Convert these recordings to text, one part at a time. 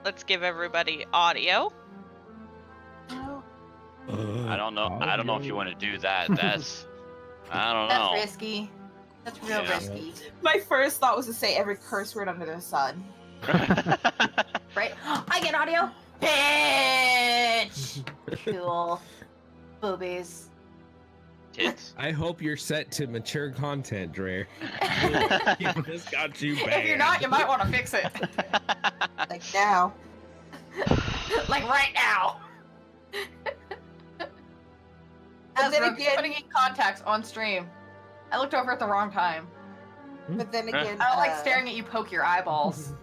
let's give everybody audio. I don't know. I don't know if you want to do that. That's. I don't That's know. risky. That's real risky. My first thought was to say every curse word under the sun. Right? I get audio. Bitch. Cool. Boobies. Tits. I hope you're set to mature content, Dre. This got you banned. If you're not, you might want to fix it. Like now. Like right now. But As then Rogue's again- putting in contacts on stream. I looked over at the wrong time. But then again, I don't like staring at you poke your eyeballs.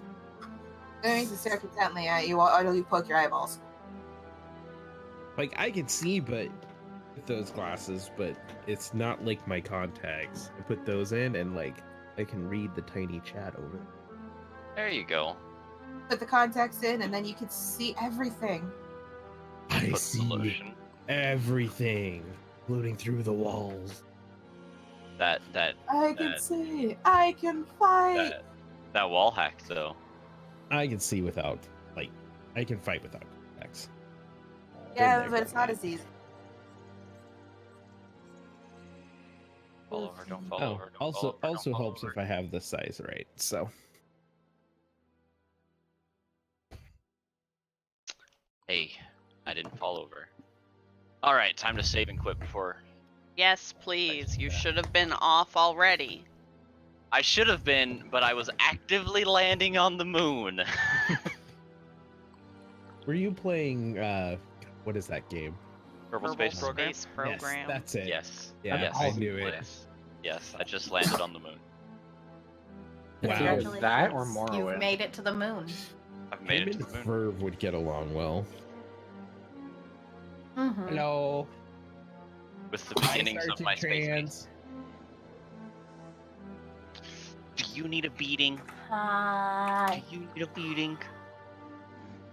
I need to stare intently at you while you poke your eyeballs. Like, I can see, but with those glasses, but it's not like my contacts. I put those in, and like, I can read the tiny chat over. There you go. Put the contacts in, and then you can see everything. I Put see solution. everything, including through the walls. That I can see. I can fight. that wall hack though. I can see without, like, I can fight without contacts. Yeah, Been there, but it's done not that. as easy. Fall over, don't fall Oh, over. Don't fall also over, don't also fall helps over. if I have the size right. So Hey, I didn't fall over. All right, time to save and quit before. Yes, please. You should have been off already. I should have been, but I was actively landing on the moon. were you playing? What is that game? Purple Space Program. Space Program. Yes, that's it. Yes. Yeah, yes. I knew it. Yes, I just landed on the moon. Wow. Congratulations. That or Morrowind? You've made it to the moon. I've made Him it to and the moon. Verve would get along well. Mm-hmm. Hello. With the beginnings of my space base. Do you need a beating? Hi. Do you need a beating?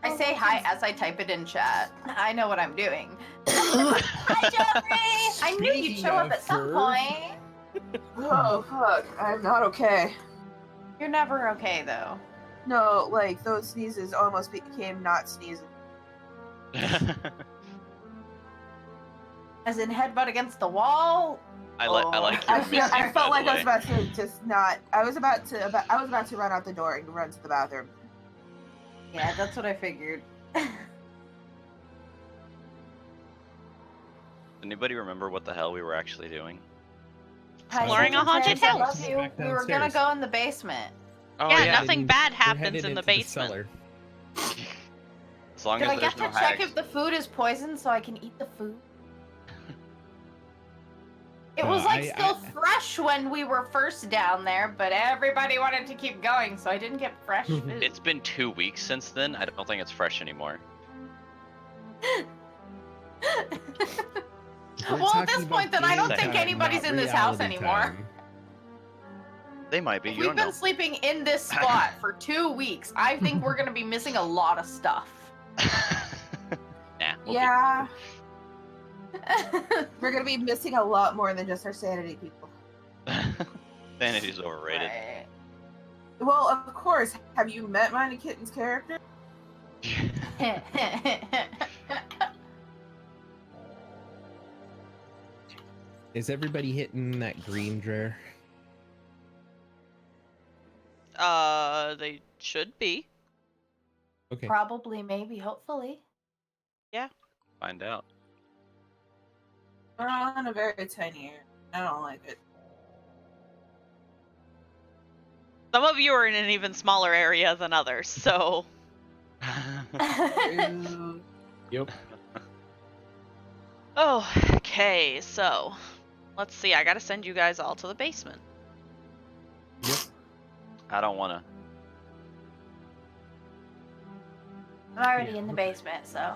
I say hi as I type it in chat. I know what I'm doing. Hi, Jeffrey! I knew you'd show up at some point. Oh, fuck. I'm not okay. You're never okay, though. No, like, those sneezes almost became not sneezing. As in headbutt against the wall? I like I, your feel, missing, I felt by like the I was way. about to just not. I was about to run out the door and run to the bathroom. Yeah, that's what I figured. Anybody remember what the hell we were actually doing? Exploring a haunted I house. love you. Back We were gonna downstairs. go in the basement. Oh Yeah, nothing bad We're happens headed in the into basement. cellar. As long Do as I there's get no to check hags. if the food is poisoned so I can eat the food? It was like I- still fresh when we were first down there, but everybody wanted to keep going, so I didn't get fresh food. It's been 2 weeks since then. I don't think it's fresh anymore. We're Well, at this talking point, about then I don't game think time, anybody's not in this house reality anymore. time. They might be. You We've don't been know. sleeping in this spot for 2 weeks. I think we're gonna be missing a lot of stuff. Nah. we'll be- Yeah, we're gonna be missing a lot more than just our sanity, people. Sanity's overrated. Right. Well, of course. Have you met Mindy Kitten's character? Is everybody hitting that green drawer? They should be. Okay. Probably, maybe, hopefully. Find out. We're on a very tiny area. I don't like it. Some of you are in an even smaller area than others, so. Ooh. Yep. Oh, okay, so. Let's see, I gotta send you guys all to the basement. I don't wanna. I'm already in the basement, so.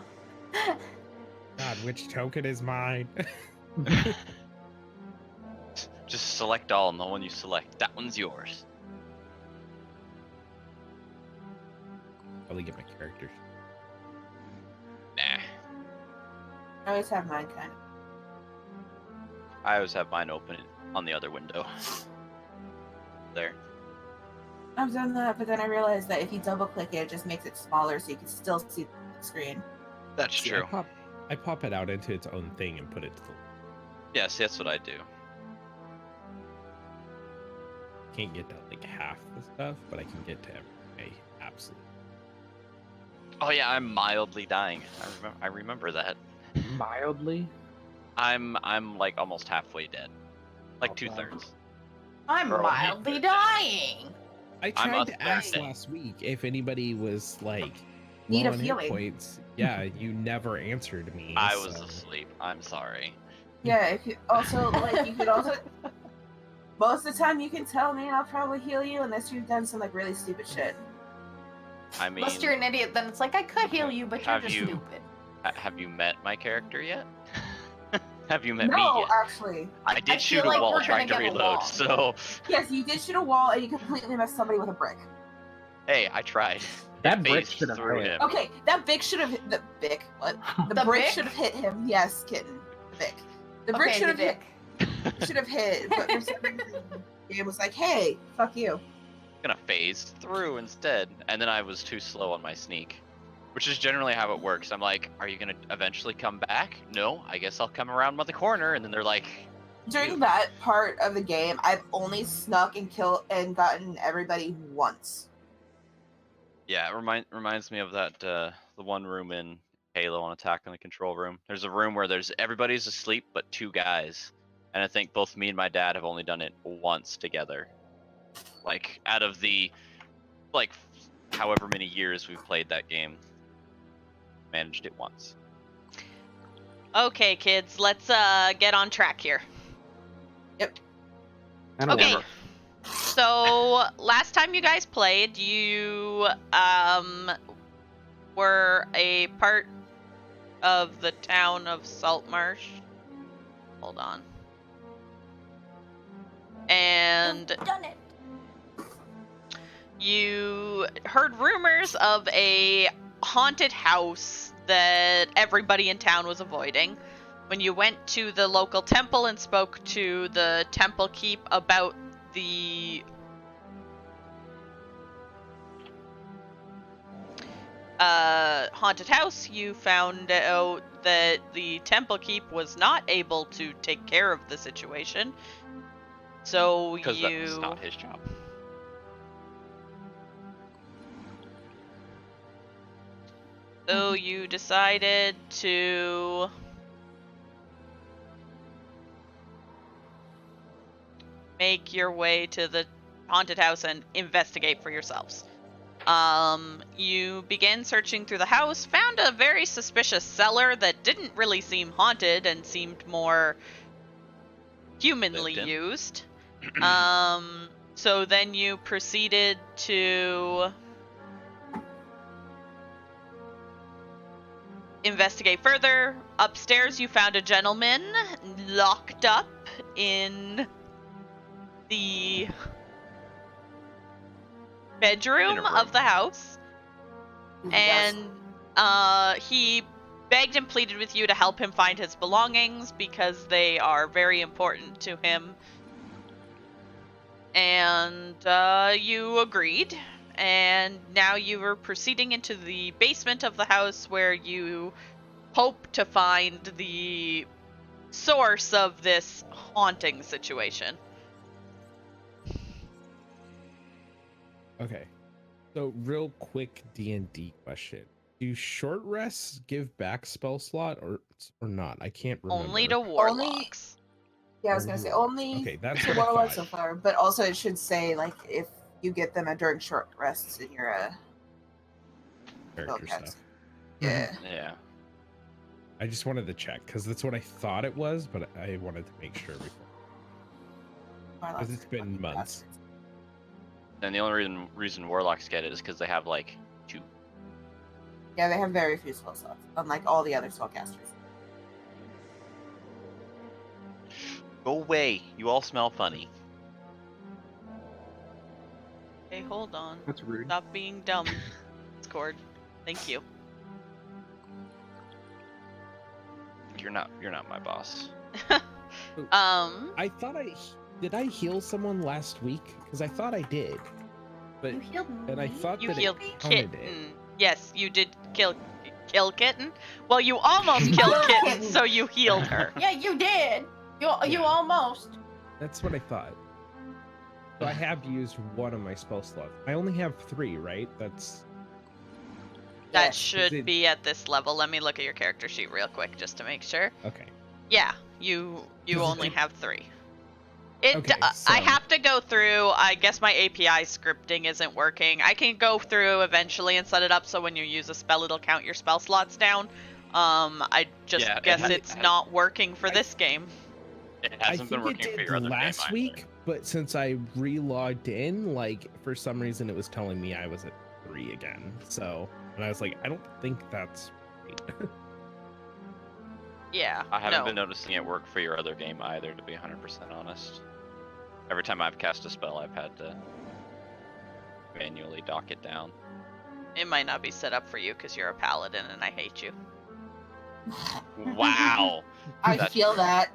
God, which token is mine? Just select all, and the one you select, that one's yours. Probably get my character. Nah. I always have mine kind of. I always have mine open on the other window. There. I've done that, but then I realized that if you double click it, it just makes it smaller so you can still see the screen. That's See, true. I pop it out into its own thing and put it to the Yes, that's what I do. can't get to like half the stuff, but I can get to everything. Absolutely. Oh yeah, I'm mildly dying. I remember that. Mildly. I'm like almost halfway dead, like Oh, wow. 2/3. I'm Or mildly dying. I I'm tried to a ask third. last week if anybody was like Need low of on hit healing. points. Yeah, you never answered me. I was so- asleep. I'm sorry. Yeah, if you also like you could also most of the time you can tell me and I'll probably heal you unless you've done some like really stupid shit. I mean, Unless you're an idiot, then it's like I could heal you, but you're have just you- stupid. have you met my character yet? Have you met me No, yet? actually. I did I shoot feel a like wall we're trying to gonna get reload, along. so Yes, you did shoot a wall and you completely messed somebody with a brick. hey, I tried. That It brick phased should have through hit. him. Okay, that Vic should have hit the Vic. What? The The brick Vic? should have hit him. Yes, kitten. The Vic. The brick Okay, should the have hit. dick. Should have hit, but for some reason, it was like, "Hey, fuck you." Gonna phase through instead, and then I was too slow on my sneak, which is generally how it works. I'm like, are you gonna eventually come back? No, I guess I'll come around the corner, and then they're like, During Dude. that part of the game, I've only snuck and killed and gotten everybody once. yeah, it reminds me of that the one room in Halo on Attack on the Control Room. There's a room where everybody's asleep but 2 guys, and I think both me and my dad have only done it once together. Like out of the however many years we've played that game, managed it once. Okay, kids, let's get on track here. I don't Okay. remember. So last time you guys played, you were a part of the town of Saltmarsh. Hold on. And Done it. you heard rumors of a haunted house that everybody in town was avoiding. When you went to the local temple and spoke to the temple keep about the haunted house, you found out that the temple keep was not able to take care of the situation. So Because that was you not his job. So you decided to make your way to the haunted house and investigate for yourselves. You began searching through the house, found a very suspicious cellar that didn't really seem haunted and seemed more humanly Lived in. used. So then you proceeded to investigate further. Upstairs, you found a gentleman locked up in the bedroom In a room. of the house, and he begged and pleaded with you to help him find his belongings because they are very important to him. And you agreed, and now you are proceeding into the basement of the house where you hope to find the source of this haunting situation. Okay. So real quick D&D question. Do short rests give back spell slot or not? I can't remember. Only to warlocks. Yeah, I was gonna say only Okay, that's to what I warlocks so thought. far, but also it should say like if you get them during short rests in your Character spellcast. stuff. Yeah. Yeah. I just wanted to check because that's what I thought it was, but I wanted to make sure before. Warlocks Because it's are been fucking months. bastards. And the only reason warlocks get it is because they have like 2. Yeah, they have very few spell slots, unlike all the other spellcasters. Go away! You all smell funny. Okay, hold on. That's rude. Stop being dumb, Discord. Thank you. You're not my boss. I thought did I heal someone last week? Because I thought I did. But You healed me. and I thought You that healed it counted Kitten. Yes, you did kill Kitten. Well, you almost killed killed Kitten, Kitten. so you healed her. Yeah, you did. You Yeah. almost. That's what I thought. So I have used one of my spell slots. I only have 3, right? That's That Yes. should it- be at this level. Let me look at your character sheet real quick just to make sure. okay. Yeah, you Does it only do- have 3. It. Okay, I so- have to go through. I guess my API scripting isn't working. I can go through eventually and set it up so when you use a spell, it'll count your spell slots down. I just Yeah, it guess has- it's not working for this game. It I hasn't been think it working for did your other last game either. week, but since I re-logged in, like for some reason it was telling me I was at 3 again. So, and I was like, I don't think that's right. Yeah. I haven't no. been noticing it work for your other game either, to be 100% honest. Every time I've cast a spell, I've had to manually dock it down. It might not be set up for you because you're a paladin and I hate you. Wow! I That's feel rude. that.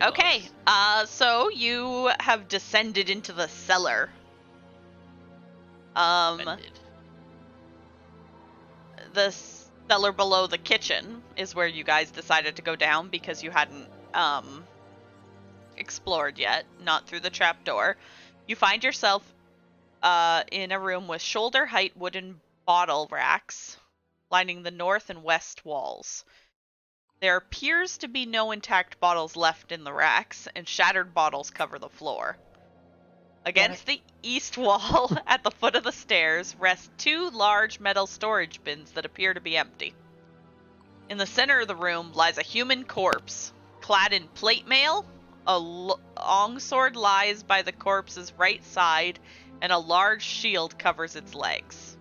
Okay, so you have descended into the cellar. Offended. The cellar below the kitchen is where you guys decided to go down because you hadn't explored yet, not through the trapdoor. You find yourself in a room with shoulder-height wooden bottle racks lining the north and west walls. There appears to be no intact bottles left in the racks, and shattered bottles cover the floor. Against the east wall, at the foot of the stairs, rest 2 large metal storage bins that appear to be empty. In the center of the room lies a human corpse, clad in plate mail. A long sword lies by the corpse's right side, and a large shield covers its legs.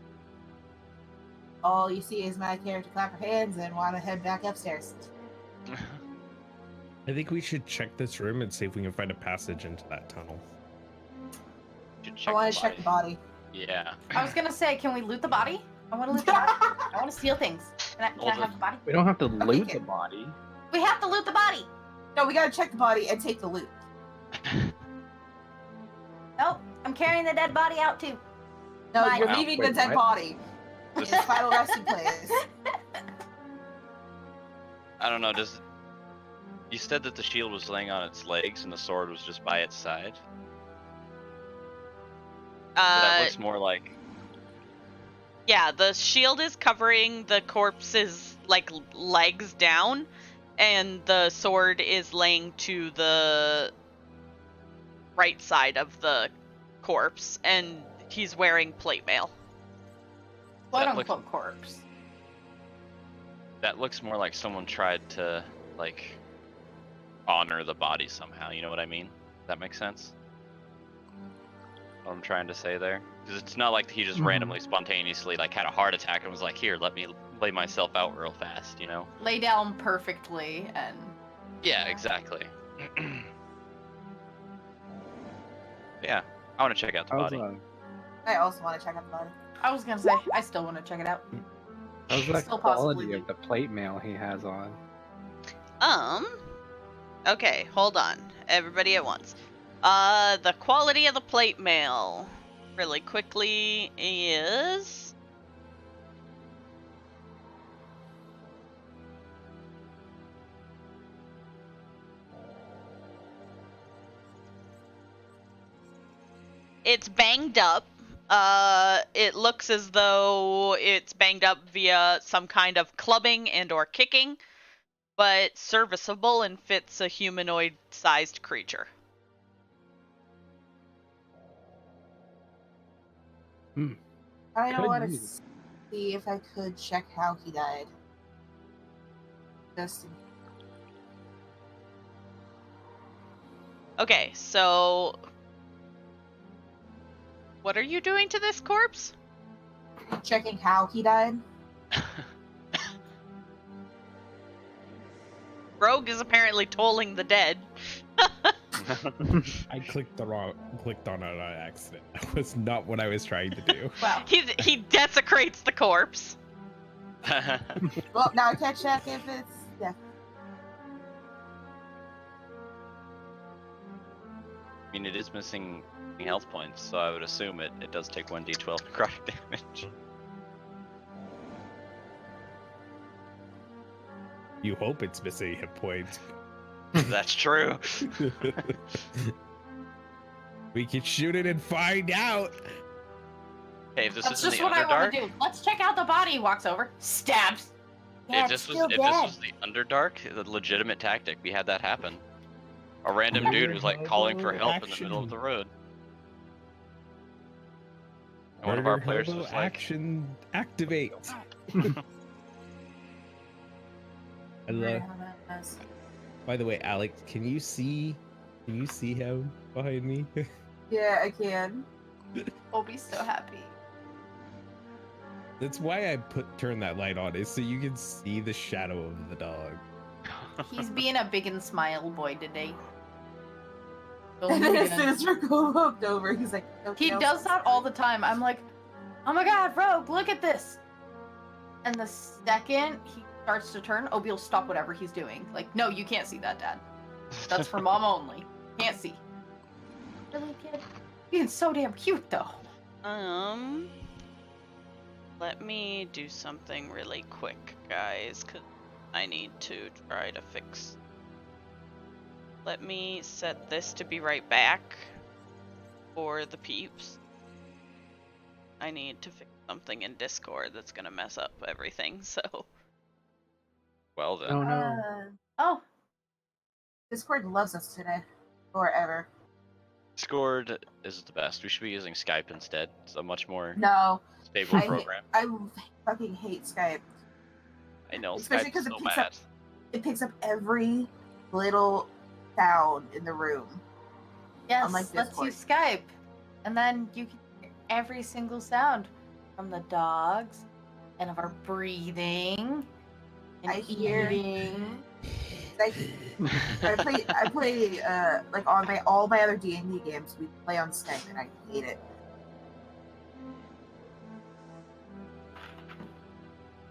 All you see is my character clap her hands and want to head back upstairs. I think we should check this room and see if we can find a passage into that tunnel. Should I want the to check the body. Yeah. I was gonna say, can we loot the body? I want to loot the body. I want to steal things. Can I have the body? We don't have to loot take the it. body. We have to loot the body. No, we gotta check the body and take the loot. Nope, I'm carrying the dead body out too. No, My- you're Wow, leaving wait, the dead what? body in its final resting place. I don't know, does... You said that the shield was laying on its legs and the sword was just by its side? That looks more like... Yeah, the shield is covering the corpse's like legs down, and the sword is laying to the right side of the corpse, and he's wearing plate mail. Quote That looks- unquote corpse. That looks more like someone tried to, like, honor the body somehow, you know what I mean? That makes sense? What I'm trying to say there? Because it's not like he just randomly, spontaneously, like, had a heart attack and was like, here, let me lay myself out real fast, you know? Lay down perfectly and. Yeah, exactly. Yeah, I want to check out the How's, body. I also want to check out the body. I was gonna say, I still want to check it out. how's the Still possibly quality of loot. the plate mail he has on? Okay, hold on. Everybody at once. The quality of the plate mail, really quickly, is... It's banged up. It looks as though it's banged up via some kind of clubbing and or kicking, but serviceable and fits a humanoid-sized creature. I Could want to use. see if I could check how he died. Just Okay, so... What are you doing to this corpse? checking how he died. Rogue is apparently tolling the dead. I clicked on it on accident. That was not what I was trying to do. Wow. He desecrates the corpse. Well, now I can't check if it's mean, it is missing health points, so I would assume it does take 1d12 necrotic damage. You hope it's missing hit points. That's true. We can shoot it and find out. Hey, if this That's is in just the what I want Underdark, to do. Let's check out the body. Walks over, stabs. Yeah, if it's this was still if dead. this was the Underdark, the legitimate tactic, we had that happen. A random Under dude was like calling for hobo help in the middle of action. the road. And one of our Murder players hobo was like, action activate. I love. By the way, Alex, can you see him behind me? Yeah, I can. We'll be so happy. That's why I turn that light on, is so you can see the shadow of the dog. He's being a big and smile boy today. And then as soon as Rico looked over, he's like, He does that all the time. I'm like, oh my god, Rogue, look at this. And the second he starts to turn, Obi will stop whatever he's doing. Like, no, you can't see that, Dad. That's for Mom only. Can't see. Really, kid? Being so damn cute, though. Let me do something really quick, guys, because I need to try to fix. Let me set this to be right back for the peeps. I need to fix something in Discord that's gonna mess up everything, so. well then. Oh no. Oh, Discord loves us today. Or ever. Discord is the best. We should be using Skype instead. It's a much more No. stable program. I fucking hate Skype. I know, Especially Skype's 'cause it so picks bad. up- It picks up every little sound in the room. yes, Unlike let's Discord. use Skype. And then you can hear every single sound from the dogs and of our breathing and I hear- eating. Like, I play like on all my other D&D games, we play on Skype, and I hate it.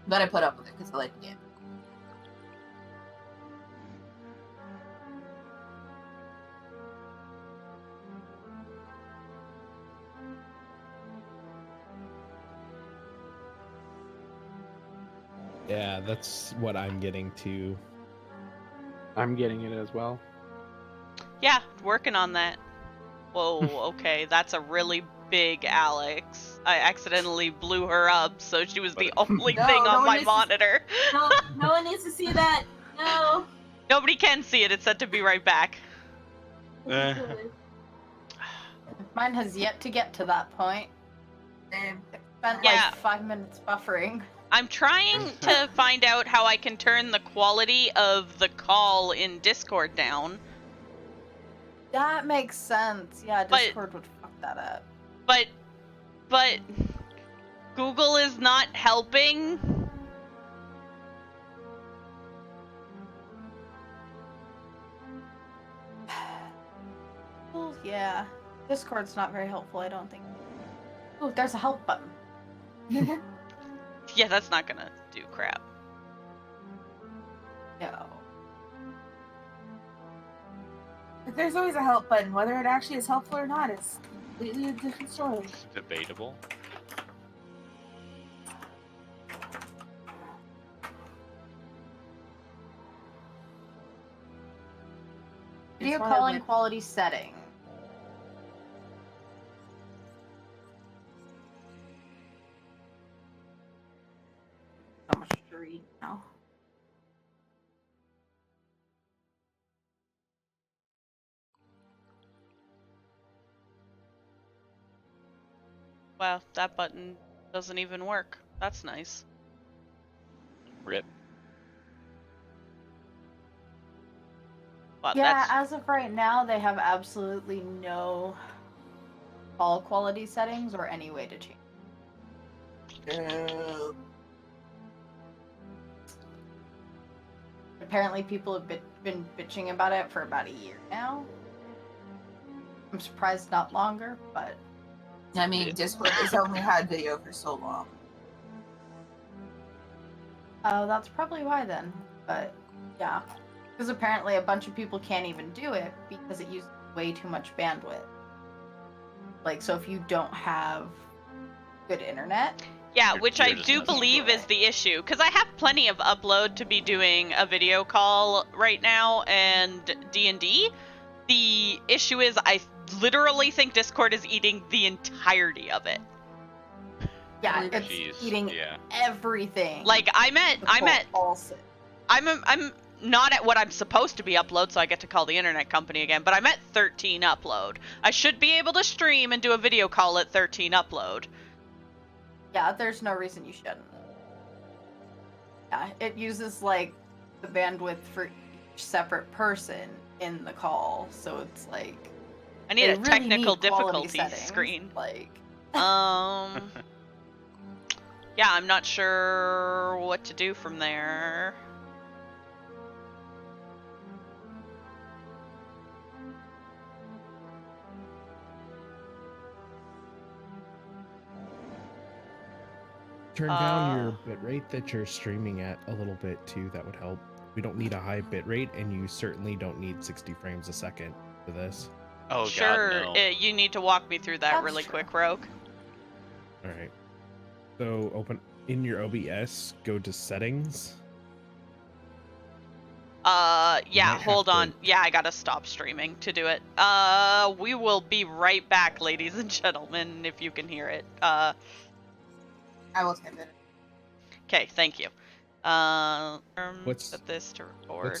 But I put up with it because I like the game. Yeah, that's what I'm getting to. I'm getting it as well. Yeah, working on that. Whoa, okay, that's a really big Alex. I accidentally blew her up, so she was the only No, thing no on one my needs to- monitor. No, no one needs to see that. No. Nobody can see it, it's set to be right back. Mine has yet to get to that point. Same. Spent Yeah. like 5 minutes buffering. I'm trying to find out how I can turn the quality of the call in Discord down, That makes sense. Yeah, But- Discord would fuck that up. but Google is not helping. Well, yeah. Discord's not very helpful, I don't think. Ooh, there's a help button. Yeah, that's not gonna do crap. No. But there's always a help button. Whether it actually is helpful or not, it's completely a different story. Debatable. Video why I calling went- quality setting. So much to read now. Wow, that button doesn't even work. That's nice. Rip. But Yeah, that's as of right now, they have absolutely no call quality settings or any way to change. Apparently, people have been bitching about it for about a year now. I'm surprised not longer, but I mean, Discord has only had video for so long. that's probably why then. But yeah, because apparently a bunch of people can't even do it because it uses way too much bandwidth. Like, so if you don't have good internet, Yeah, You're- which you're I just do messing believe with is it. the issue, because I have plenty of upload to be doing a video call right now and D&D. The issue is I literally think Discord is eating the entirety of it. yeah, believe it. it's Jeez, eating yeah. everything. Like I'm not at what I'm supposed to be upload, so I get to call the internet company again, but I'm at 13 upload. I should be able to stream and do a video call at 13 upload. Yeah, there's no reason you shouldn't. Yeah, it uses like the bandwidth for each separate person in the call, so it's like I need they a really technical need quality difficulty settings, screen. Like, Yeah, I'm not sure what to do from there. Turn down your bitrate that you're streaming at a little bit too. That would help. We don't need a high bitrate, and you certainly don't need 60 frames a second for this. Oh Sure, God, no. you need to walk me through that That's really true. quick, Rogue. All right. So open in your OBS, go to settings. Yeah, might have hold on. to- Yeah, I gotta stop streaming to do it. We will be right back, ladies and gentlemen, if you can hear it. I will send it. Okay, thank you. What's- Set this to record.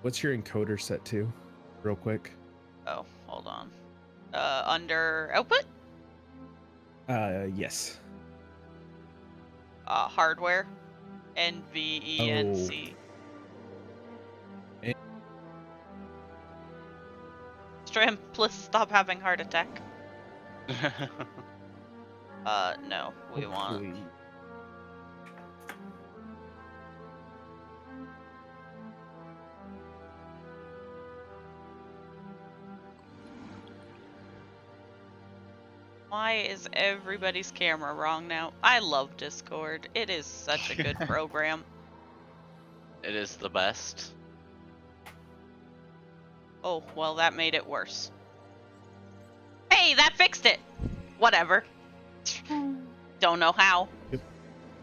What's your encoder set to? Real quick. Oh, hold on. Under output? Yes. Hardware. NVENC. Eh. Strim, please stop having heart attack. No, we want. Hopefully- Why is everybody's camera wrong now? I love Discord. It is such a good program. It is the best. Oh, well, that made it worse. Hey, that fixed it! Whatever. Don't know how.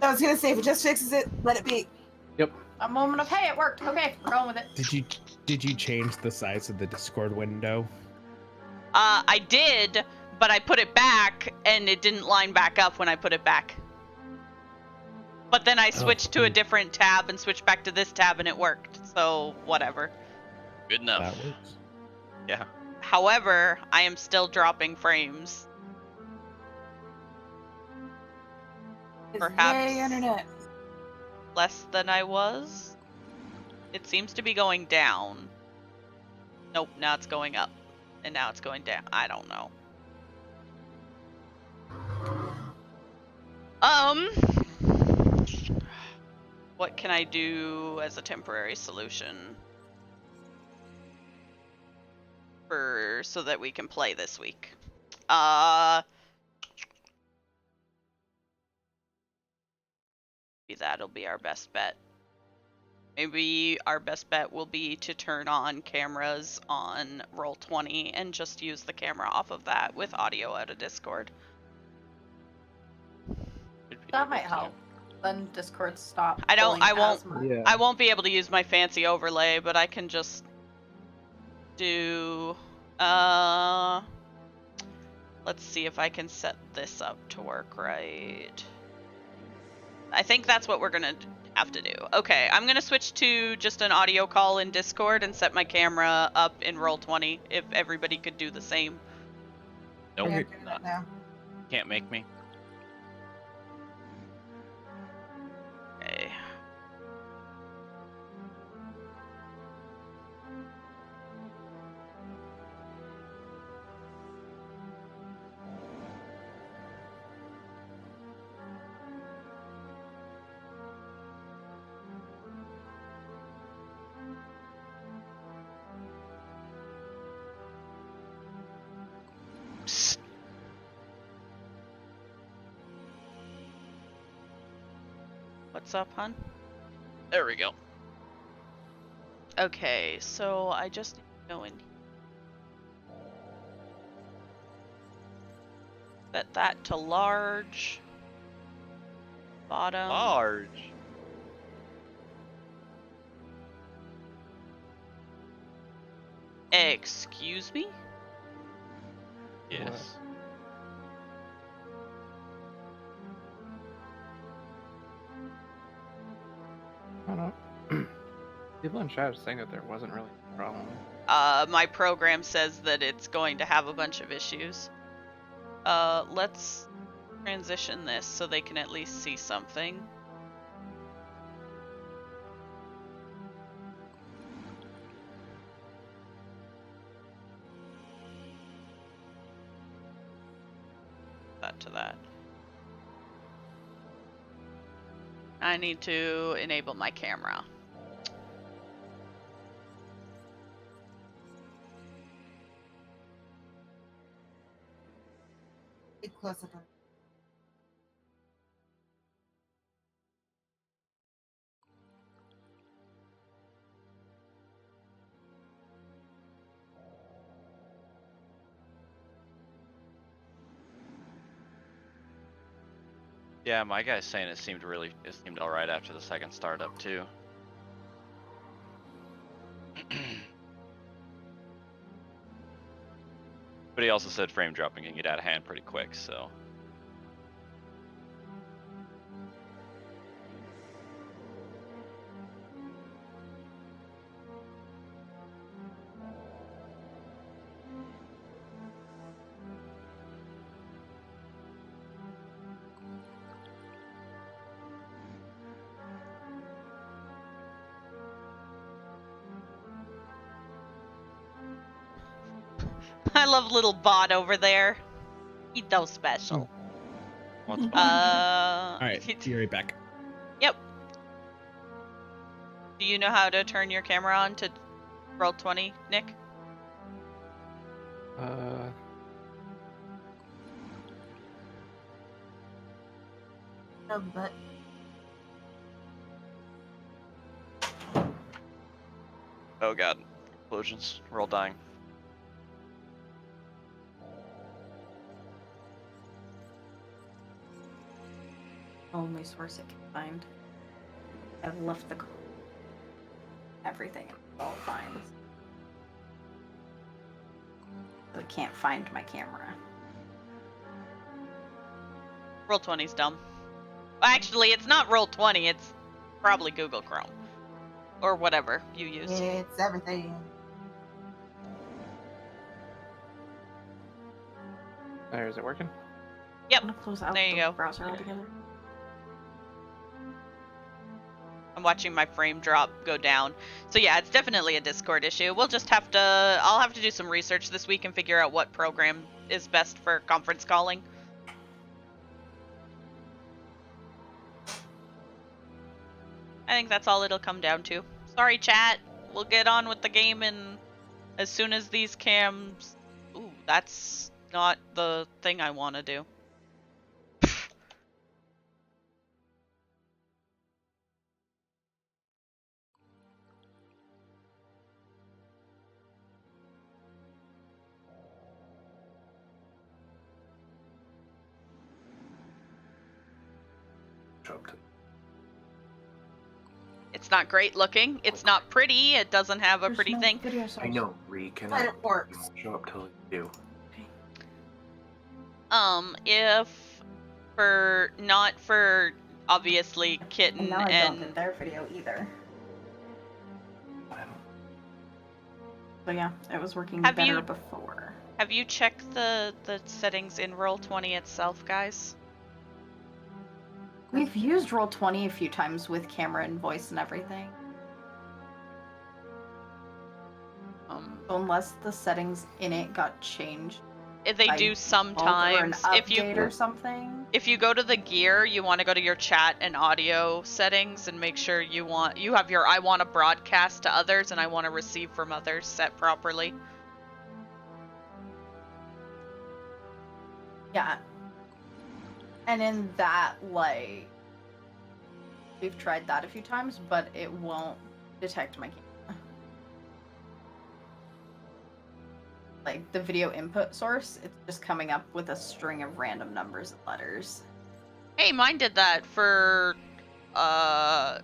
I was gonna say, if it just fixes it, let it be. a moment of hey, it worked. Okay, we're going with it. Did you change the size of the Discord window? I did, but I put it back, and it didn't line back up when I put it back. But then I switched to a different tab and switched back to this tab, and it worked. So, whatever. Good enough. That works. Yeah. However, I am still dropping frames. Perhaps. Yay, internet. Less than I was? It seems to be going down. Nope, now it's going up. And now it's going down. I don't know. What can I do as a temporary solution? So that we can play this week. Maybe that'll be our best bet. Maybe our best bet will be to turn on cameras on Roll20 and just use the camera off of that with audio out of Discord. That might help. Then Discord stop. I won't Yeah. I won't be able to use my fancy overlay, but I can just do let's see if I can set this up to work right. I think that's what we're gonna have to do. Okay, I'm gonna switch to just an audio call in Discord and set my camera up in Roll20 if everybody could do the same. Nope. I'm doing that now. Can't make me. Okay. Psst. What's up, hun? There we go. Okay, so I just need to go in. Set that to large. Bottom. Large. Excuse me? Yes. I don't know. People in chat are saying that there wasn't really a problem. My program says that it's going to have a bunch of issues. Let's transition this so they can at least see something. That to that. I need to enable my camera. Big close up. Yeah, my guy's saying it seemed all right after the second startup too. But he also said frame dropping can get out of hand pretty quick, so. I love little bot over there. He's so special. What's All right, be right back. Yep. Do you know how to turn your camera on to roll 20, Nick? No, but Oh god. Explosions. We're all dying. Only source it can find. I've left the everything in all finds. So it can't find my camera. Roll 20's dumb. Well, actually, it's not roll 20, it's probably Google Chrome. Or whatever you use. it's everything. There, is it working? Yep. I'm gonna close out There you the go. browser altogether. I'm watching my frame drop go down. So yeah, it's definitely a Discord issue. We'll just have to, I'll have to do some research this week and figure out what program is best for conference calling. I think that's all it'll come down to. Sorry, chat. We'll get on with the game and as soon as these cams... Ooh, that's not the thing I want to do. It's not great looking. It's not pretty. It doesn't have a There's pretty no thing. video source. I know, Ree, can But I it works. show up till you do? If for not for obviously Kitten And now I don't get and their video either. I don't. So yeah, it was working Have better you- before. have you checked the settings in Roll20 itself, guys? We've used Roll20 a few times with camera and voice and everything. So unless the settings in it got changed, They by do or an sometimes. update or something. If you go to the gear, you want to go to your chat and audio settings and make sure you have your I want to broadcast to others and I want to receive from others set properly. Yeah. And in that, like, we've tried that a few times, but it won't detect my camera. like the video input source, it's just coming up with a string of random numbers and letters. Hey, mine did that for my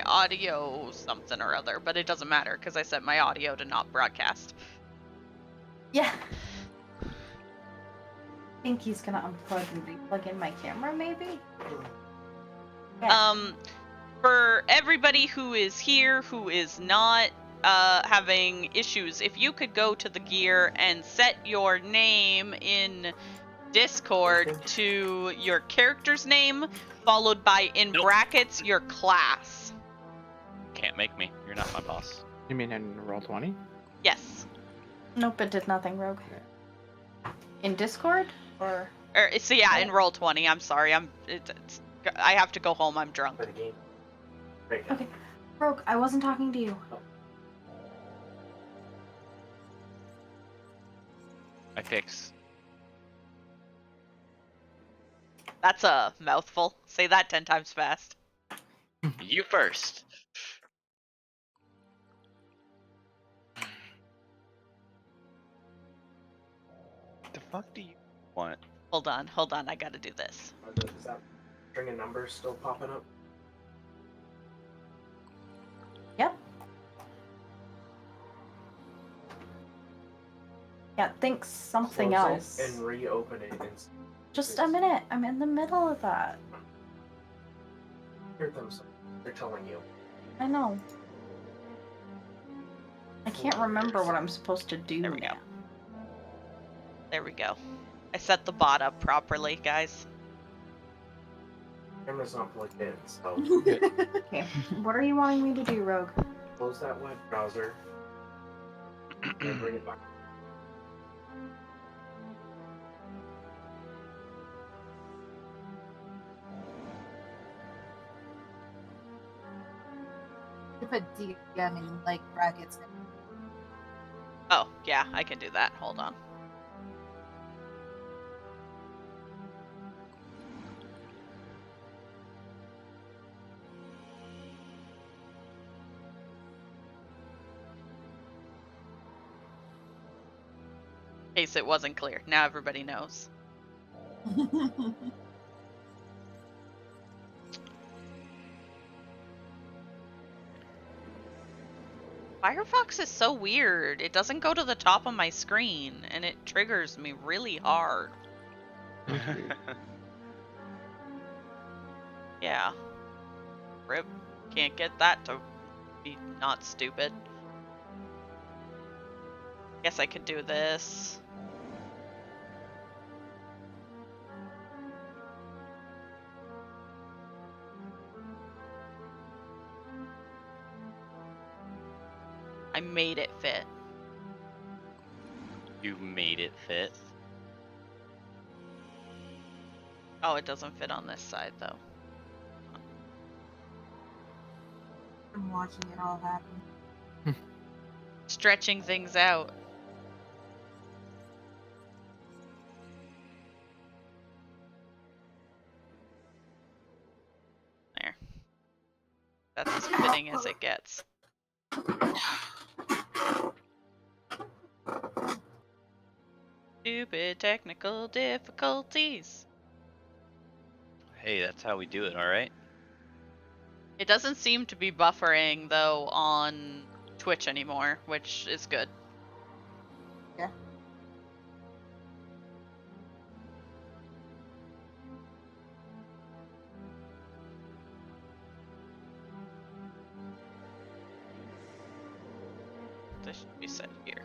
audio something or other, but it doesn't matter because I set my audio to not broadcast. Yeah. I think he's gonna unplug and re-plug in my camera, maybe? Yeah. For everybody who is here who is not having issues, if you could go to the gear and set your name in Discord to your character's name, followed by, in Nope. brackets, your class. Can't make me. You're not my boss. You mean in Roll20? Yes. Nope, it did nothing, Rogue. In Discord? Or... So yeah, in Roll20. I'm sorry. I have to go home. I'm drunk. For the game. Right now. Okay. Rogue, I wasn't talking to you. I fix. That's a mouthful. Say that 10 times fast. You first. The fuck do you want? Hold on. I gotta do this. Is that string of numbers still popping up? Yep. Yeah, think something Close else. it and reopen it and Just a minute. I'm in the middle of that. hear them. They're telling you. I know. I can't remember what I'm supposed to do There we go. now. There we go. I set the bot up properly, guys. Camera's not plugged in, so Okay. What are you wanting me to do, Rogue? close that web browser and bring it back. To put DM in like brackets. Oh, yeah, I can do that. Hold on. In case it wasn't clear. Now everybody knows. Firefox is so weird. It doesn't go to the top of my screen, and it triggers me really hard. Yeah. Rip. Can't get that to be not stupid. Guess I could do this. I made it fit. You made it fit. Oh, it doesn't fit on this side, though. I'm watching it all happen. Stretching things out. There. That's as fitting as it gets. Stupid technical difficulties. Hey, that's how we do it, alright? It doesn't seem to be buffering, though, on Twitch anymore, which is good. Yeah. This should be set here.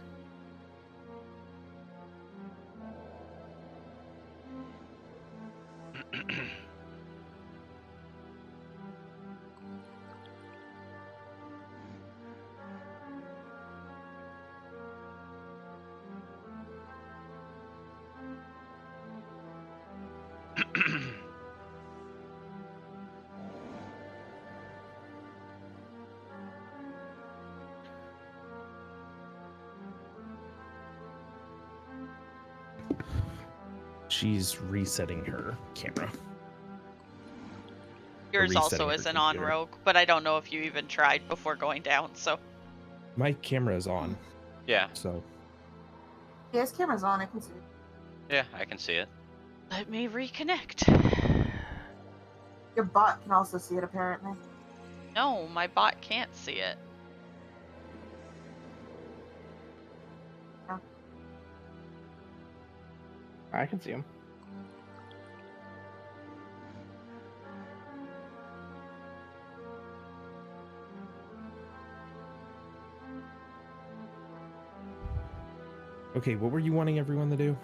She's resetting her camera. Yours resetting also her isn't on, computer. Rogue, but I don't know if you even tried before going down, so. My camera is on, Yeah. so Yeah, his camera's on. I can see it. Yeah, I can see it. Let me reconnect. Your bot can also see it, apparently. No, my bot can't see it. I can see him. Okay, what were you wanting everyone to do?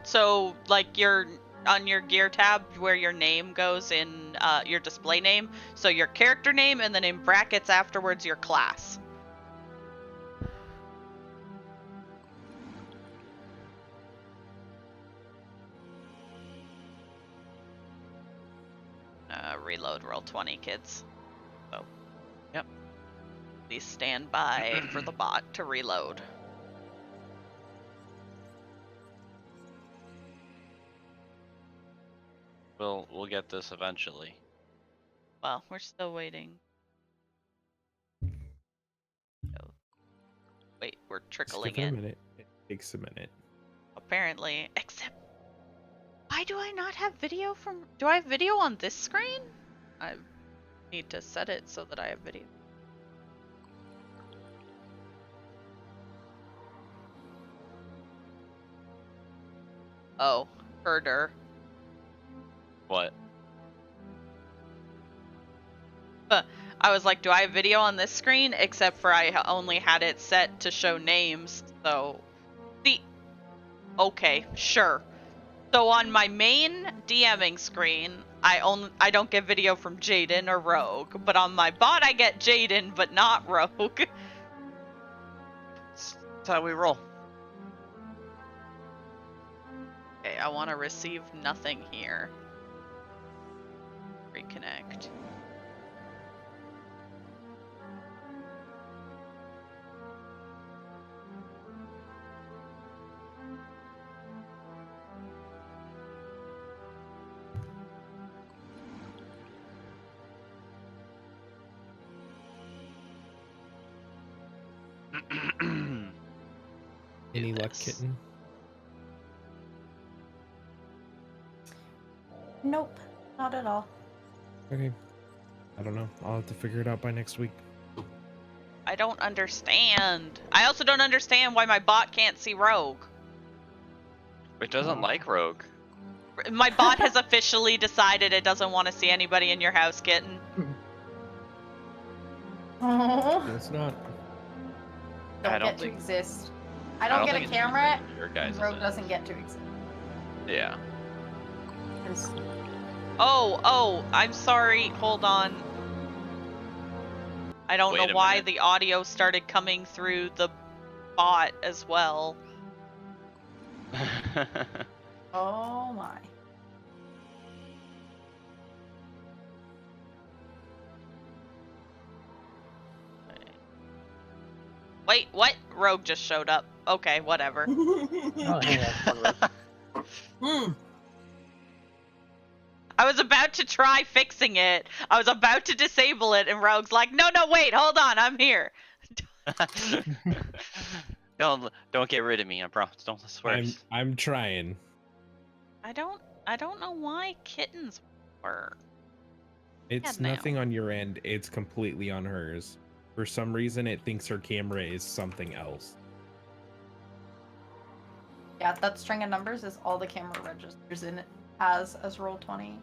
So like your on your gear tab where your name goes in your display name, so your character name and then in brackets afterwards your class. Reload roll 20, kids. So, yep. Please stand by for the bot to reload. We'll get this eventually. Well, we're still waiting. Oh. Wait, we're Just trickling give it a in. minute. It takes a minute. Apparently, except why do I not have video from? Do I have video on this screen? I need to set it so that I have video. Oh, herder. What? I was like, do I have video on this screen? Except for I only had it set to show names, so... Okay, sure. So on my main DMing screen, I don't get video from Jaden or Rogue, but on my bot I get Jaden, but not Rogue. That's how we roll. Okay, I want to receive nothing here. Reconnect. Any luck, this. kitten? Nope, not at all. Okay. I don't know. I'll have to figure it out by next week. I don't understand. I also don't understand why my bot can't see Rogue. It doesn't like Rogue. My bot has officially decided it doesn't want to see anybody in your house, kitten. Oh, It's not. I don't don't get to think- exist. I don't get a think it's camera. your guys' Rogue is. doesn't get to exist. Yeah. 'Cause Oh, I'm sorry. Hold on. I don't Wait know a why minute. the audio started coming through the bot as well. Oh my. Wait, what? Rogue just showed up. Okay, whatever. Oh, hey, that's part of it. Hmm. I was about to try fixing it. I was about to disable it, and Rogue's like, no, wait, hold on, I'm here. Don't get rid of me. I promise. Don't swear. I'm trying. I don't know why kittens were. It's Yeah, no. nothing on your end. It's completely on hers. For some reason, it thinks her camera is something else. Yeah, that string of numbers is all the camera registers in it has as roll 20.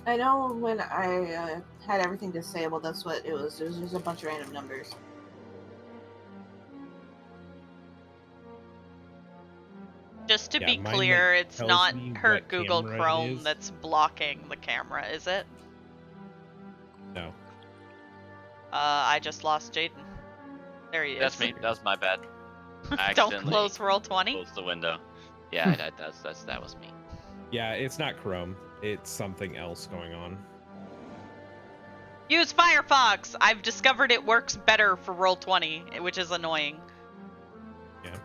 I know when I had everything disabled, that's what it was. It was just a bunch of random numbers. Just to Yeah, be mine, clear, like, it's tells not me her what Google camera it Chrome is. that's blocking the camera, is it? No. I just lost Jaden. There he is. That's me. That was my bad. I Don't accidentally close roll 20. closed the window. Yeah, that was me. Yeah, it's not Chrome. It's something else going on. Use Firefox. I've discovered it works better for roll 20, which is annoying. Yeah.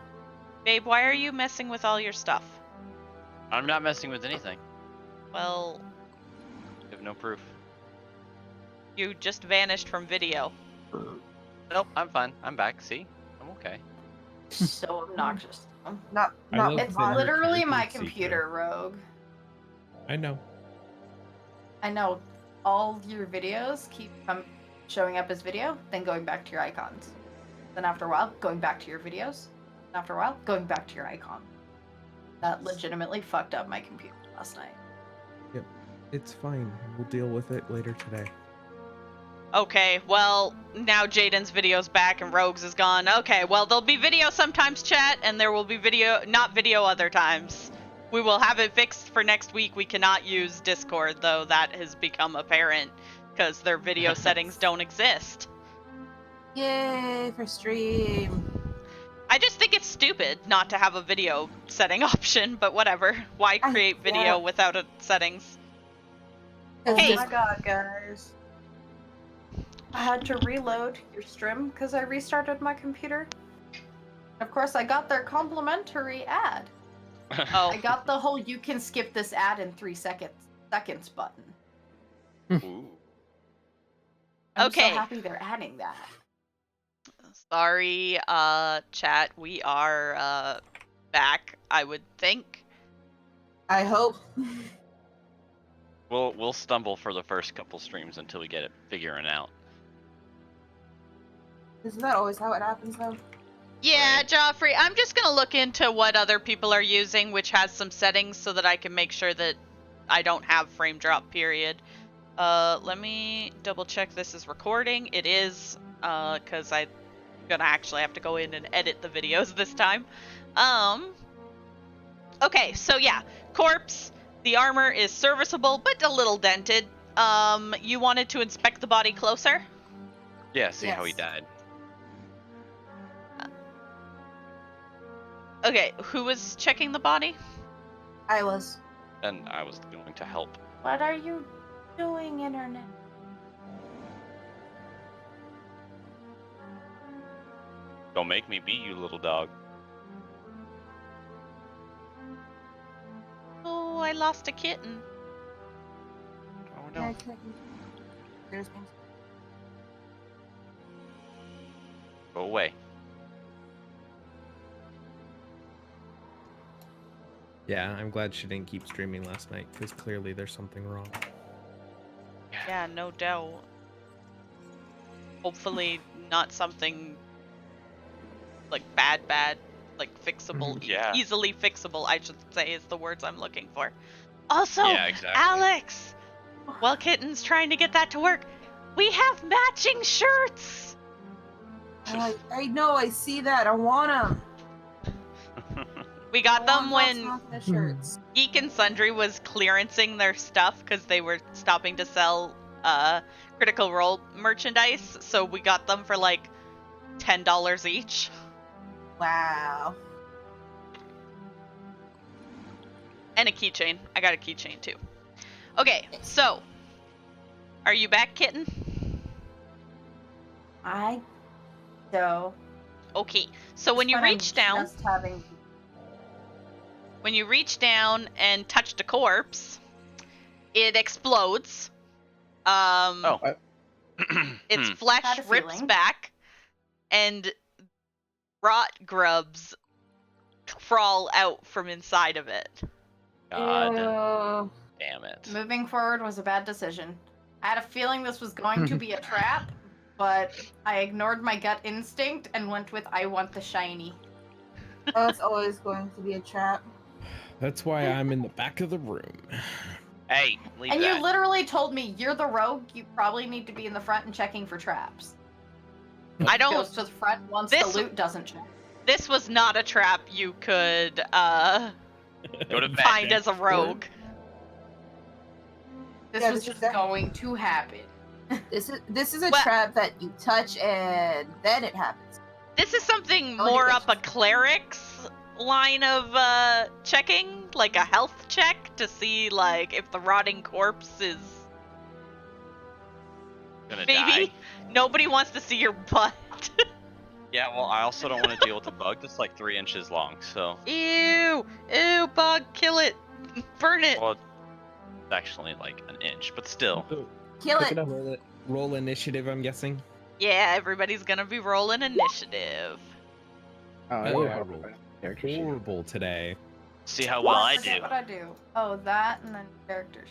Babe, why are you messing with all your stuff? I'm not messing with anything. Well, I have no proof. you just vanished from video. Nope, I'm fine. I'm back. See? Okay. So obnoxious. Not I not love It's that her literally my character is computer, Rogue. I know. I know all your videos keep showing up as video, then going back to your icons. Then after a while, going back to your videos. After a while, going back to your icon. That legitimately fucked up my computer last night. Yep. It's fine. We'll deal with it later today. Okay, well, now Jaden's video's back and Rogue's is gone. Okay, well, there'll be video sometimes, chat, and there will be not video other times. We will have it fixed for next week. We cannot use Discord, though. That has become apparent because their video settings don't exist. Yay for stream. I just think it's stupid not to have a video setting option, but whatever. Why create video without a settings? Hey. Oh my god, guys. I had to reload your stream because I restarted my computer. Of course, I got their complimentary ad. Oh, I got the whole "you can skip this ad in 3 seconds" button. Ooh. I'm Okay. so happy they're adding that. sorry, chat. We are back, I would think. I hope. We'll stumble for the first couple streams until we get it figuring out. Isn't that always how it happens, though? Yeah, Right. Joffrey, I'm just gonna look into what other people are using, which has some settings so that I can make sure that I don't have frame drop, period. Let me double check this is recording. It is, cause I'm gonna actually have to go in and edit the videos this time. Okay, so yeah, corpse. The armor is serviceable, but a little dented. You wanted to inspect the body closer? Yeah, see how he Yes. died. Okay, who was checking the body? I was. And I was going to help. What are you doing, internet? Don't make me beat you, little dog. Oh, I lost a kitten. Oh Yeah, no. I couldn't. There's been. Go away. Yeah, I'm glad she didn't keep streaming last night because clearly there's something wrong. Yeah, no doubt. Hopefully not something like bad, like fixable, Yeah. easily fixable, I should say is the words I'm looking for. Also, Yeah, exactly. Alex, while Kitten's trying to get that to work, we have matching shirts. I know, I see that. I want them. We got them when Shirts. Geek and Sundry was clearancing their stuff because they were stopping to sell Critical Role merchandise, so we got them for like $10 each. Wow. And a keychain. I got a keychain too. Okay, so are you back, Kitten? Okay, so when you reach down, when you reach down and touch the corpse, it explodes. Its Had flesh a rips feeling. back, and rot grubs crawl out from inside of it. God damn it. Moving forward was a bad decision. I had a feeling this was going to be a trap, but I ignored my gut instinct and went with I want the shiny. Oh, it's always going to be a trap. That's why I'm in the back of the room. Hey, leave And that. you literally told me you're the rogue. You probably need to be in the front and checking for traps. I Goes don't. to the front once This- the loot doesn't check. This was not a trap you could Go to bed. find as a rogue. This Yeah, was this is just that- going to happen. This is a Well- trap that you touch and then it happens. This is something No more up a indications. cleric's line of checking, like a health check to see like if the rotting corpse is Gonna maybe. die. Nobody wants to see your butt. Yeah, well, I also don't want to deal with a bug that's like 3 inches long, so. Ew, bug, kill it, burn it. Well, it's actually like an inch, but still. Kill it. Roll initiative, I'm guessing. Yeah, everybody's gonna be rolling initiative. Oh, Oh, yeah. horrible. Character sheet. Horrible today. See how well I do. What I do? Oh, that and then characters.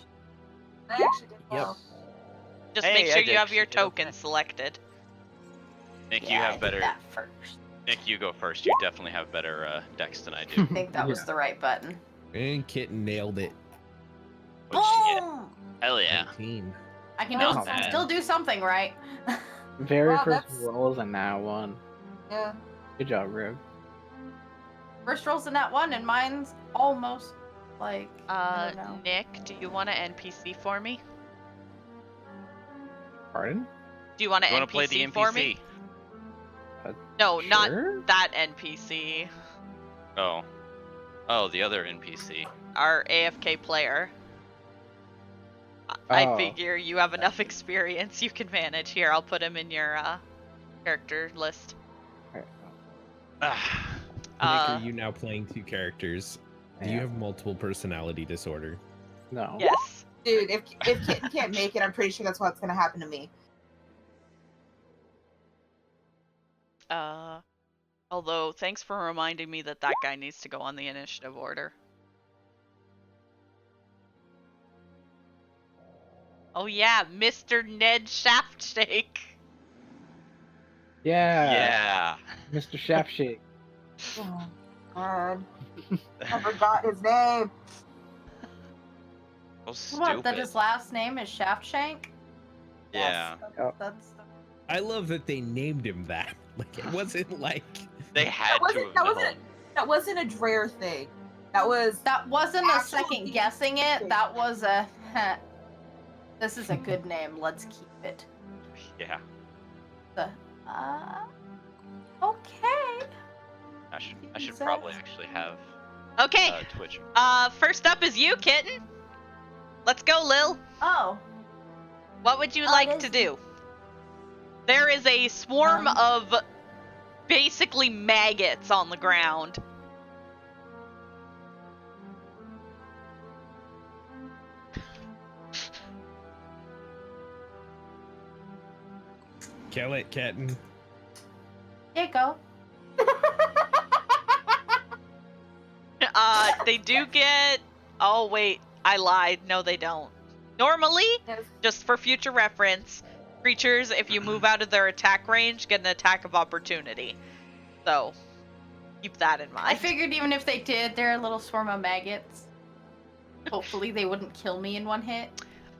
I actually did Yep. well. Just Hey, make I sure you did- have your she did okay. tokens selected. Nick, Yeah, you I have did better. that first. Nick, you go first. You definitely have better decks than I do. I think that was Yeah. the right button. And Kitten nailed it. What'd she get? Boom! Hell yeah. 19. I can Not do, bad. still do something right. Very Wow, first that's- roll is a nat 1. Yeah. Good job, Rogue. First roll's in that one, and mine's almost like. I don't know. Nick, do you want an NPC for me? Pardon? Do you want an You want to play NPC the for me? NPC? No, not Sure? that NPC. Oh. Oh, the other NPC. Our AFK player. I Oh. figure you have enough experience you can manage. Here, I'll put him in your character list. Alright. Ah. Nick, Uh, are you now playing 2 characters? Do you Yeah. have multiple personality disorder? No. yes. Dude, if Kitten can't make it, I'm pretty sure that's what's gonna happen to me. Although, thanks for reminding me that that guy needs to go on the initiative order. Oh yeah, Mr. Ned Shaftshake. Yeah. Yeah. Mr. Shaftshake. Oh, God. I forgot his name. So stupid. What? That his last name is Shaftshank? Yeah. Oh. That's. I love that they named him that. Like, it wasn't like. They had to wasn't- have that known. wasn't- That wasn't a Dreher thing. That was. That wasn't a Actually, second guessing it. That was a. This is a good name. Let's keep it. Yeah. The. Okay. I should Jesus. probably actually have Okay. Twitch. First up is you, Kitten. Let's go, Lil. Oh. What would you Oh, like it to is- do? There is a swarm of basically maggots on the ground. Kill it, Kitten. Here you go. They do get. Oh wait, I lied. No, they don't. Normally, Yes. just for future reference, creatures, if you move out of their attack range, get an attack of opportunity. So, keep that in I mind. figured even if they did, they're a little swarm of maggots. Hopefully they wouldn't kill me in one hit.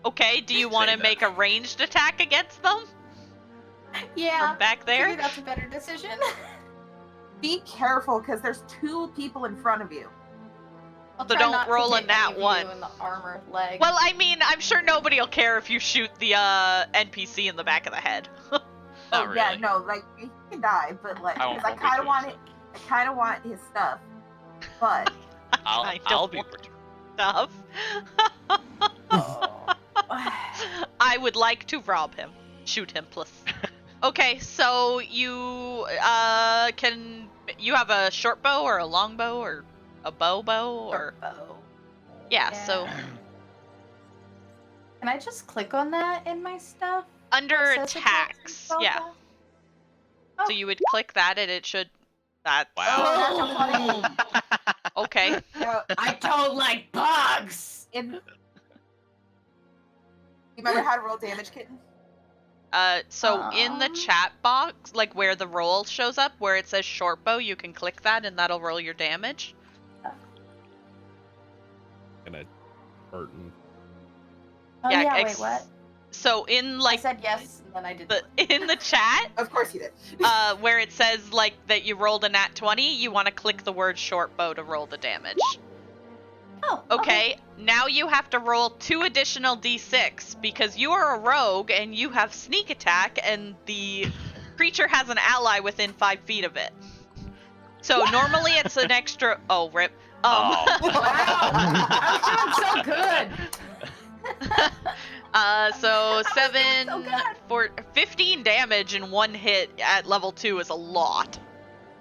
Okay, do you want to Say that. make a ranged attack against them? Yeah. From back I there? figured that's a better decision. Be careful, because there's 2 people in front of you. I'll So try don't not to roll a hit nat any of you one. in the armored leg. Well, I mean, I'm sure nobody will care if you shoot the NPC in the back of the head. Not Oh, yeah, really. no, like, he can die, but, like, I won't because I be kind of doing want so. it. I kind of want his stuff. But, I I'll don't be. want stuff. Oh. I would like to rob him. Shoot him, plus. Okay, so you can you have a short bow or a long bow or a bow or Bow. yeah. So Can I just click on that in my stuff? under That says attacks, spell yeah. bow? So you would click that and it should that. Oh, that's so funny. Okay. I don't like bugs. You remember how to roll damage, Kitten? So in the chat box, like where the roll shows up, where it says short bow, you can click that and that'll roll your damage. Gonna Burton. Oh Yeah, yeah, ex- wait, what? So in I like said yes, and then I didn't. in the chat, Of course you did. where it says like that you rolled a nat 20, you want to click the word short bow to roll the damage. Oh, Okay, now you have to roll 2 additional d6 because you are a rogue and you have sneak attack and the creature has an ally within 5 feet of it. So normally it's an extra. Oh, rip. Oh. Wow, I was doing so good. So so 7, good. 15 damage in 1 hit at level 2 is a lot.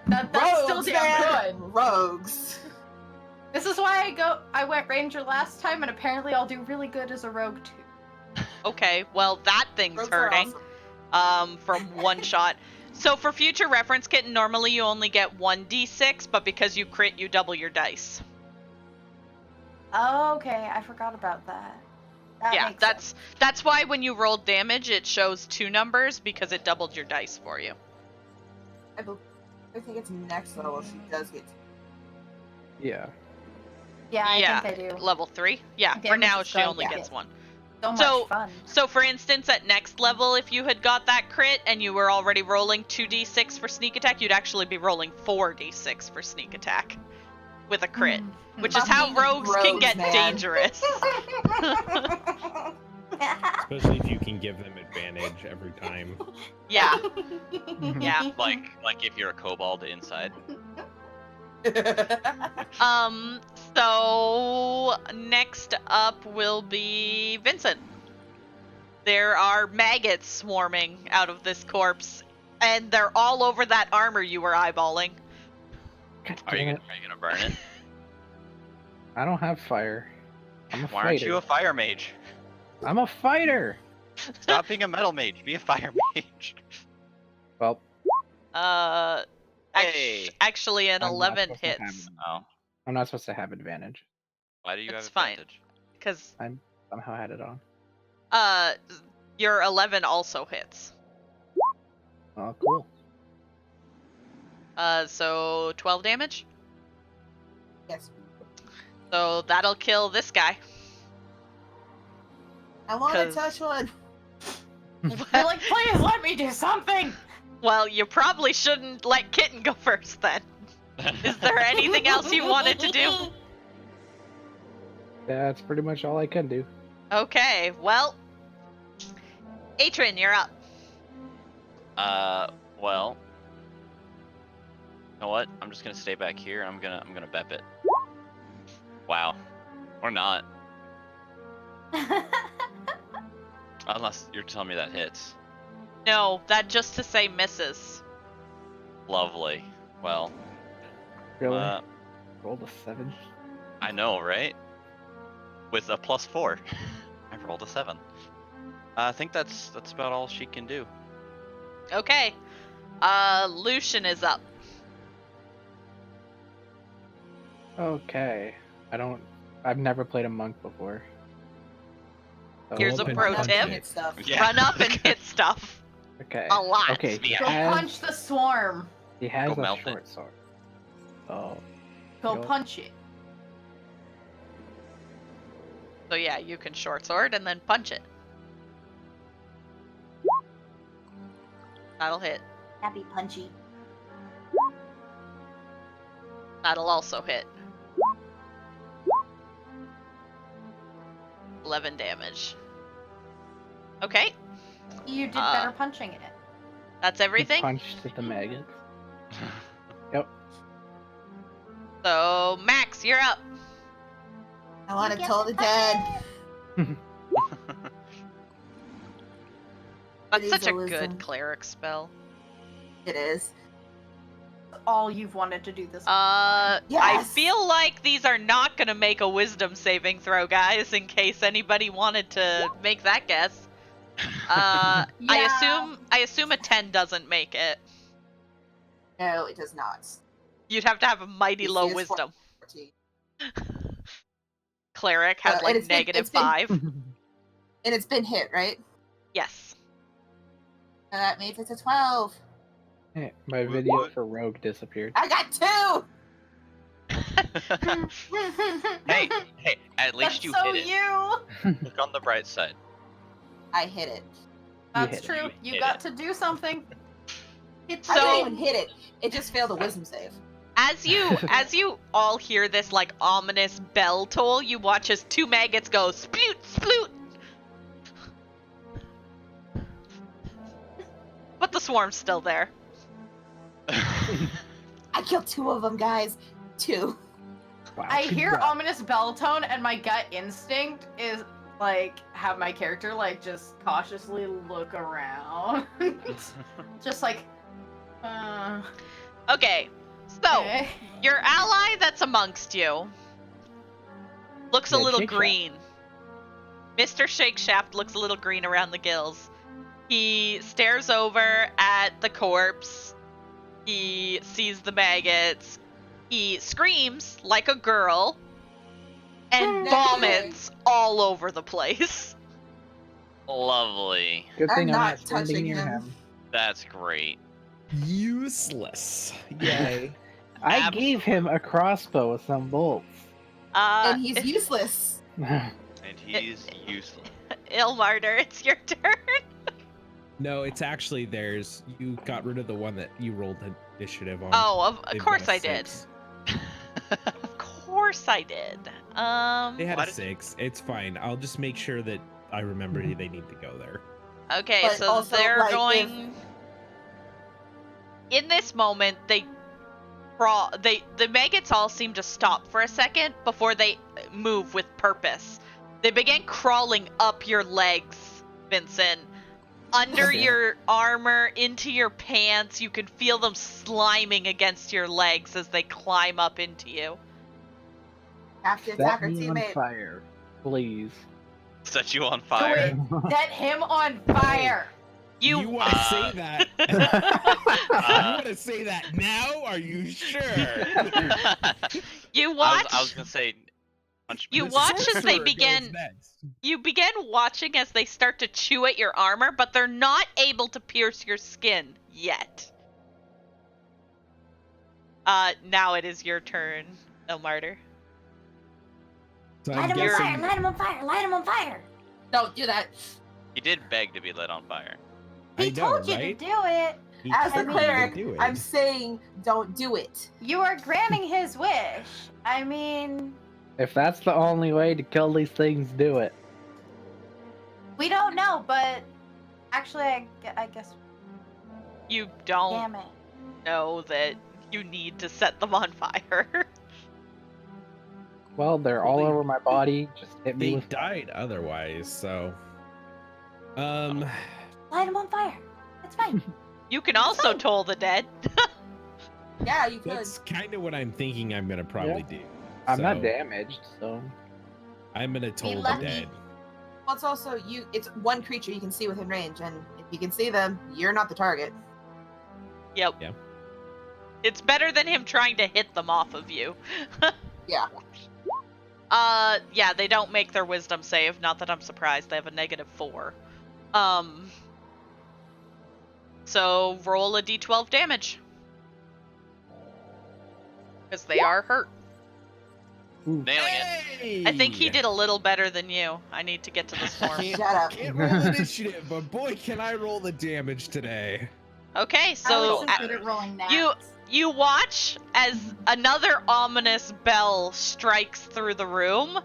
That's still damn man. good. Rogues. This is why I went ranger last time, and apparently I'll do really good as a rogue too. Okay, well that thing's Rogues are hurting. awesome. From one shot. So for future reference, Kitten, normally you only get 1d6, but because you crit, you double your dice. Okay, I forgot about that. That Yeah, makes that's sense. that's why when you roll damage, it shows 2 numbers because it doubled your dice for you. I think it's next level she does get. Yeah. Yeah, I yeah, think I do. level 3. Yeah, for Damage now is she good, only yeah. gets 1. So much So- fun. So for instance, at next level, if you had got that crit and you were already rolling 2d6 for sneak attack, you'd actually be rolling 4d6 for sneak attack with a crit, which is how Fucking rogues can rogues, get man. dangerous. Especially if you can give them advantage every time. Yeah, yeah. Like if you're a kobold inside. So next up will be Vincent. There are maggots swarming out of this corpse, and they're all over that armor you were eyeballing. God Are you damn it. gonna burn it? I don't have fire. I'm a Why aren't you fighter. a fire mage? I'm a fighter. Stop being a metal mage. Be a fire mage. Well, Hey. Actually, an I'm not 11 supposed to have hits it. Oh, I'm not supposed to have advantage. why do you It's have fine. advantage? because Somehow I had it on. your 11 also hits. Oh, cool. So 12 damage. Yes. So that'll kill this guy. I want to 'Cause- touch one. You're like, please let me do something. Well, you probably shouldn't let Kitten go first then. Is there anything else you wanted to do? Yeah, that's pretty much all I can do. Okay, well, Atrin, you're up. Well. You know what? I'm just gonna stay back here. I'm gonna bep it. Wow. Or not. Unless you're telling me that hits. No, that just to say misses. Lovely. Well, Really? Rolled a 7. I know, right? With a +4. I rolled a 7. I think that's about all she can do. Okay. Lucian is up. Okay. I've never played a monk before. So- Here's Go a up and pro punch tip. it. Stuff. Yeah. Run up and hit stuff. Okay. A lot. Okay, Yeah. Go punch the swarm. he has Go a melt it. short sword. Oh. Go Go. punch it. So yeah, you can short sword and then punch it. That'll hit. Happy punchy. That'll also hit. 11 damage. Okay, You did Uh, better punching it. that's He everything. punched at the maggots. Yep. So Max, you're up. I want to tell the dead. That's is such a a wisdom. good cleric spell. It is. All you've wanted to do this. I Yes! feel like these are not gonna make a wisdom saving throw, guys, in case anybody wanted to make that guess. Yeah. I assume a 10 doesn't make it. No, it does not. You'd have to have a mighty You low see, it's wisdom. 14. Cleric has and like it's been- negative it's been- 5. And it's been hit, right? Yes. And that means it's a 12. Hey, my video for Rogue disappeared. I got 2! hey, at least That's you so hit it. you. Look on the bright side. I hit it. That's hit it. true. You You hit got it. to do something. It's I So- didn't even hit it. It just failed a wisdom save. As you all hear this like ominous bell toll, you watch as 2 maggots go sploot sploot. But the swarm's still there. I killed 2 of them, guys. 2. Wow, I good hear job. ominous bell tone, and my gut instinct is like have my character like just cautiously look around, just like, Okay, so okay. your ally that's amongst you looks a Yeah, little Shake Shaft. green. Mr. Shake Shaft looks a little green around the gills. He stares over at the corpse. He sees the maggots. He screams like a girl and Yay. vomits all over the place. Lovely. Good I'm thing I'm not not standing touching near him. him. That's great. Useless. Yay. I Abs- gave him a crossbow with some bolts. And he's useless. And he's useless. Ilmarder, it's your turn. No, it's actually theirs. You got rid of the one that you rolled initiative on. Oh, of They've course got a I did. 6. Of course I did. They had Why a did- 6. It's fine. I'll just make sure that I remember they need to go there. Okay, But so also, they're like, going. In this moment, they crawl. The maggots all seem to stop for a second before they move with purpose. They begin crawling up your legs, Vincent. Under Okay. your armor, into your pants. You can feel them sliming against your legs as they climb up into you. Have to attack Set our me on teammate. fire, please. Set you on Do fire. it. Set him on fire. You want to say that? you want to say that now? Are you sure? you watch. I was gonna say. Punch me. You The watch as they sorcerer goes begin. next. You begin watching as they start to chew at your armor, but they're not able to pierce your skin yet. Now it is your turn, Ilmarder. So Light I'm him on guessing fire. Light him on fire. Light him on fire. Don't do that. He did beg to be lit on fire. I He know, told you right? to do it. He As a told me to cleric, do it. I'm saying don't do it. You are granting his wish. I mean, If that's the only way to kill these things, do it. we don't know, but actually, I guess. You don't Damn it. know that you need to set them on fire. Well, they're all They- over my body. Just hit me They with died otherwise, so. Light him on fire. It's fine. You can also toll the dead. Yeah, you could. That's kind of what I'm thinking I'm gonna probably do. I'm not So, damaged, so I'm gonna toll the lucky. dead. Well, it's also you. It's one creature you can see within range, and if you can see them, you're not the target. Yep. Yeah. It's better than him trying to hit them off of you. Yeah. Yeah, they don't make their wisdom save. Not that I'm surprised. They have a -4. So roll a d12 damage. Because they are hurt. Nailing it. Hey! I think he did a little better than you. I need to get to the score. Shut up. Can't roll initiative, but boy, can I roll the damage today. Okay, so Alex is good at rolling nats. you watch as another ominous bell strikes through the room,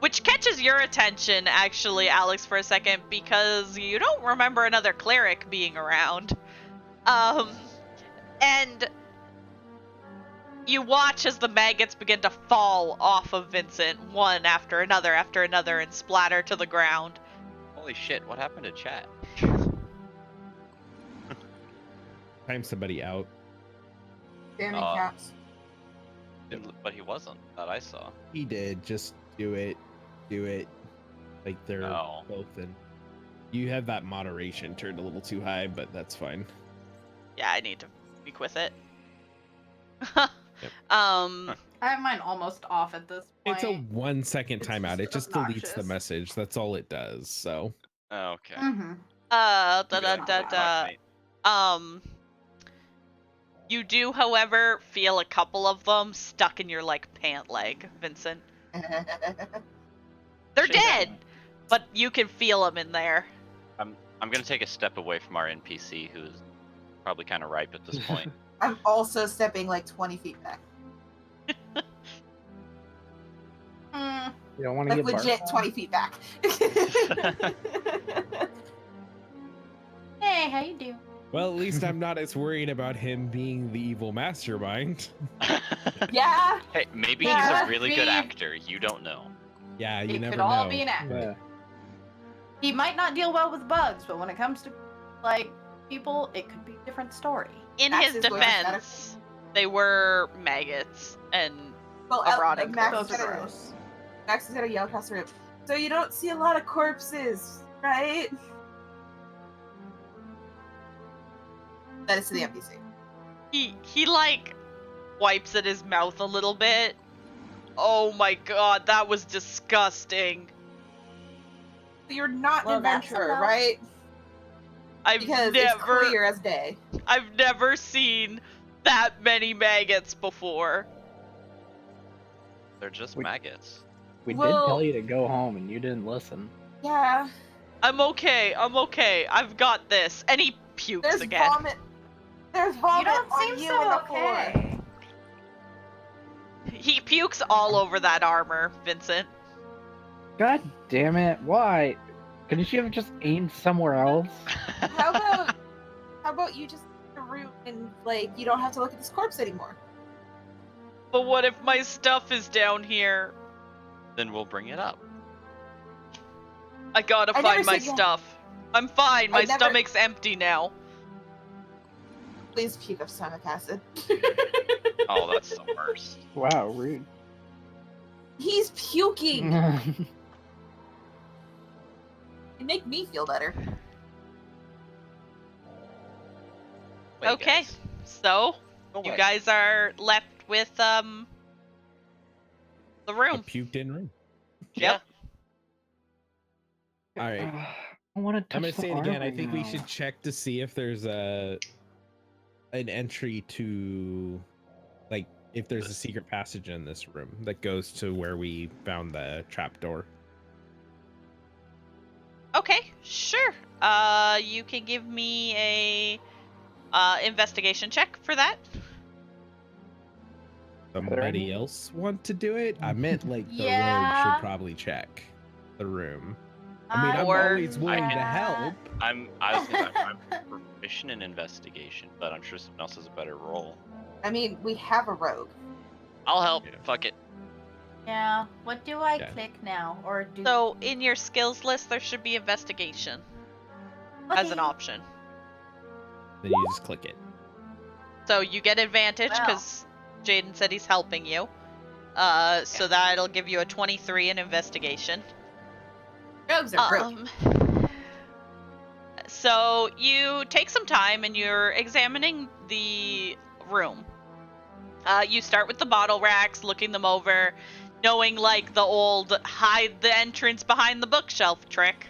which catches your attention, actually, Alex, for a second, because you don't remember another cleric being around. And you watch as the maggots begin to fall off of Vincent, one after another, and splatter to the ground. Holy shit! What happened to chat? Time somebody out. Damn Uh, cats. But he wasn't. That I saw. He did. Just do it. Do it. Like they're No. both in. You have that moderation turned a little too high, but that's fine. Yeah, I need to speak with it. I have mine almost off at this point. It's a 1 second It's timeout. It just just deletes the obnoxious. message. That's all it does. So Okay. Mm-hmm. You do, however, feel a couple of them stuck in your, like, pant leg, Vincent. They're Shit. dead, but you can feel them in there. I'm gonna take a step away from our NPC, who's probably kind of ripe at this point. I'm also stepping like 20 feet back. you don't want to Like get legit barked 20 feet back. Hey, how you doing? well, at least I'm not as worried about him being the evil mastermind. Yeah. Hey, maybe Yeah, he's a really good me. actor. You don't know. Yeah, you It never could all know. be an actor. Yeah. He might not deal well with bugs, but when it comes to like people, it could be a different story. In Max his is going to defense, they were maggots and Well, a rotting Max Those is are gonna- gross. Max is gonna yell across the room. So you don't see a lot of corpses, right? That is to the NPC. He like wipes at his mouth a little bit. Oh my god, that was disgusting. You're not Well, an that's adventurer, enough. right? I've Because it's never clear as day. I've never seen that many maggots before. They're just We- maggots. We did Well- tell you to go home and you didn't listen. Yeah. I'm okay. I've got this. And he pukes There's again. vomit. There's You vomit don't on seem you so and the floor. okay. He pukes all over that armor, Vincent. God damn it! Why? Couldn't you have just aimed somewhere else? How about you just take the room and like you don't have to look at this corpse anymore? But what if my stuff is down here? Then we'll bring it up. I gotta I find never my said yeah. stuff. I'm fine. My I never- stomach's empty now. Please puke up stomach acid. Oh, that's the worst. Wow, rude. He's puking. Wait, It make me feel better. Wait, Okay, guys. so Go you away. guys are left with the A room. puked in room. Yep. All right. I want to touch I'm gonna the say it again. I armor think we now. should check to see if there's an entry to, like, if there's a secret passage in this room that goes to where we found the trapdoor. Okay, sure. You can give me a investigation check for that. Somebody any- else want to do it? I meant like the rogue Yeah. should probably check the room. I mean, I'm Or- always willing to I help. I'm proficient in investigation, but I'm sure someone else has a better role. I mean, we have a rogue. I'll help. Yeah. Fuck it. Yeah. What do I Yeah. click now? Or do So in your skills list, there should be investigation as an Okay. option. Then you just click it. So you get advantage Wow. because Jaden said he's helping you. So that'll give you a 23 in investigation. Rogues are broken. So you take some time and you're examining the room. You start with the bottle racks, looking them over, knowing like the old hide the entrance behind the bookshelf trick.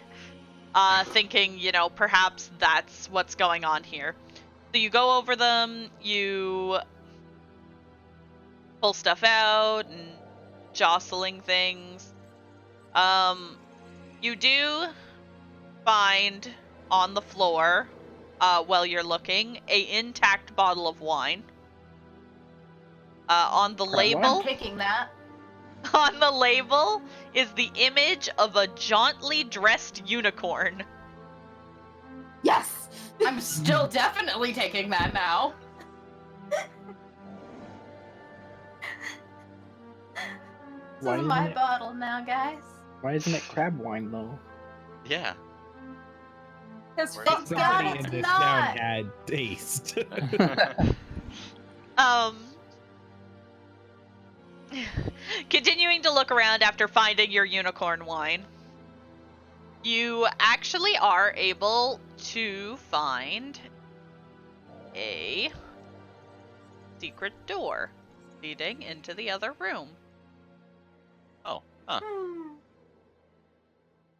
Thinking, perhaps that's what's going on here. So you go over them, you pull stuff out and jostling things. You do find on the floor, while you're looking, a intact bottle of wine. On the Crab wine? I'm label, picking that. on the label is the image of a jauntily dressed unicorn. Yes. I'm still definitely taking that now. This Why is isn't my it- bottle now, guys. Why isn't it crab wine though? Yeah. Because Where fuck is God, Somebody it's in this not. town had taste. Continuing to look around after finding your unicorn wine, you actually are able to find a secret door leading into the other room. Oh. Huh.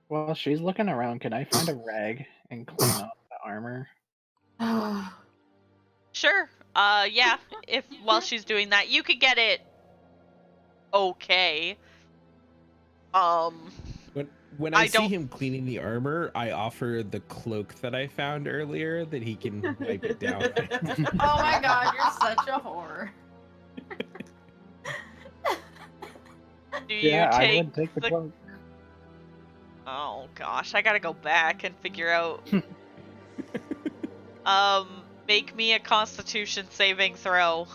While she's looking around, can I find a rag and clean up the armor? Sure. Yeah, if while she's doing that, you could get it okay. When I I see don't- him cleaning the armor, I offer the cloak that I found earlier that he can wipe it down. Oh my god, you're such a whore. Do you Yeah, I take would take the the- cloak. Oh gosh, I gotta go back and figure out. Make me a Constitution saving throw.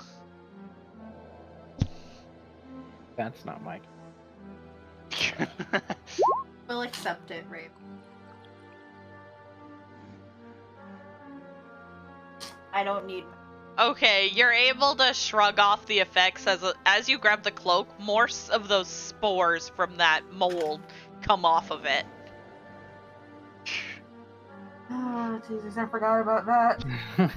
That's not my. We'll accept it, Raven. I don't need. Okay, you're able to shrug off the effects as you grab the cloak. More of those spores from that mold come off of it. Oh, Jesus, I forgot about that.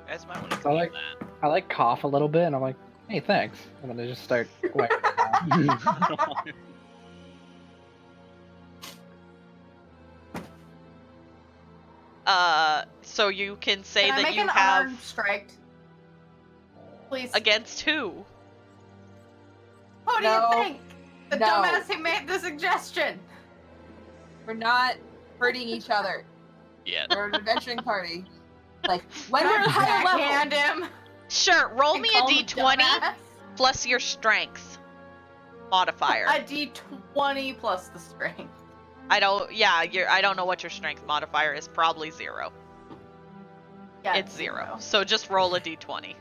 Guys might want to So clean like- that. I like cough a little bit, and I'm like, hey, thanks. And then I just start wiping it off. So you can say Can I that make you an have unarmed strike? Please. against who? Who do No. you think? The No. dumbass who made the suggestion. We're not hurting each other. Yeah. We're an adventuring party. Like, when we're higher level. Backhand him. Sure, roll and me a call him d20 dumbass. plus your strength modifier. A d20 plus the strength. I don't know what your strength modifier is. Probably 0. Yeah, It's 0. So just roll a d20.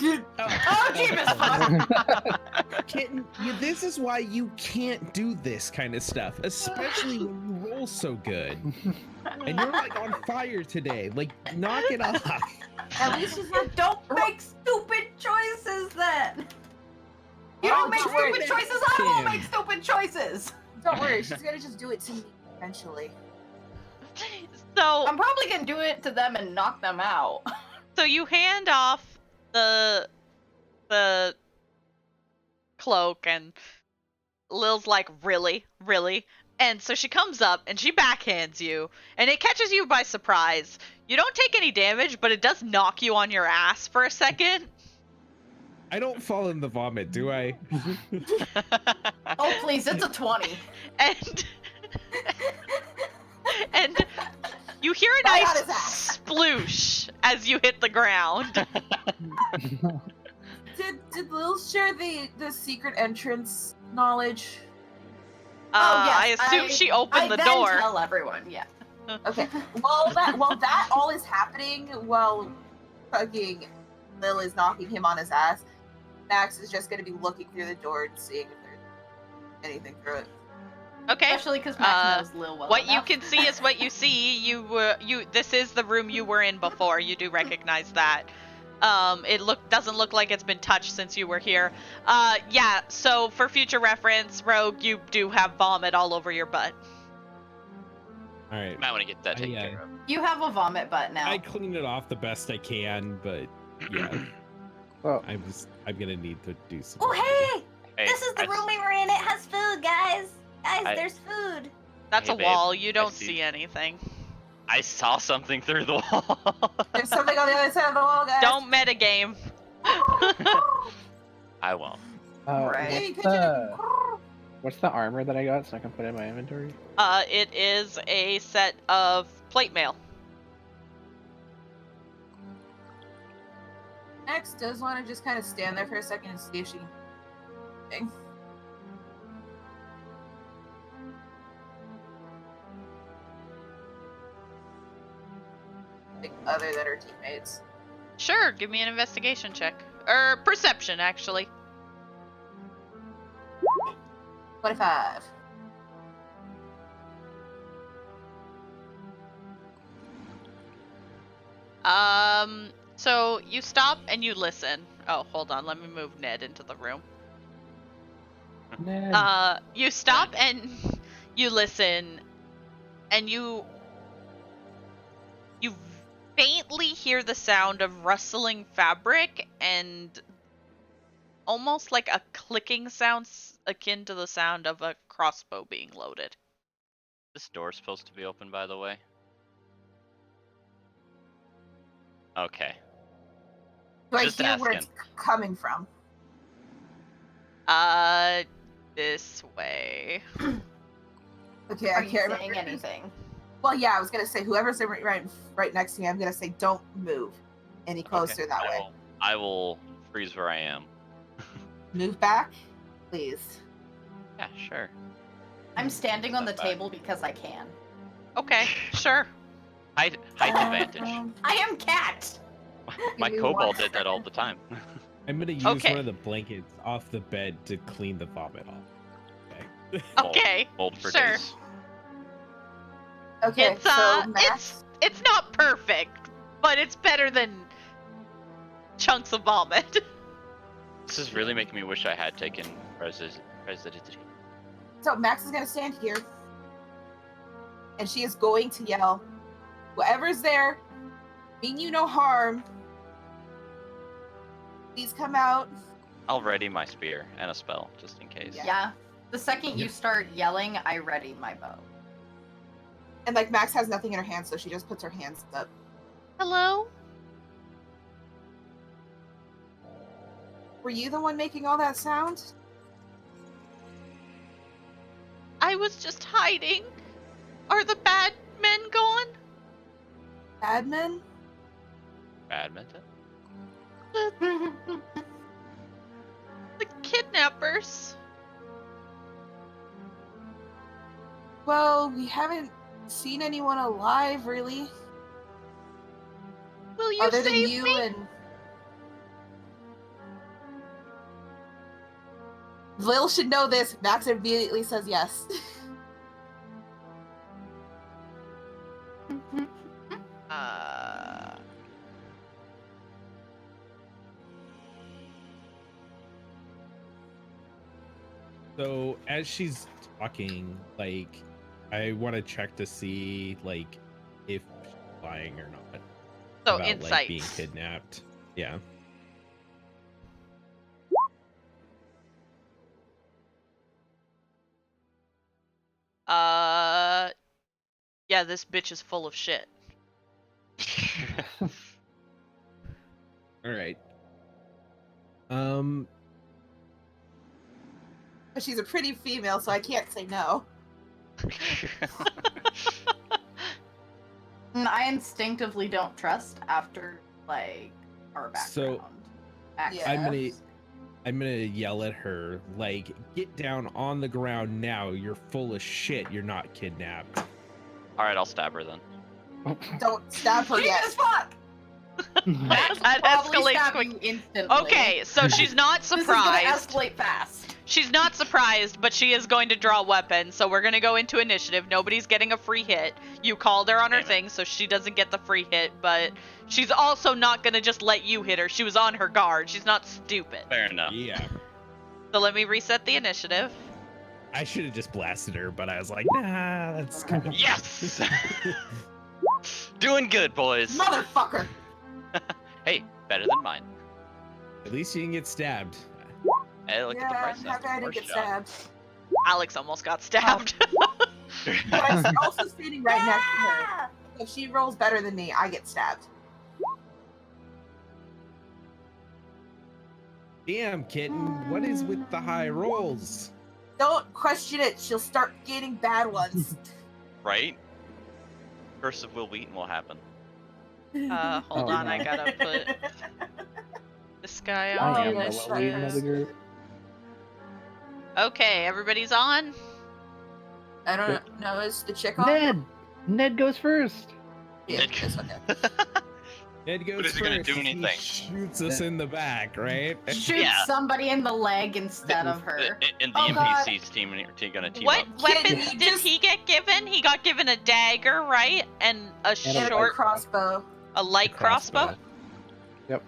Oh, Jeebus fuck. Kitten, this is why you can't do this kind of stuff, especially when you roll so good. And you're like on fire today. Like, knock it off. At least she's not. Don't make stupid choices then. You Oh, don't make don't worry. stupid choices, I won't make stupid choices. Don't worry, she's gonna just do it to me eventually. So I'm probably gonna do it to them and knock them out. So you hand off the cloak, and Lil's like, really? And so she comes up and she backhands you, and it catches you by surprise. You don't take any damage, but it does knock you on your ass for a second. I don't fall in the vomit, do I? Oh please, it's a 20. And you hear a Right on nice his ass. sploosh as you hit the ground. Did Lil share the secret entrance knowledge? I assume she opened the I door. then tell everyone, yeah. Okay. While that all is happening, while fucking Lil is knocking him on his ass, Max is just gonna be looking through the door and seeing if there's anything through it. Okay. Especially because Max knows Lil well What you enough. can see is what you see. This is the room you were in before. You do recognize that. It doesn't look like it's been touched since you were here. Yeah, so for future reference, Rogue, you do have vomit all over your butt. All right. Might want to get that taken Yeah. care of. You have a vomit butt now. I clean it off the best I can, but yeah, Well, I'm gonna need to do some. Oh, hey! Hey, This is the room we were in. It has food, guys. Guys, there's food. That's Hey, a babe, wall. You I don't see. see anything. I saw something through the wall. There's something on the other side of the wall, guys. Don't metagame. I won't. Right. What's the armor that I got so I can put it in my inventory? It is a set of plate mail. Max does want to just kind of stand there for a second and see if she can. Other than her teammates. Sure, give me an investigation check. Or perception, actually. 25. So you stop and you listen. Oh, hold on, let me move Ned into the room. Ned. You stop and you listen, and you faintly hear the sound of rustling fabric and almost like a clicking sound akin to the sound of a crossbow being loaded. This door's supposed to be open, by the way. Okay. Do I Just hear where it's asking. coming from? This way. Okay, Are I you can't saying remember. anything? Well, yeah, I was gonna say whoever's right next to me, I'm gonna say don't move any closer Okay, that way. I will freeze where I am. Move back, please. Yeah, sure. I'm standing on the Step back. table because I can. Okay, sure. Height advantage. I am cat. My Give me one kobold did that all the time. I'm gonna use Okay. one of the blankets off the bed to clean the vomit off. Okay. Okay, Mold for sure. days. Okay, It's so Max. it's not perfect, but it's better than chunks of vomit. This is really making me wish I had taken presidency. So Max is gonna stand here, and she is going to yell, "Whoever's there, mean you no harm. Please come out." I'll ready my spear and a spell just in case. Yeah. The second you start yelling, I ready my bow. And like Max has nothing in her hands, so she just puts her hands up. Hello? Were you the one making all that sound? I was just hiding. Are the bad men gone? Admin? Badminton? The kidnappers. Well, we haven't seen anyone alive, really. Will you Other than save you me? and... Lil should know this. Max immediately says yes. So as she's talking, like, I want to check to see, like, if she's lying or not. So about, insight. like, being kidnapped. Yeah. Yeah, this bitch is full of shit. All right. But she's a pretty female, so I can't say no. I instinctively don't trust after, like, our background. So, access. I'm gonna yell at her, like, get down on the ground now. You're full of shit. You're not kidnapped. All right, I'll stab her then. Don't stab her yet. Jesus fuck! Max will That probably escalates stab quick. you instantly. Okay, so she's not This is gonna surprised. escalate fast. She's not surprised, but she is going to draw a weapon. So we're gonna go into initiative. Nobody's getting a free hit. You called her on her Damn it. thing, so she doesn't get the free hit. But she's also not gonna just let you hit her. She was on her guard. She's not stupid. Fair enough. Yeah. So let me reset the initiative. I should have just blasted her, but I was like, nah, that's kind of... Yes! Doing good, boys. Motherfucker! Hey, better than mine. At least you didn't get stabbed. Hey, look at the Yeah, price. happy I didn't get stabbed. Alex almost got stabbed. But I'm also standing right next to her. If she rolls better than me, I get stabbed. Damn, kitten, what is with the high rolls? Don't question it. She'll start getting bad ones. Right? Curse of Will Wheaton will happen. Hold Oh, on, no. I gotta put this guy Oh, on I am yeah, the that's lead right. of the group. Okay, everybody's on. I don't know. Is the chick on? Ned goes first. Yeah, Ned- it's okay. Ned goes But is it gonna do first. anything? He shoots us in the back, right? Shoot Yeah. somebody in the leg instead of her. And the Oh, God. NPC's gonna team What up. weapons Kid, did just- he get given? He got given a dagger, right? And a And a And a short, crossbow. a light crossbow. Yep.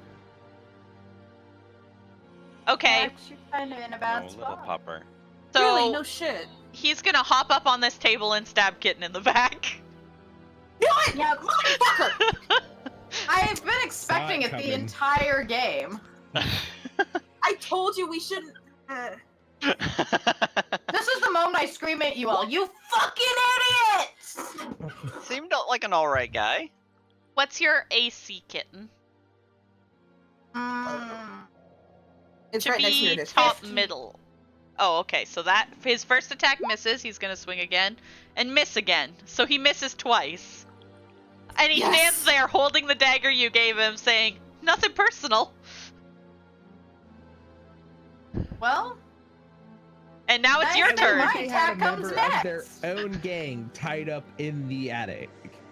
Okay, Max, you're kind of in a bad Oh, little spot. popper. so Really? No shit. he's gonna hop up on this table and stab Kitten in the back. Do it! Yeah, Motherfucker! I've been expecting Saw it it the coming. entire game. I told you we shouldn't. This is the moment I scream at you all. You fucking idiots! Seemed like an alright guy. What's your AC, Kitten? It's To right next to your be initiative. top middle. Oh, okay. So that his first attack misses. He's gonna swing again and miss again. So he misses twice. And he Yes. stands there holding the dagger you gave him, saying, "Nothing personal." Well, And now it's your Nice. turn. My They had a attack comes member next. of their own gang tied up in the attic,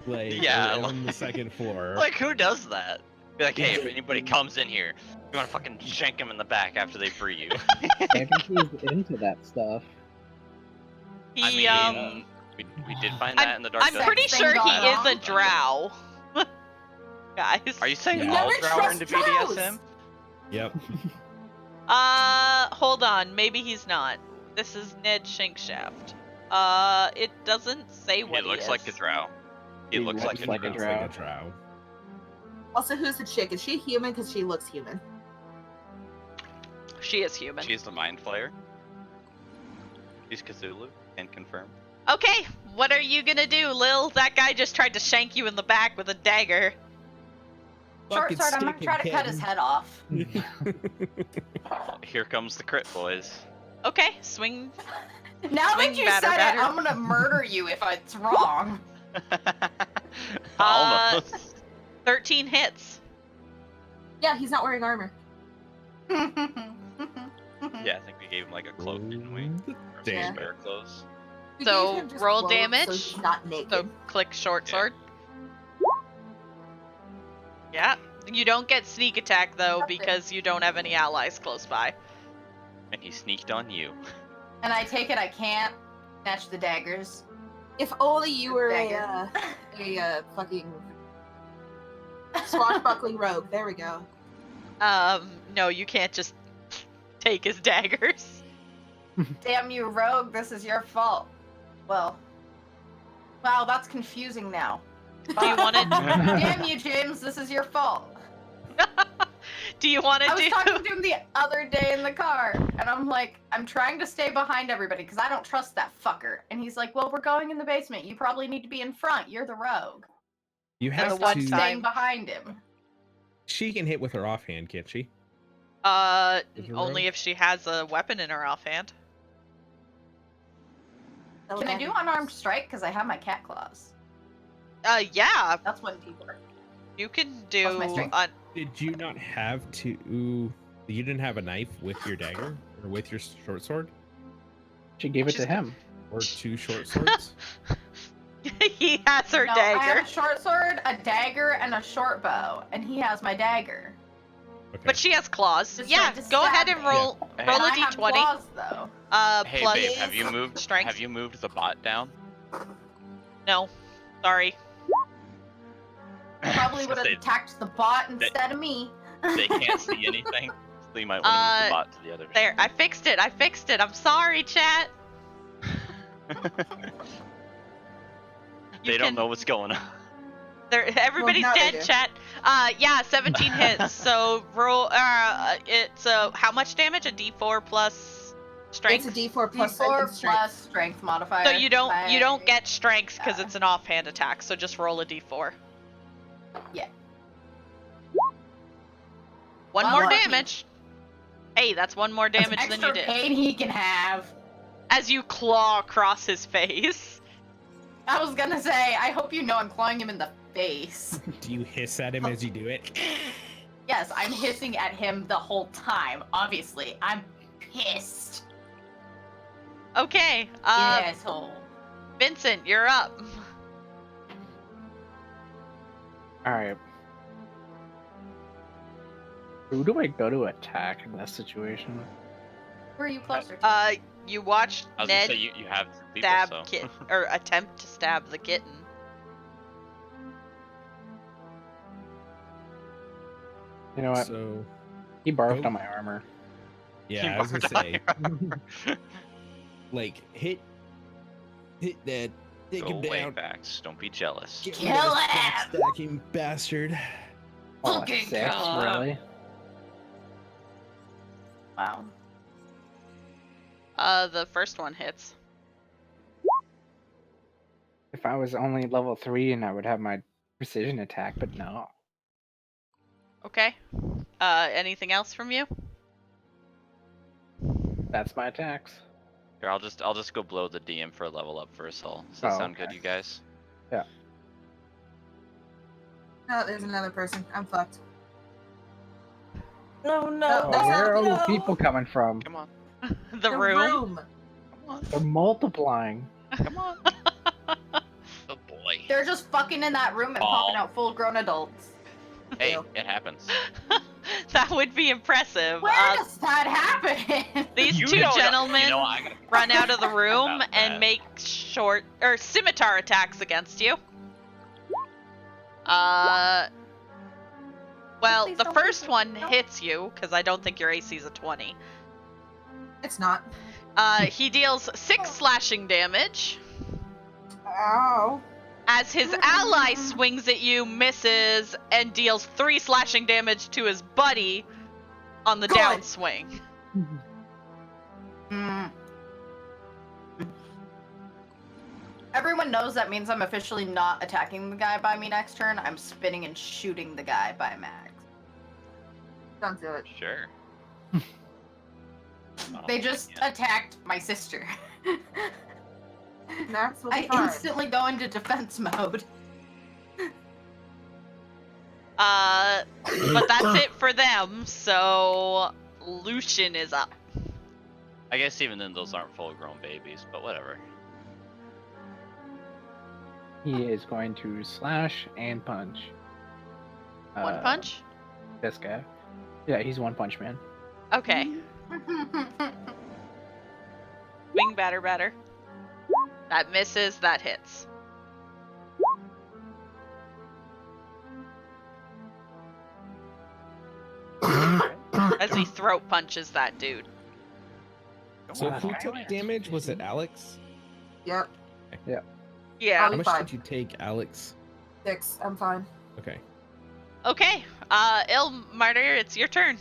like, Yeah, or on the second floor. Like, who does that? Be like, hey, if anybody comes in here, you wanna fucking shank him in the back after they free you. I think he's into that stuff. He, I mean, we did find that in the Dark I'm Desert. pretty Sex sure thing he gone is a wrong. drow. Guys. Are you saying You all never drow are trust into drows! BDSM? Yep. Hold on. Maybe he's not. This is Ned Shankshaft. It doesn't say what He looks like a is. drow. He looks like a drow. Looks like a drow. Also, who's the chick? Is she human? Because she looks human. She is human. She's the mind flayer. She's Cthulhu, and confirmed. Okay, what are you gonna do, Lil? That guy just tried to shank you in the back with a dagger. Short Fucking sword, I'm gonna stick try him, to cut his Ken. head off. Here comes the crit, boys. Okay, swing. Now Swing that you batter, said batter. it, I'm gonna murder you if it's wrong. Almost. 13 hits. Yeah, he's not wearing armor. Yeah, I think we gave him like a cloak, didn't we? Or some Damn. spare clothes. We So, gave him just roll clothes, damage. So he's not naked. So click short Yeah. sword. Yeah. You don't get sneak attack though Nothing. because you don't have any allies close by. And he sneaked on you. And I take it I can't snatch the daggers. If only you were Dagger. a fucking swashbuckling rogue. There we go. No, you can't just take his daggers. Damn you, rogue! This is your fault. Well, wow, that's confusing now. Do you want to? Damn you, James! This is your fault. Do you want to I was do? talking to him the other day in the car, and I'm like, I'm trying to stay behind everybody because I don't trust that fucker. And he's like, well, we're going in the basement. You probably need to be in front. You're the rogue. You the have one to. time- Staying behind him. She can hit with her offhand, can't she? Is it Only rogue? if she has a weapon in her offhand. Can I do unarmed strike? Because I have my cat claws. Yeah, That's one d4. you can Plus my do. strength. Did you not have to? You didn't have a knife with your dagger or with your short sword, She gave it She's- to him. or two short swords? He has her No, I have dagger, a short sword, a dagger, and a short bow, and he has my dagger. Okay. but she has claws. Just Yeah, tried to go ahead stab and me. roll Hey. roll And a I have d20. claws, though. Hey, Plus babe, have you moved? strength. Have you moved the bot down? No, sorry. Probably would have They- attacked the bot instead of me. They can't see anything. So you might want to move the bot to the other There, I fixed it. I'm sorry, chat. They You don't can- know what's going on. Everybody's now they dead, do. chat. Yeah, 17 hits. So roll. It's how much damage? A D4 plus strength. It's a D4 plus D4 strength. plus strength modifier. So you don't Bye. get strength because Yeah. it's an offhand attack. So just roll a D4. Yeah. One Well, more lucky. damage. Hey, that's one more That's damage than extra you did. pain he can have. As you claw across his face. I was gonna say, I hope you know I'm clawing him in the face. Do you hiss at him as you do it? Yes, I'm hissing at him the whole time. Obviously, I'm pissed. Okay. Asshole. Vincent, you're up. All right. Who do I go to attack in this situation? Who are you closer to? You watched I was gonna Ned say you have people, stab so. kit or attempt to stab the kitten. You know what? So He barfed Go. on my armor. yeah, I was gonna say, like hit that, take Go him away, down. Bax. Don't be jealous. Get Kill rid of this him! backstacking bastard. Oh, Fucking 6, kill him. really? Wow. The first one hits. If I was only level 3 and I would have my precision attack, but no. Okay. Anything else from you? That's my attacks. Here, I'll just go blow the DM for a level up first. Does that Oh, sound good, okay. you guys? Oh, there's another person. I'm fucked. No, Oh, no, that's Where are not- all no. the people coming from? Come on, The room. come on, They're multiplying. come on. Oh boy. They're just fucking in that room and popping out full-grown adults. Hey, Ew. it happens. That would be impressive. Where does that happen? These You two don't know- gentlemen you know, I gotta- run out of the room About and that. make short or scimitar attacks against you. Well, Please the don't first lose it. one No. hits you because I don't think your AC is a 20. It's not. He deals 6 slashing damage. Ow. As his ally swings at you, misses, and deals 3 slashing damage to his buddy on the Good. downswing. Mm. Everyone knows that means I'm officially not attacking the guy by me next turn. I'm spinning and shooting the guy by Max. Don't do it. Sure. They just attacked my sister. Max will be I fine. instantly go into defense mode. But that's it for them, so Lucian is up. I guess even then those aren't full-grown babies, but whatever. He is going to slash and punch. One punch? This guy. Yeah, he's one punch man. Okay. Wing batter. That misses, that hits. As he throat punches that dude. So who took damage? Was it Alex? Yep. Yeah. How I'm much fine. did you take, Alex? 6. I'm fine. Okay. Okay. Ilmartyr, it's your turn.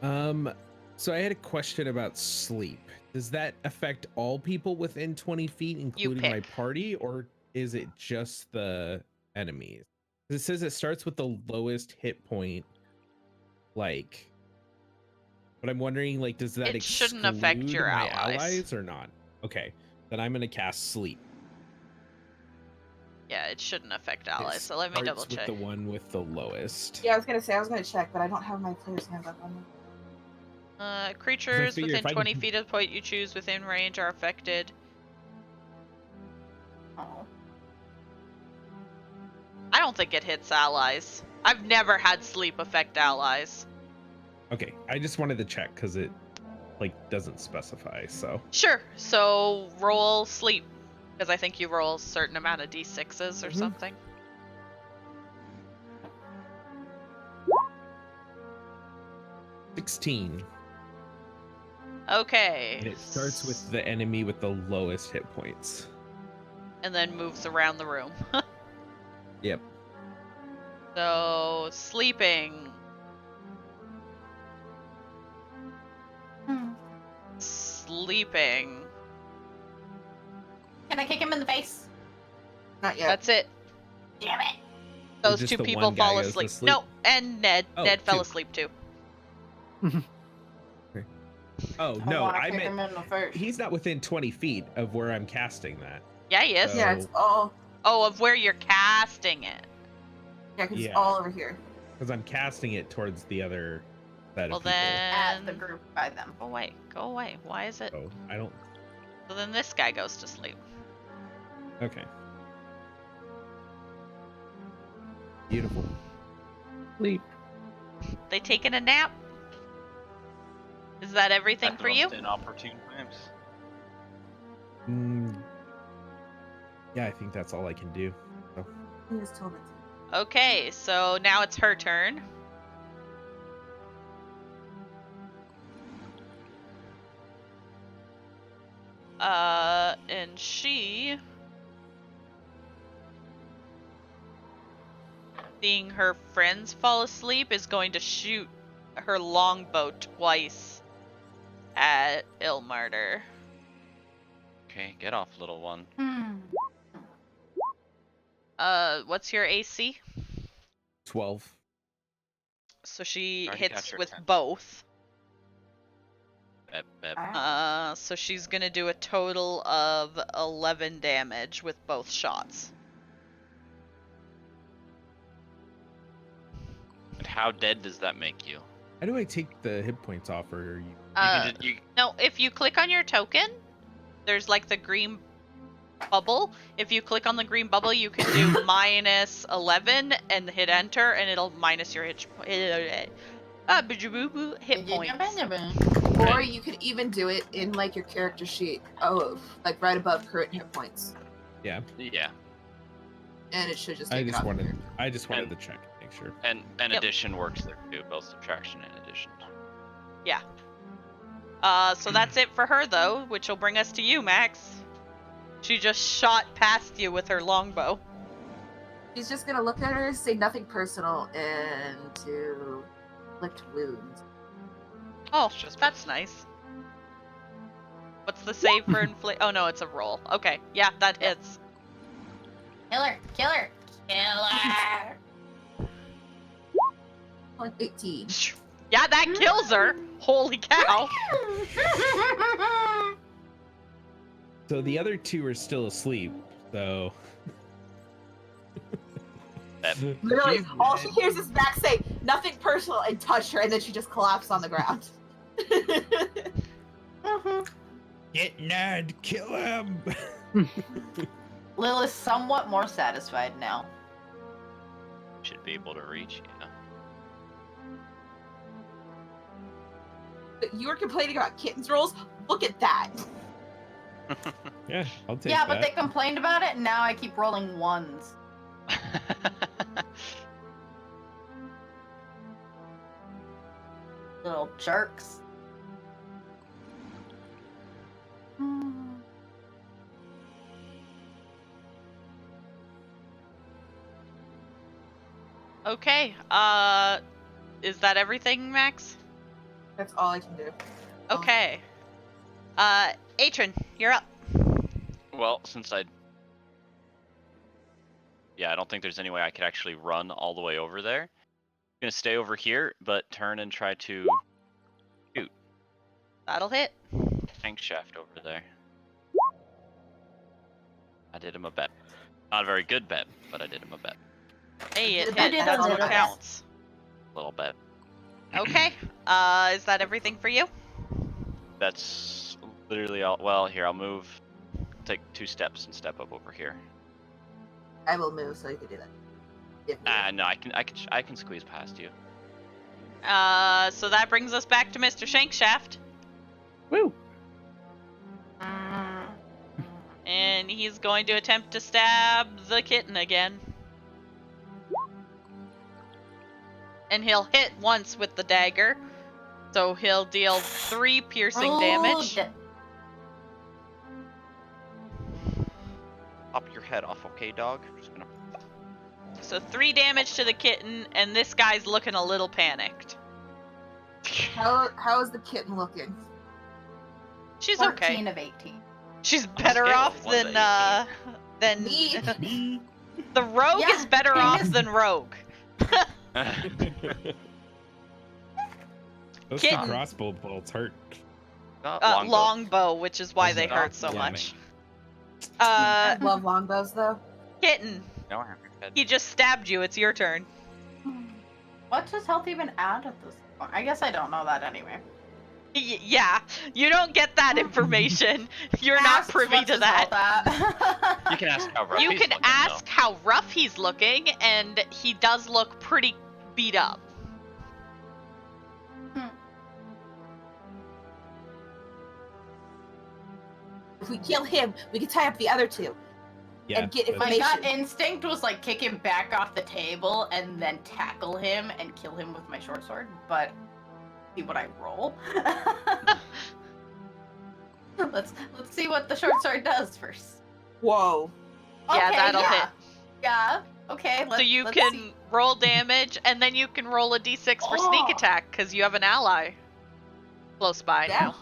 So I had a question about sleep. Does that affect all people within 20 feet, including my pick. party, or is it just the enemies? It says it starts with the lowest hit point, like. But I'm wondering, like, does that It shouldn't affect exclude your my allies. or not? Okay, then I'm gonna cast sleep. Yeah, it shouldn't affect It allies, so let me double starts check. with the one with the lowest. Yeah, I was gonna say I was gonna check, but I don't have my player's hands up on me. Creatures figure within if I 20 can- feet of the point you choose within range are affected. Oh. I don't think it hits allies. I've never had sleep affect allies. Okay, I just wanted to check because it like doesn't specify. So Sure, so roll sleep. Because I think you roll a certain amount of d6s or Mhm. something. 16. Okay. And it starts with the enemy with the lowest hit points. And then moves around the room. Yep. So, sleeping. Sleeping. Can I kick him in the face? Not yet. That's it. Damn it. Those just 2 the people one guy fall goes to asleep. sleep? No, and Ned. Oh, Ned fell 2. asleep too. Oh I no, wanna I kick him meant in the face. he's not within 20 feet of where I'm casting that. Yeah, he is. So- Yeah, it's all. Oh, of where you're casting it. Yeah, because Yeah. it's all over here. Because I'm casting it towards the other set Well of people. At the then. group by them. Go away. Go away. Why is it? So I don't. So then this guy goes to sleep. Okay. Beautiful. Sleep. They taking a nap? Is that everything At the for you? most inopportune times. Yeah, I think that's all I can do. So. He just told it to. Okay, so now it's her turn. And she, seeing her friends fall asleep, is going to shoot her longbow twice at Ilmartyr. Okay, get off, little one. What's your AC? 12. So she Already hits got your with 10. both. Bep. So she's gonna do a total of 11 damage with both shots. And how dead does that make you? How do I take the hit points off, or are you? No, if you click on your token, there's like the green bubble. If you click on the green bubble, you can do minus 11 and hit enter, and it'll minus your hit points. Or you could even do it in like your character sheet. Oh, like right above current hit points, Yeah. Yeah. and it should just. I Take it just off wanted. here. I just wanted to check, make sure. And Yep. addition works there too, both subtraction and addition. So that's it for her, though, which will bring us to you, Max. She just shot past you with her longbow. She's just gonna look at her, say nothing personal, and to inflict wounds. Oh, that's nice. What's the save for inflict? Oh no, it's a roll. Okay, yeah, that hits. Killer, killer, killer. Like 18. Yeah, that kills her. Holy cow. So the other two are still asleep. So Literally, She's all dead. she hears is Max say nothing personal and touch her, and then she just collapsed on the ground. Get Ned, kill him. Lil is somewhat more satisfied now. Should be able to reach, yeah. You were complaining about kittens rolls? Look at that. Yeah, I'll take Yeah, that. but they complained about it, and now I keep rolling ones. Little jerks. Okay, is that everything, Max? That's all I can do. Okay. Atron, you're up. Well, since I don't think there's any way I could actually run all the way over there. I'm gonna stay over here, but turn and try to shoot That'll hit. tank shaft over there. I did him a bet. Not a very good bet, but I did him a bet. Hey, it I hit. did a That's what little bit. counts. Little bet. Okay. Is that everything for you? That's literally all. Well, here I'll move. Take 2 steps and step up over here. I will move so you can do that. If needed. No, I can squeeze past you. So that brings us back to Mr. Shankshaft. Woo! And he's going to attempt to stab the kitten again. And he'll hit once with the dagger. So he'll deal 3 piercing damage. Pop your head off, okay, dog? I'm just gonna... So 3 damage to the kitten, and this guy's looking a little panicked. How is the kitten looking? She's 14 okay. of 18. She's better scale off of 1 to than Me? the rogue Yeah, is better and off this- than rogue. Those Kitten. two crossbow bolts hurt. Longbow, which is why Oh, they no. hurt so Yeah, much. I love longbows though. Kitten, No, I have your head. he just stabbed you. It's your turn. What does health even add at this point? I guess I don't know that anyway. Yeah, you don't get that information. You're not Ask privy what's to his that. health at. You can ask how rough You he's can looking, ask how rough he's looking, and he does look pretty beat up. If we kill him, we can tie up the other 2. Yeah, And get that's- My gut information. instinct was like kick him back off the table and then tackle him and kill him with my short sword, but see what I roll. let's see what the short sword does first. Whoa. Yeah, Okay, that'll yeah. hit. Yeah. Okay. So you let's can see. roll damage, and then you can roll a d6 for sneak Oh. attack, because you have an ally close by Yeah. now.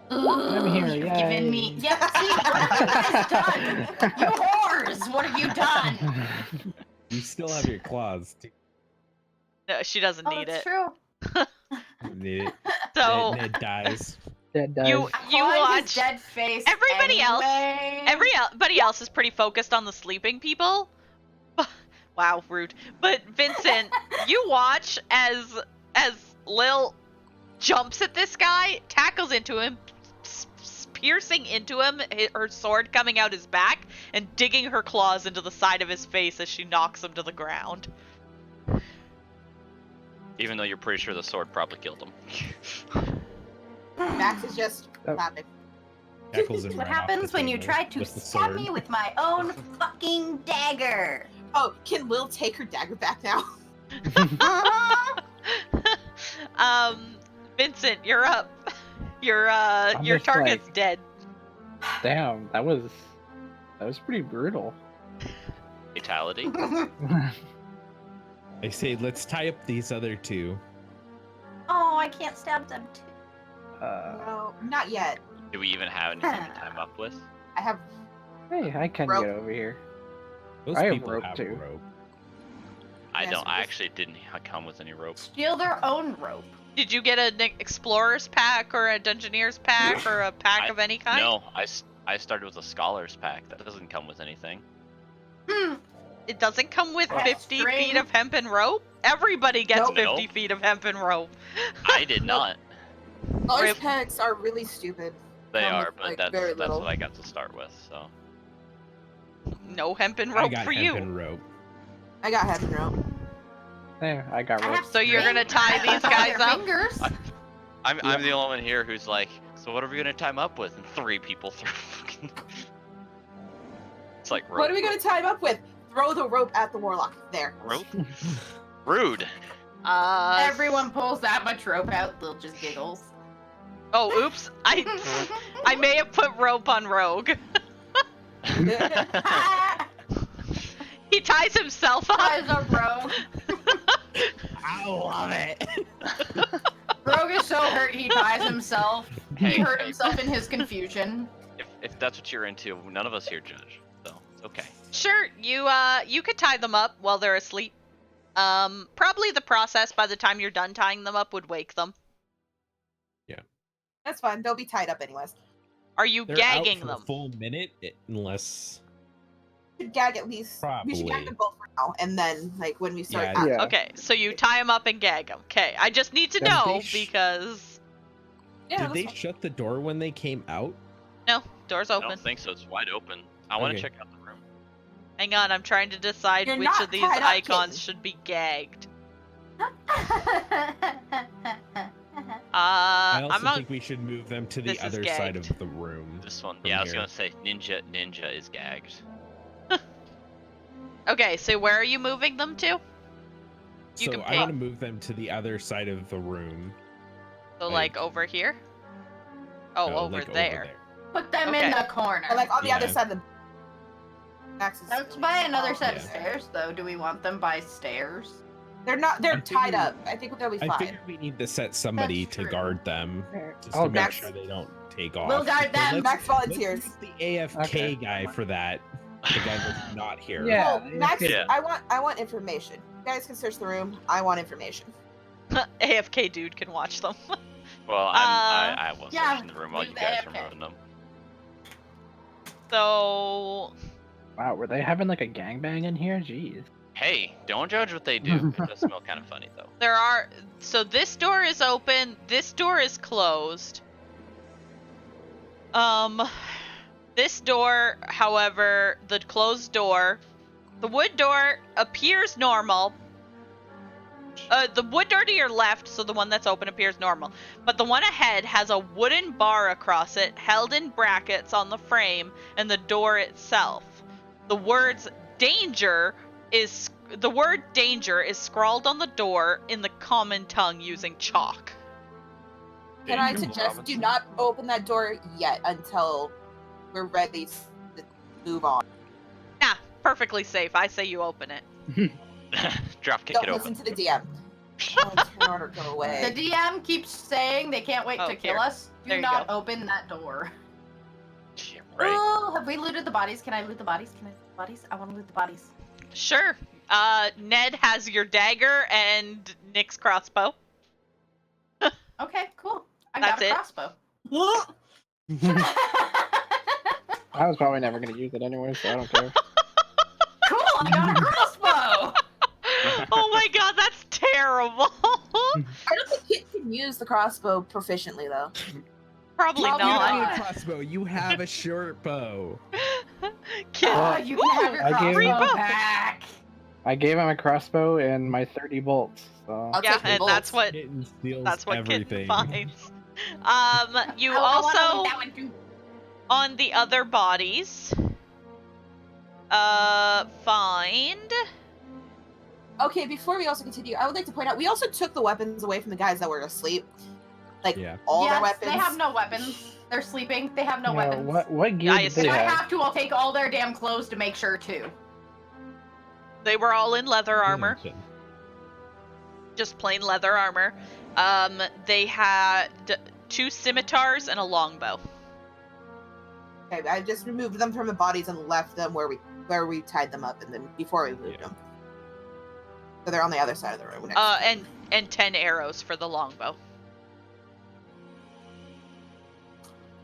I'm here, You've given me. yay. Yeah. See what have you guys done? You whores! What have you done? You still have your claws. Too. No, she doesn't Oh, need that's it. true. Need it. So Ned dies. Dead dies. you Clawing his watch. dead face. Everybody else- anyway. Everybody else is pretty focused on the sleeping people. Wow, rude. But Vincent, you watch as Lil jumps at this guy, tackles into him, piercing into him, her sword coming out his back, and digging her claws into the side of his face as she knocks him to the ground. Even though you're pretty sure the sword probably killed him. Max is just Oh. laughing. Tackles him What right off happens the when you table try to with the stab sword. me with my own fucking dagger? Oh, can Lil take her dagger back now? Vincent, you're up. Your just target's like- dead. Damn, that was pretty brutal. Fatality. I say let's tie up these other two. Oh, I can't stab them too. No, not yet. Do we even have anything to time up with? I have. Hey, I can Rope. get over here. Those I have people rope, have too. rope. I Yes, don't. I please. actually didn't come with any rope. Steal their own rope. Did you get an explorer's pack or a dungeoneer's pack or a pack of any kind? No, I started with a scholar's pack. That doesn't come with anything. It doesn't come with That's 50 string. feet of hempen rope? Everybody gets Nope. 50 Nope. feet of hempen rope. I did not. Those Rip. packs are really stupid. They Come are, with, but like, that's very that's little. what I got to start with. So No hempen I rope got for hempen you. rope. I got heavy rope. There, I got I rope. have So you're gonna string. tie I these tie guys their up? Fingers. I'm the only one here who's like, so what are we gonna time up with? And 3 people throw. It's like rope. What are we gonna tie him up with? Throw the rope at the warlock. There. Rope? Rude. Everyone pulls that much rope out, they'll just giggles. Oh, oops. I may have put rope on Rogue. He ties himself up. Ties up Rogue. I love it. Rogue is so hurt he ties himself. He Hey, hurt hey. himself in his confusion. If that's what you're into, none of us here judge. So it's okay. Sure, you could tie them up while they're asleep. Probably the process by the time you're done tying them up would wake them. That's fine. They'll be tied up anyways. Are you They're gagging out for them? a full minute, unless We should gag at least. We should Probably. gag them both for now, and then like when we start. Yeah. Yeah. Okay, so you tie them up and gag them. Okay, I just need to Did know they because Yeah, did that's they fine. shut the door when they came out? no, door's I open. don't think so. It's wide open. I want to Okay. check out the room. Hang on, I'm trying to decide You're which not of these tied up, icons kitten. should be gagged. I also I'm not. think we should move them to the This is other side of gagged. the room. This one. From Yeah, I was here. gonna say ninja is gagged. Okay, so where are you moving them to? You So can I pick. want to move them to the other side of the room. So like- like over here? Oh, over like, there. Put them Okay. in the corner. Or, like on the other Yeah. side of the. Max is- That's by another set of Yeah. stairs, though. Do we want them by stairs? They're not. They're I tied figured- up. I think they'll be I fine. figured we need to set somebody That's to true. guard them, just Oh, to make Max- sure they don't take off. We'll guard So them. let's- Max volunteers. Let's make the AFK Okay. guy for that. The guy that's not here. Yeah. Oh, Max, Yeah. I want information. You guys can search the room. I want information. AFK dude can watch them. Well, I was yeah, searching the room while leave you the guys were AFK. moving them. So Wow, were they having like a gangbang in here? Jeez. Hey, don't judge what they do. It does smell kind of funny though. there are. So this door is open. This door is closed. This door, however, the closed door, the wood door appears normal. The wood door to your left, so the one that's open appears normal. But the one ahead has a wooden bar across it, held in brackets on the frame, and the door itself. The word danger is scrawled on the door in the common tongue using chalk. Can I Danger suggest Robinson. do not open that door yet until we're ready to move on. Nah, perfectly safe. I say you open it. Drop kick Don't it listen open. to the DM. Oh, turn order, go The away. DM keeps saying they can't wait Oh, to kill here. us. Do There you not go. open that door. Yeah, right. Oh, have we looted the bodies? Can I loot the bodies? Can I loot the bodies? I want to loot the bodies. Sure. Ned has your dagger and Nick's crossbow. Okay, cool. I That's got a it? crossbow. I was probably never gonna use it anyway, so I don't care. Cool, I got a crossbow! Oh my god, that's terrible. I don't think Kit can use the crossbow proficiently though. Probably Probably You don't not. need not. a crossbow. You have a short bow. Kid. Oh, you can have your I gave crossbow him- back. I gave him a crossbow and my 30 bolts. So I'll Yeah, take the and that's bolts. what Kitten steals that's what everything. Kitten finds. You I wanna loot also that one too. on the other bodies find Okay, before we also continue, I would like to point out we also took the weapons away from the guys that were asleep. Like Yeah. all yes, their weapons. they have no weapons. They're sleeping. They have no No, weapons. what gear I do they If I have? have to, I'll take all their damn clothes to make sure too. They were all in leather armor, Attention. just plain leather armor. They had 2 scimitars and a longbow. Okay, I just removed them from the bodies and left them where we tied them up, and then before we moved them. So they're on the other side of the room. Next to them. And 10 arrows for the longbow.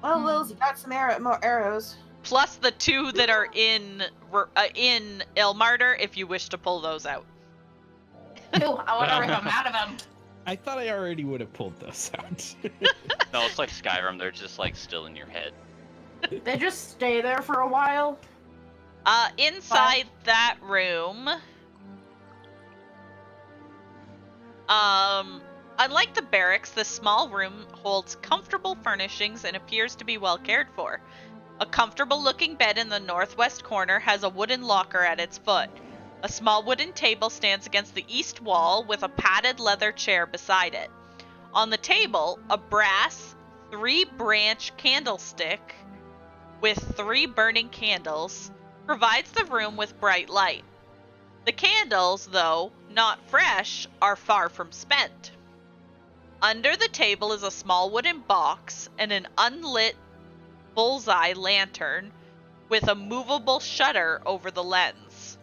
Well, Lils, you got some more arrows. Plus the 2 that are in Ilmarter, if you wish to pull those out. Ew, I want to rip them out of them. I thought I already would have pulled those out. No, it's like Skyrim. They're just like still in your head. They just stay there for a while. Inside that room, unlike the barracks, this small room holds comfortable furnishings and appears to be well cared for. A comfortable-looking bed in the northwest corner has a wooden locker at its foot. A small wooden table stands against the east wall with a padded leather chair beside it. On the table, a brass 3-branch candlestick with 3 burning candles provides the room with bright light. The candles, though not fresh, are far from spent. Under the table is a small wooden box and an unlit bullseye lantern with a movable shutter over the lens.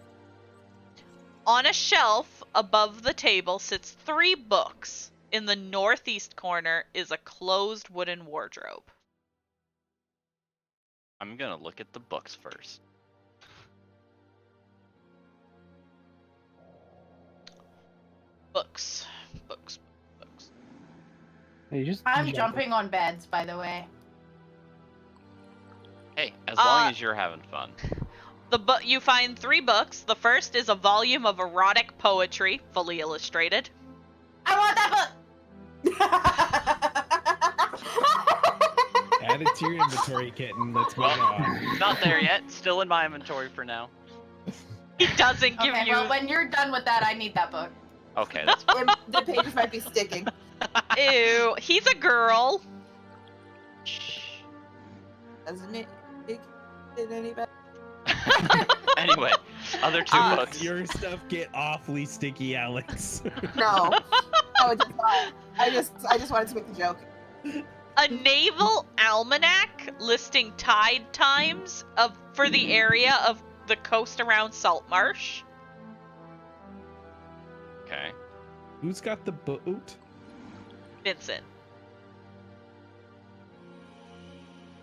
On a shelf above the table sits 3 books. In the northeast corner is a closed wooden wardrobe. I'm gonna look at the books first. Books. You just I'm jump. jumping on beds, by the way. Hey, as long as you're having fun. You find 3 books. The first is a volume of erotic poetry, fully illustrated. I want that Add it to your inventory, kitten. Let's move Well, on. not there yet. Still in my inventory for now. He doesn't book. give Okay, you. well, when you're done with that, I need that book. Okay, that's fine. The pages might be sticking. Ew, he's a girl. Doesn't it any better? Anyway, other 2 books. Your stuff get awfully sticky, Alex. No, it does not. I just wanted to make the joke. A naval almanac listing tide times for the area of the coast around Saltmarsh. Okay. Who's got the boat? Vincent.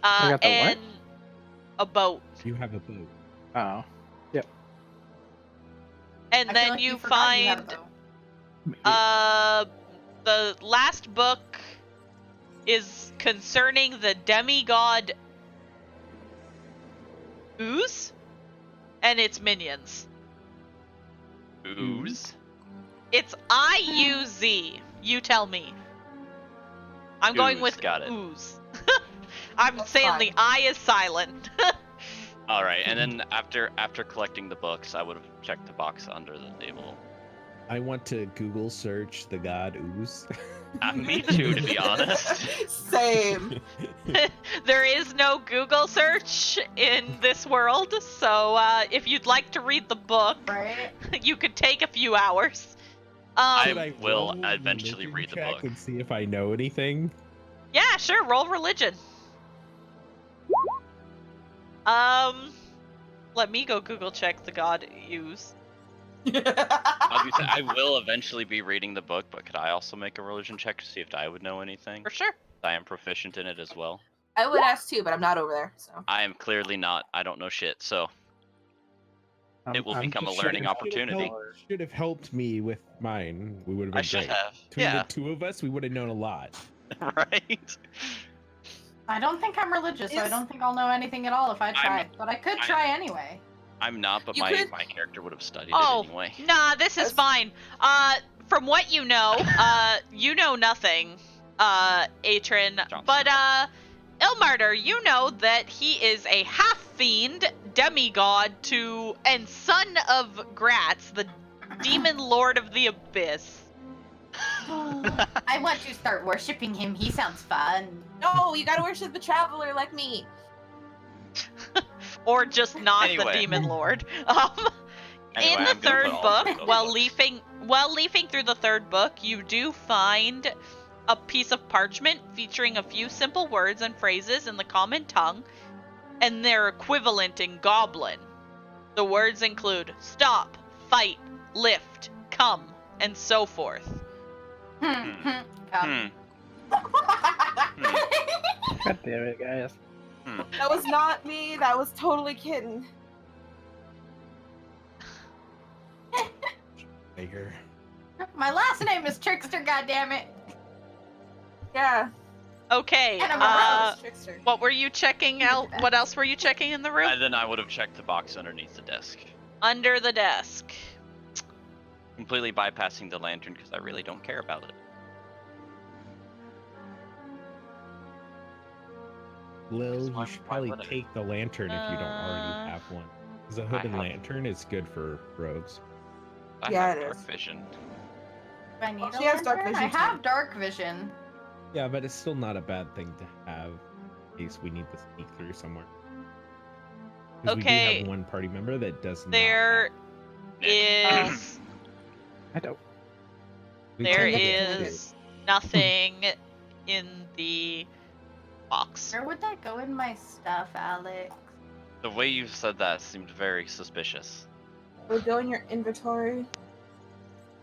I got the what? And a boat. You have a boat. Oh. And I feel then like you forgot you find have them. the last book is concerning the demigod Ooze and its minions. Ooze. It's I-U-Z. You tell me. I'm going Ooze, with got it. Ooze. I'm That's saying fine. the I is silent. All right, and then after collecting the books, I would have checked the box under the table. I want to Google search the god Ooze. Me too, to be honest. Same. There is no Google search in this world, so if you'd like to read the book, Right? you could take a few hours. Should I will roll a eventually religion read the check book. and see if I know anything. Yeah, sure, roll religion. Let me go Google check the god Ooze. I will eventually be reading the book, but could I also make a religion check to see if I would know anything? For sure. I am proficient in it as well. I would ask too, but I'm not over there. So I am clearly not. I don't know shit, so it will become a just learning checking. opportunity. Should have helped me with mine. We would have been I should great. have. Between Yeah, the 2 of us, we would have known a lot. right? I don't think I'm religious, so I Is- don't think I'll know anything at all if I tried. But I could try anyway. I'm not, but You my could- character would have studied Oh, it anyway. nah, this is fine. From what you know nothing, Atrin, Johnson. but, Ilmarter, you know that he is a half-fiend demigod and son of Gratz, the demon lord of the abyss. I want to start worshiping him. He sounds fun. No, you gotta worship the traveler like me. Or just not the Anyway. demon lord. Anyway, In the I'm gonna put third all book, three of those while books. leafing through the third book, you do find a piece of parchment featuring a few simple words and phrases in the common tongue, and their equivalent in Goblin. The words include stop, fight, lift, come, and so forth. Come. Hmm. God damn it, guys. That was not me. That was totally kidding. Tiger. My last name is Trickster, goddammit. Yeah. Okay, And I'm That was Trickster. what were you checking out? What else were you checking in the room? And then I would have checked the box underneath the desk. Under the desk. Completely bypassing the lantern because I really don't care about it. Lil, Why- you should why probably would I? take the lantern if you don't already have one. Because a hood and have- lantern is good for rogues. I Yeah, have it dark is. vision. Do I need a She has dark lantern? vision, I have too. dark vision. Yeah, but it's still not a bad thing to have in case we need to sneak through somewhere. Because we do Okay. have one party member that does not. There Nick. is I don't. We there can get to is nothing in the box. Where would that go in my stuff, Alex? The way you said that seemed very suspicious. Would go in your inventory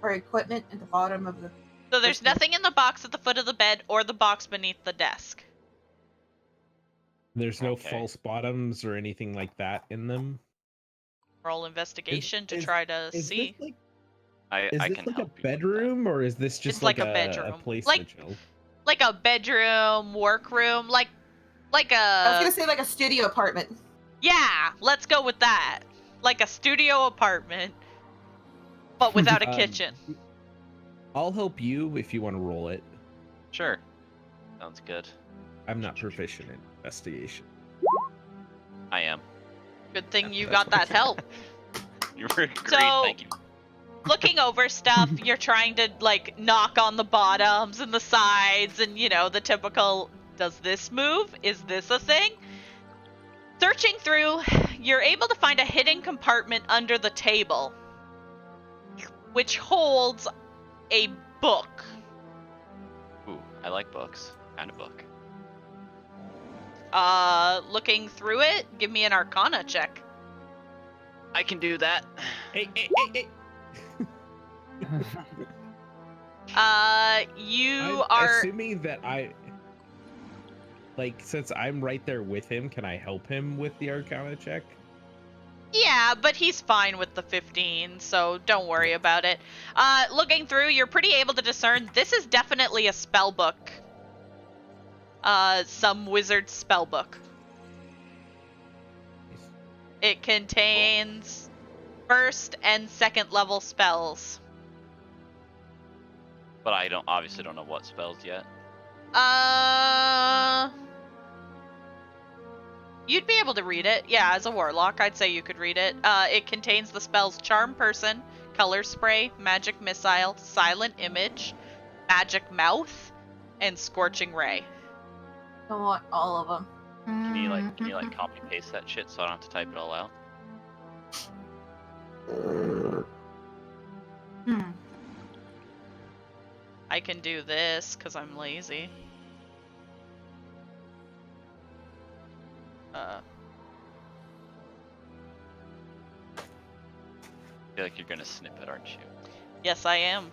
or equipment at the bottom of the. So there's First nothing in the box at the foot of the bed or the box beneath the desk. There's no Okay. false bottoms or anything like that in them. Roll investigation to is- try to Is see. this like, I is this can like a help you with that. bedroom or is this just It's like a a bedroom. place Like- to chill? Like a bedroom, workroom, like I was a gonna say like a studio apartment. yeah. Let's go with that. Like a studio apartment, but without a kitchen. I'll help you if you want to roll it. Sure. Sounds good. I'm not proficient in investigation. I am. Good thing you That's got what I that said. help. You were great. So- Thank you. Looking over stuff, you're trying to like knock on the bottoms and the sides and the typical does this move? Is this a thing? Searching through, you're able to find a hidden compartment under the table which holds a book. Ooh, I like books. Kind of book. Looking through it, give me an arcana check. I can do that. Hey. You I'm are assuming that since I'm right there with him, can I help him with the Arcana check? Yeah, but he's fine with the 15, so don't worry about it. Looking through, you're pretty able to discern this is definitely a spell book. Some wizard spell book. It contains first and second level spells. But I obviously don't know what spells yet. You'd be able to read it. Yeah, as a warlock, I'd say you could read it. It contains the spells Charm Person, Color Spray, Magic Missile, Silent Image, Magic Mouth, and Scorching Ray. I want all of them. Can you like copy paste that shit so I don't have to type it all out? I can do this because I'm lazy. I feel like you're gonna snip it, aren't you? Yes, I am.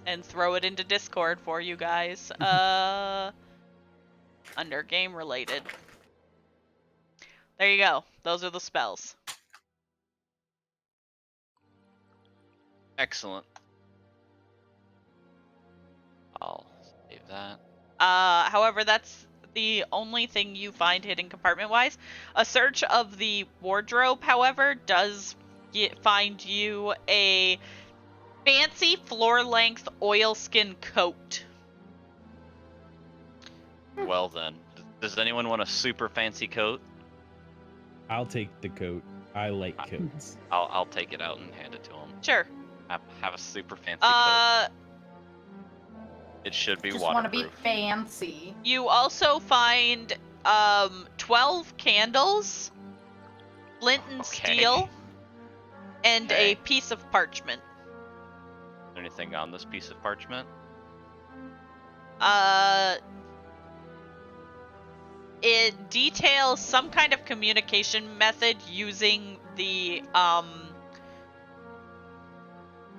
And throw it into Discord for you guys. Under game related. There you go. Those are the spells. Excellent. I'll save that. However, that's the only thing you find hidden compartment-wise. A search of the wardrobe, however, does find you a fancy floor-length oilskin coat. Well then, does anyone want a super fancy coat? I'll take the coat. I like coats. I'll take it out and hand it to him. Sure. Have a super fancy coat. It should be Just want to waterproof. be fancy. You also find 12 candles, flint and Okay. steel, and Okay. a piece of parchment. Anything on this piece of parchment? It details some kind of communication method using the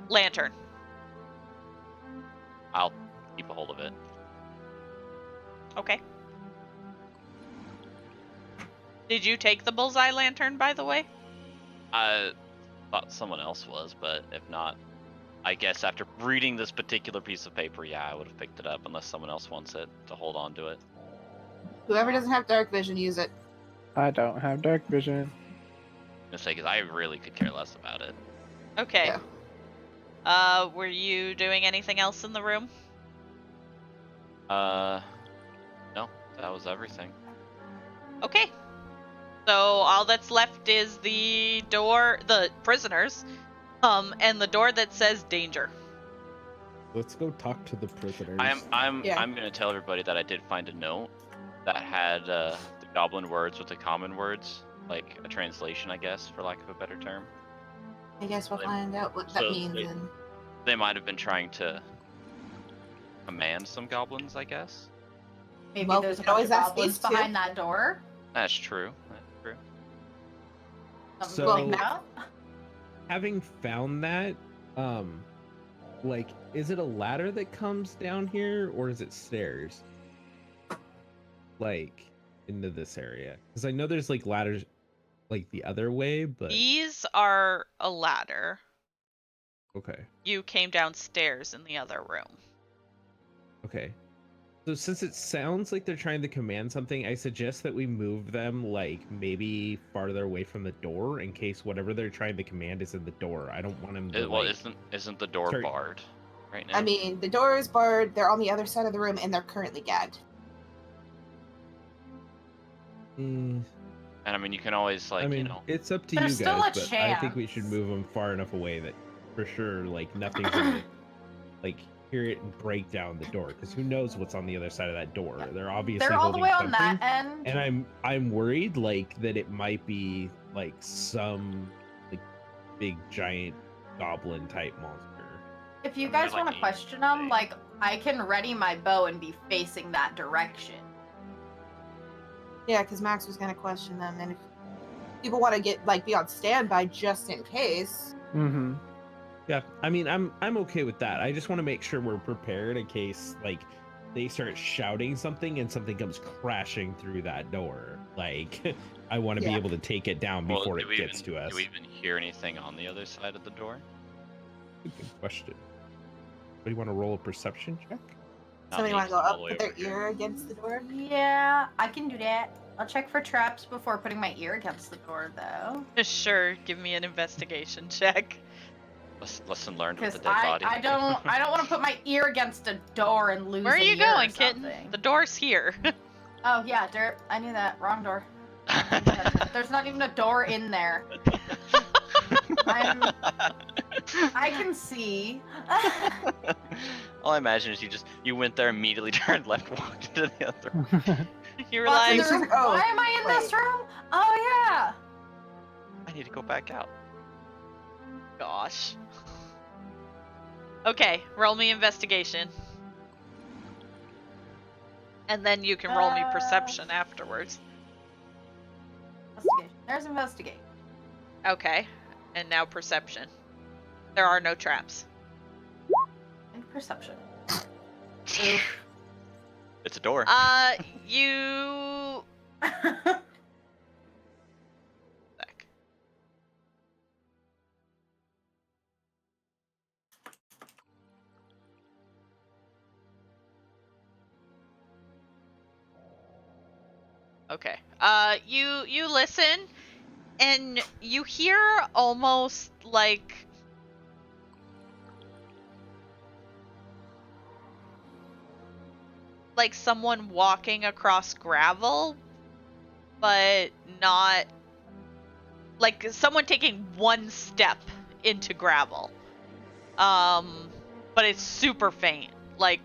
lantern. I'll keep a hold of it. Okay. Did you take the bullseye lantern, by the way? I thought someone else was, but if not, I guess after reading this particular piece of paper, yeah, I would have picked it up unless someone else wants it to hold on to it. Whoever doesn't have dark vision, use it. I don't have dark vision. I'm gonna say, because I really could care less about it. Okay. Yeah. Were you doing anything else in the room? No, that was everything. Okay. So all that's left is the door, the prisoners, and the door that says danger. Let's go talk to the prisoners. I'm Yeah. gonna tell everybody that I did find a note that had the goblin words with the common words, like a translation, I guess, for lack of a better term. I guess we'll They- find out what so that means. they- And They might have been trying to command some goblins, I guess. Maybe Well, there's we a could always bunch of ask these goblins two. behind that door. That's true. That's true. Something So- to think about. Having found that, like, is it a ladder that comes down here, or is it stairs? Like, into this area? Because I know there's, like, ladders, like, the other way, but... These are a ladder. Okay. You came downstairs in the other room. Okay. So since it sounds like they're trying to command something, I suggest that we move them like maybe farther away from the door in case whatever they're trying to command is in the door. I don't want them to Well, like, isn't the door start- barred right now? I mean, the door is barred. They're on the other side of the room, and they're currently gagged. Mm, and I mean, you can always like, I mean, you know, it's up to There's you still guys, a but I think we should chance. move them far enough away that for sure like nothing's gonna like hear it and break down the door because who knows what's on the other side of that door. Yeah. They're obviously They're all the holding way on something. that end. And I'm worried like that it might be like some like big giant goblin type monster. If you I'm guys like want to a- question them, like I can ready my bow and be facing that direction. Yeah, because Max was gonna question them, and if people want to be on standby just in case. Mm-hmm. Yeah, I mean I'm okay with that. I just want to make sure we're prepared in case like they start shouting something and something comes crashing through that door. Like I want to be Yeah. able to take it down well, before do it we gets even, to us. Do we even hear anything on the other side of the door? Good question. Do you want to roll a perception check? Not Somebody me, want to 'cause go I'm all up, the way put their over here. ear against the door? Yeah, I can do that. I'll check for traps before putting my ear against the door, though. Sure, give me an investigation check. Lesson learned with Because the dead body. I don't want to put my ear against a door and lose. Where are an you ear or going, kitten? something. The door's here. Oh yeah, dirt. I knew that. Wrong door. There's not even a door in there. I can see. All I imagine is you went there immediately, turned left, walked into the other room. You were What's in like, the room? Oh, Why am I in this room? Oh yeah. I need to go back out. gosh. Okay, roll me investigation. And then you can roll me perception afterwards. Investigation. There's investigate. Okay, and now perception. There are no traps. And perception. It's a door. You... Sec. Okay. You listen, and you hear almost like someone walking across gravel, but not like someone taking one step into gravel. But it's super faint. Like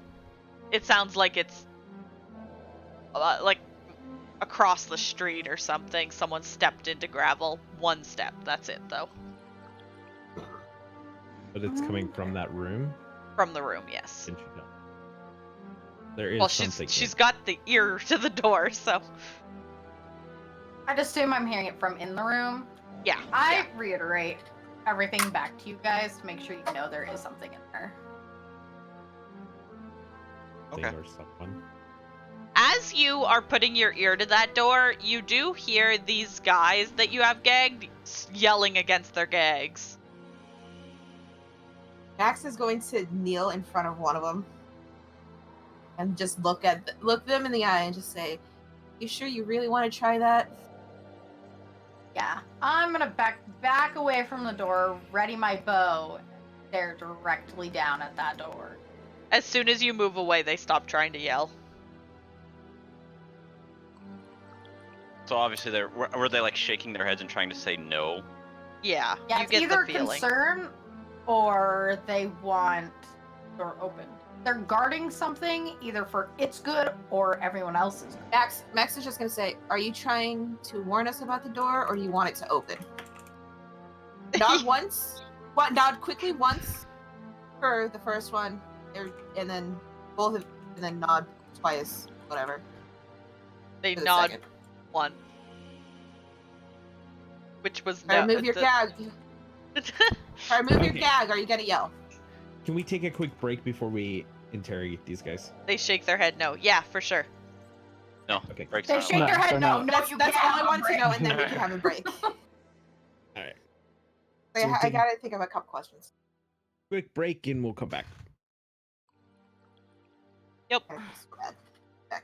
It sounds like it's like across the street or something. Someone stepped into gravel. One step. That's it, though. But it's coming from that room. From the room, yes. Didn't you know? There is Well, something. she's got the ear to the door, so. I'd assume I'm hearing it from in the room. Yeah. I reiterate everything back to you guys to make sure you know there is something in there. Thing Okay. or someone. As you are putting your ear to that door, you do hear these guys that you have gagged yelling against their gags. Max is going to kneel in front of one of them and just look them in the eye and just say, "You sure you really want to try that?" Yeah, I'm gonna back away from the door, ready my bow, stare directly down at that door. As soon as you move away, they stop trying to yell. So obviously, were they like shaking their heads and trying to say no? Yeah, Yeah, you it's get either the feeling. concern or they want the door open. They're guarding something either for its good or everyone else's. Max is just going to say, "Are you trying to warn us about the door, or do you want it to open?" Nod once. Nod quickly once for the first one, and then both of, and then nod twice, whatever. They for the nod second. one. Which was Try to no. move your gag. Try to move your Okay. gag. Are you gonna yell? Can we take a quick break before we interrogate these guys? They shake their head no. Yeah, for sure. No. Okay. Breaks They not shake allowed. their head no. No. No, That's you all can't I wanted to break. know, and then we can have a break. All right. I, So we'll I take- gotta think of a couple questions. Quick break and we'll come back. Yep. I feel so bad. Back.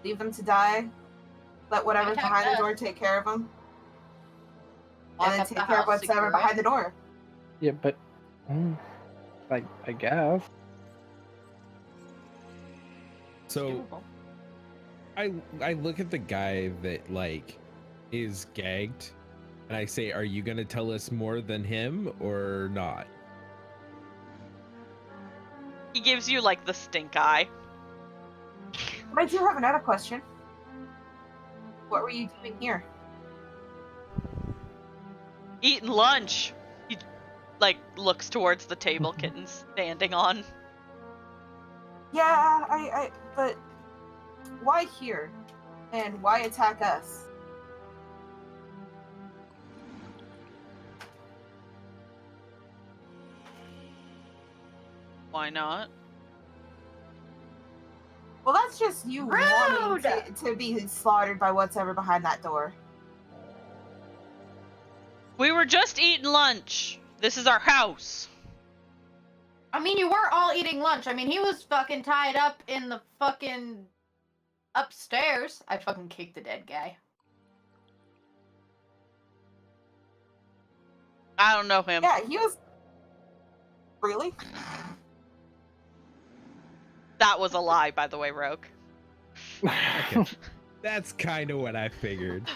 Leave them to die. Let whatever's Attack behind the us. door take care of them. Lock And then up take the care of house, what's secure ever it. behind the door. Yeah, but I guess. So I look at the guy that like is gagged, and I say, "Are you gonna tell us more than him or not?" He gives you like the stink eye. But I do have another question. What were you doing here? Eating lunch. He like looks towards the table Kitten's standing on. Yeah, but why here? And why attack us? Why not? Well, that's just you Rude! wanting to be slaughtered by what's ever behind that door. We were just eating lunch. This is our house. I mean, you were all eating lunch. I mean, he was fucking tied up in the fucking upstairs. I fucking kicked the dead guy. I don't know him. Yeah, he was. Really? That was a lie, by the way, Rogue. Okay. That's kind of what I figured.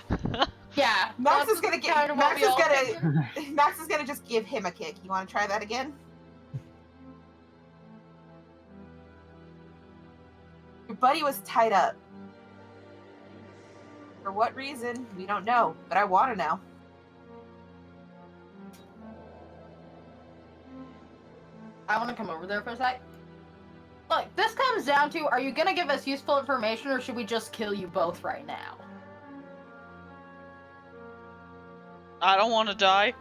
Yeah, Max that's is gonna get. kinda what Max we is all figured. gonna. Max is gonna just give him a kick. You want to try that again? Your buddy was tied up. For what reason? We don't know, but I want to know. I want to come over there for a sec. Look, this comes down to, are you gonna give us useful information or should we just kill you both right now? I don't want to die.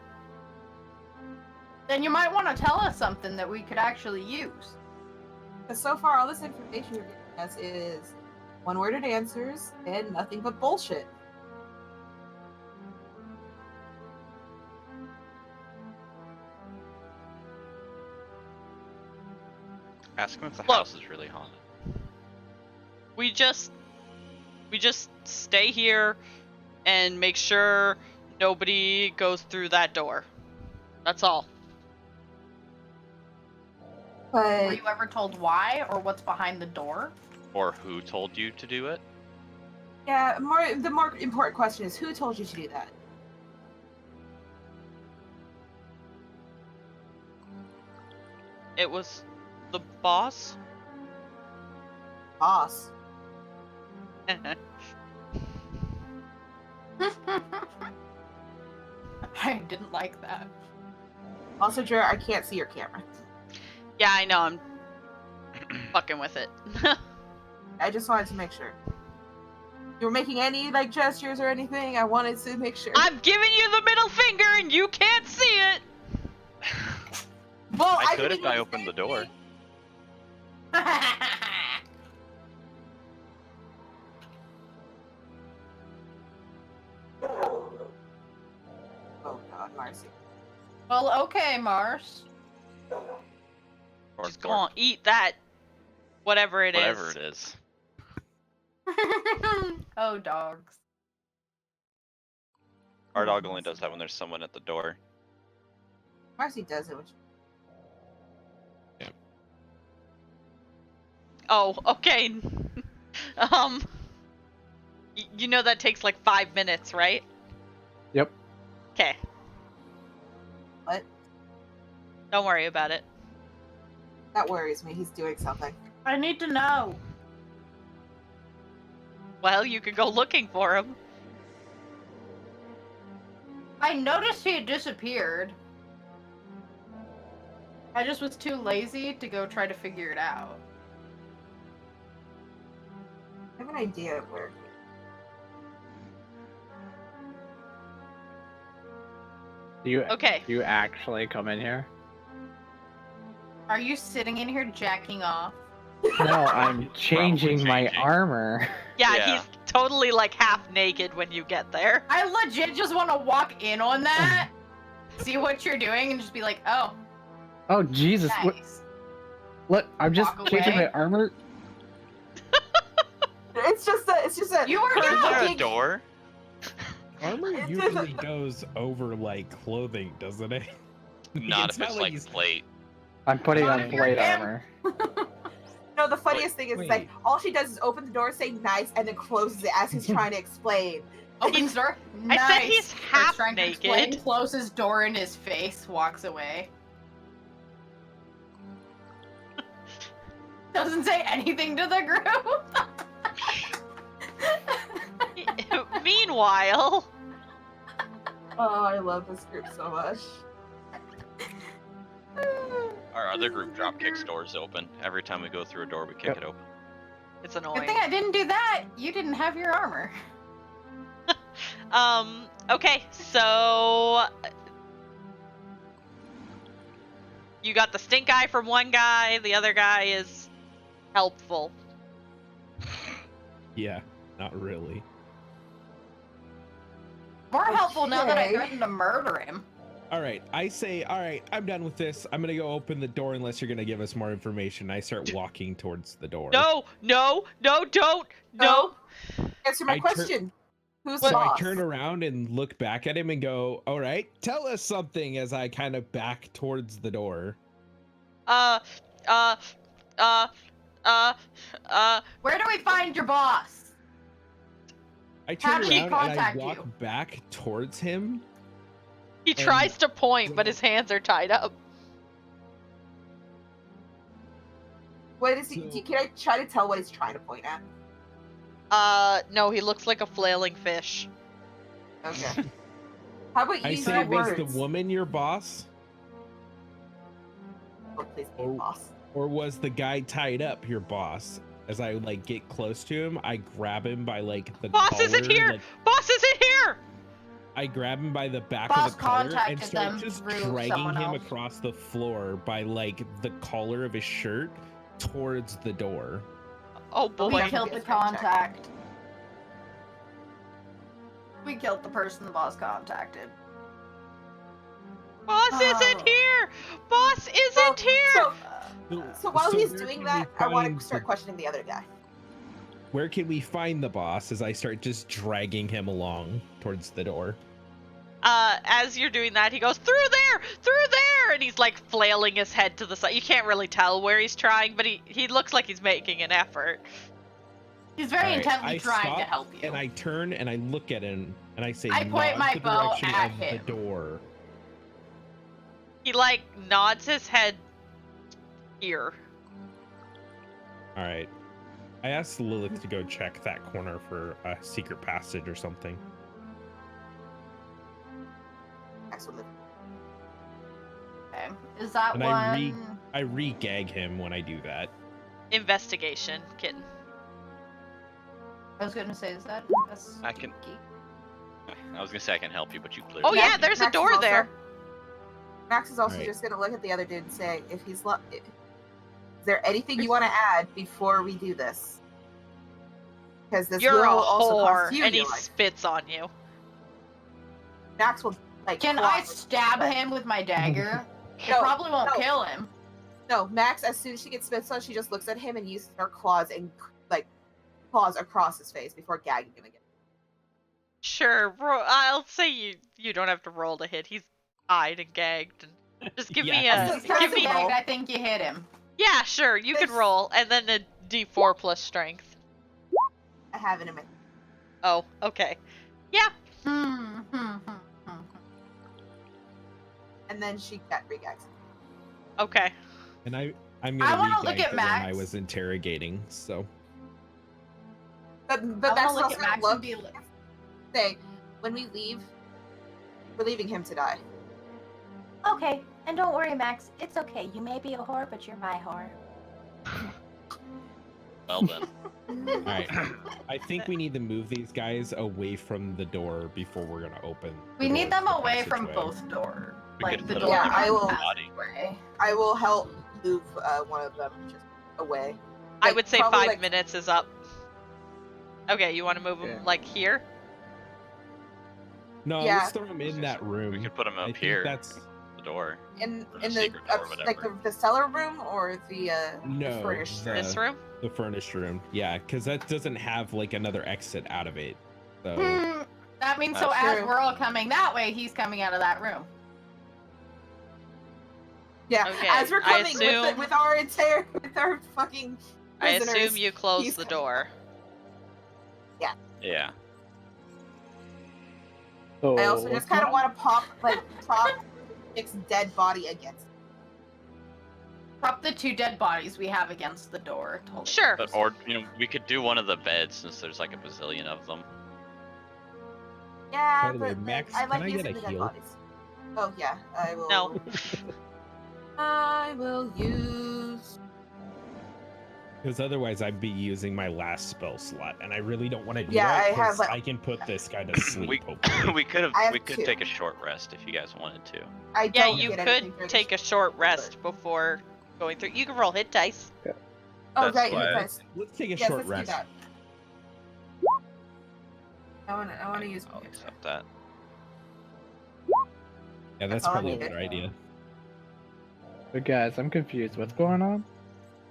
Then you might want to tell us something that we could actually use. Because so far, all this information you're giving us is one-worded answers and nothing but bullshit. Ask him if the Look. house is really haunted. We just stay here and make sure nobody goes through that door. That's all. Were But you ever told why or what's behind the door? Or who told you to do it? yeah, the more important question is, who told you to do that? It was the boss. Boss. I didn't like that. Also, Jared, I can't see your camera. Yeah, I know. I'm fucking with it. I just wanted to make sure. You were making any like gestures or anything? I wanted to make sure. I'm giving you the middle finger and you can't see it. Well, I can could if do I the opened same the door. thing. Oh God, Marcy. Well, okay, Mars. Or Just gonna eat that, whatever it is. whatever it is. Oh, dogs. Our dog only does that when there's someone at the door. Marcy does it. Which... Oh, okay. You know that takes like 5 minutes, right? Yep. Okay. What? Don't worry about it. That worries me. He's doing something. I need to know. Well, you could go looking for him. I noticed he had disappeared. I just was too lazy to go try to figure it out. I have an idea of where. Do you Okay. do you actually come in here? Are you sitting in here jacking off? No, I'm changing my changing. armor. Yeah, Yeah. he's totally like half naked when you get there. I legit just want to walk in on that, see what you're doing, and just be like, oh, Oh Jesus! nice. Look, I'm just Walk changing away. my armor. It's just a. You are Is there a looking. door? Armor It usually goes over like clothing, doesn't it? Not It's if it's not like he's- plate. I'm putting Not on if you're plate him. armor. No, the funniest thing is like wait. all she does is open the door, say nice, and then closes it as he's trying to explain. Opens door. I Nice. said he's Starts half trying to explain, naked. closes door in his face, walks away. Doesn't say anything to the group. Meanwhile, Oh, I love this group so much. Our other group drop kicks doors open. Every time we go through a door, we kick Yep. it open. it's Good annoying. thing I didn't do that. You didn't have your armor. Okay, so you got the stink eye from one guy, the other guy is helpful. Yeah, not really. More helpful now that I Okay. threatened to murder him. All right, I say, all right, I'm done with this. I'm gonna go open the door unless you're gonna give us more information. I start walking towards the door. No, don't, no. Answer my I question. Who's So the I boss? turn around and look back at him and go, all right, tell us something, as I kind of back towards the door. Uh, Where do we find your boss? I How turn did he around and I contact walk you? back towards him. he tries to point, but his hands are tied up. What is he? So- Can I try to tell what he's trying to point at? No, he looks like a flailing fish. Okay. How about you I use say, your was words? the woman your boss? Oh, please be Oh. boss. Or was the guy tied up your boss? As I like get close to him, I grab him by like the Boss collar. isn't here! like, Boss isn't here! I grab him by the back Boss of the collar and contacted start them just through dragging someone him else. across the floor by like the collar of his shirt towards the door. Oh We boy. Yeah. killed the Yes, right, check. contact. We killed the person the boss contacted. Boss Oh. isn't here! Boss isn't here! So while So he's where doing can that, we I want find to start the- questioning the other guy. Where can we find the boss? As I start just dragging him along towards the door. As you're doing that, he goes, through there! And he's like flailing his head to the side. You can't really tell where he's trying, but he looks like he's making an effort. He's very Alright, intently I trying to stop help you. And I turn and I look at him and I say, I point "Nod my the bow direction at of him. the door." He like nods his head here. All right. I asked Lilith to go check that corner for a secret passage or something. Excellent. Okay. Is that And one? I re-gag him when I do that. Investigation, kitten. I was gonna say, is that? I can- I was gonna say I can help you, but you clearly. Oh yeah, Max- there's a Max is door also- there. Max is also Right. just gonna look at the other dude and say, if he's is there anything you want to add before we do this? Because this You're will a also whore, cost you and he your life. spits on you. Max will like. Can claw I him. stab him with my dagger? It No, probably won't no. kill him. No, Max. As soon as she gets spit on, she just looks at him and uses her claws and like claws across his face before gagging him again. Sure, I'll say you don't have to roll to hit. He's tied and gagged. And just give me Yeah. a Since he's give me. gagged, I think you hit him. Yeah, sure, you can This- roll, and then a D4 plus strength. I have it in my. Oh, okay. Yeah. And then she regags him. Okay. And I'm I gonna wanna re-gag look at the one I Max. was interrogating. So But I Max want is to look also at gonna Max look and be like, say, when we leave, we're leaving him to die. Okay, and don't worry, Max. It's okay. You may be a whore, but you're my whore. Well then. all right. I think we need to move these guys away from the door before we're gonna open. we the need door them to the away from passageway. both doors. We Like could the put door. Yeah, them I in will- the body. Passageway. I will help move one of them just away. I Like, would say probably, 5 like- minutes is up. Okay, you want to move him Yeah. like here? No, Yeah. let's throw them in that room. We could put them I up think here. That's door. In the the secret door or like whatever. the cellar room or the No, furnished room? This room? the furnished room. Yeah, because that doesn't have like another exit out of it. So That means so That's as true. we're all coming that way, he's coming out of that room. Yeah. Okay, As we're I coming assume- with our fucking I prisoners, assume you close he's the coming door. Yeah. So I also what's just kind of going on? want to prop Nick's dead body against. Prop the 2 dead bodies we have against the door. Totally. Sure. But, or we could do one of the beds since there's like a bazillion of them. Yeah, By the way, but Max, I can like I get using a the dead heal? bodies. Oh yeah, I will. No. I will use. because otherwise I'd be using my last spell slot, and I really don't want to do Yeah, that. I have, 'cause like- I can put this guy to sleep. We hopefully. we could I have we could 2. take a short rest if you guys wanted to. I Yeah, don't you get anything could during take a this- short rest before going through. You can roll hit dice. Oh That's right, why- you guys. Let's take a Yes, short let's rest. do that. I want to use. I'll accept that. Yeah, that's all I probably a needed. better idea. But guys, I'm confused. What's going on?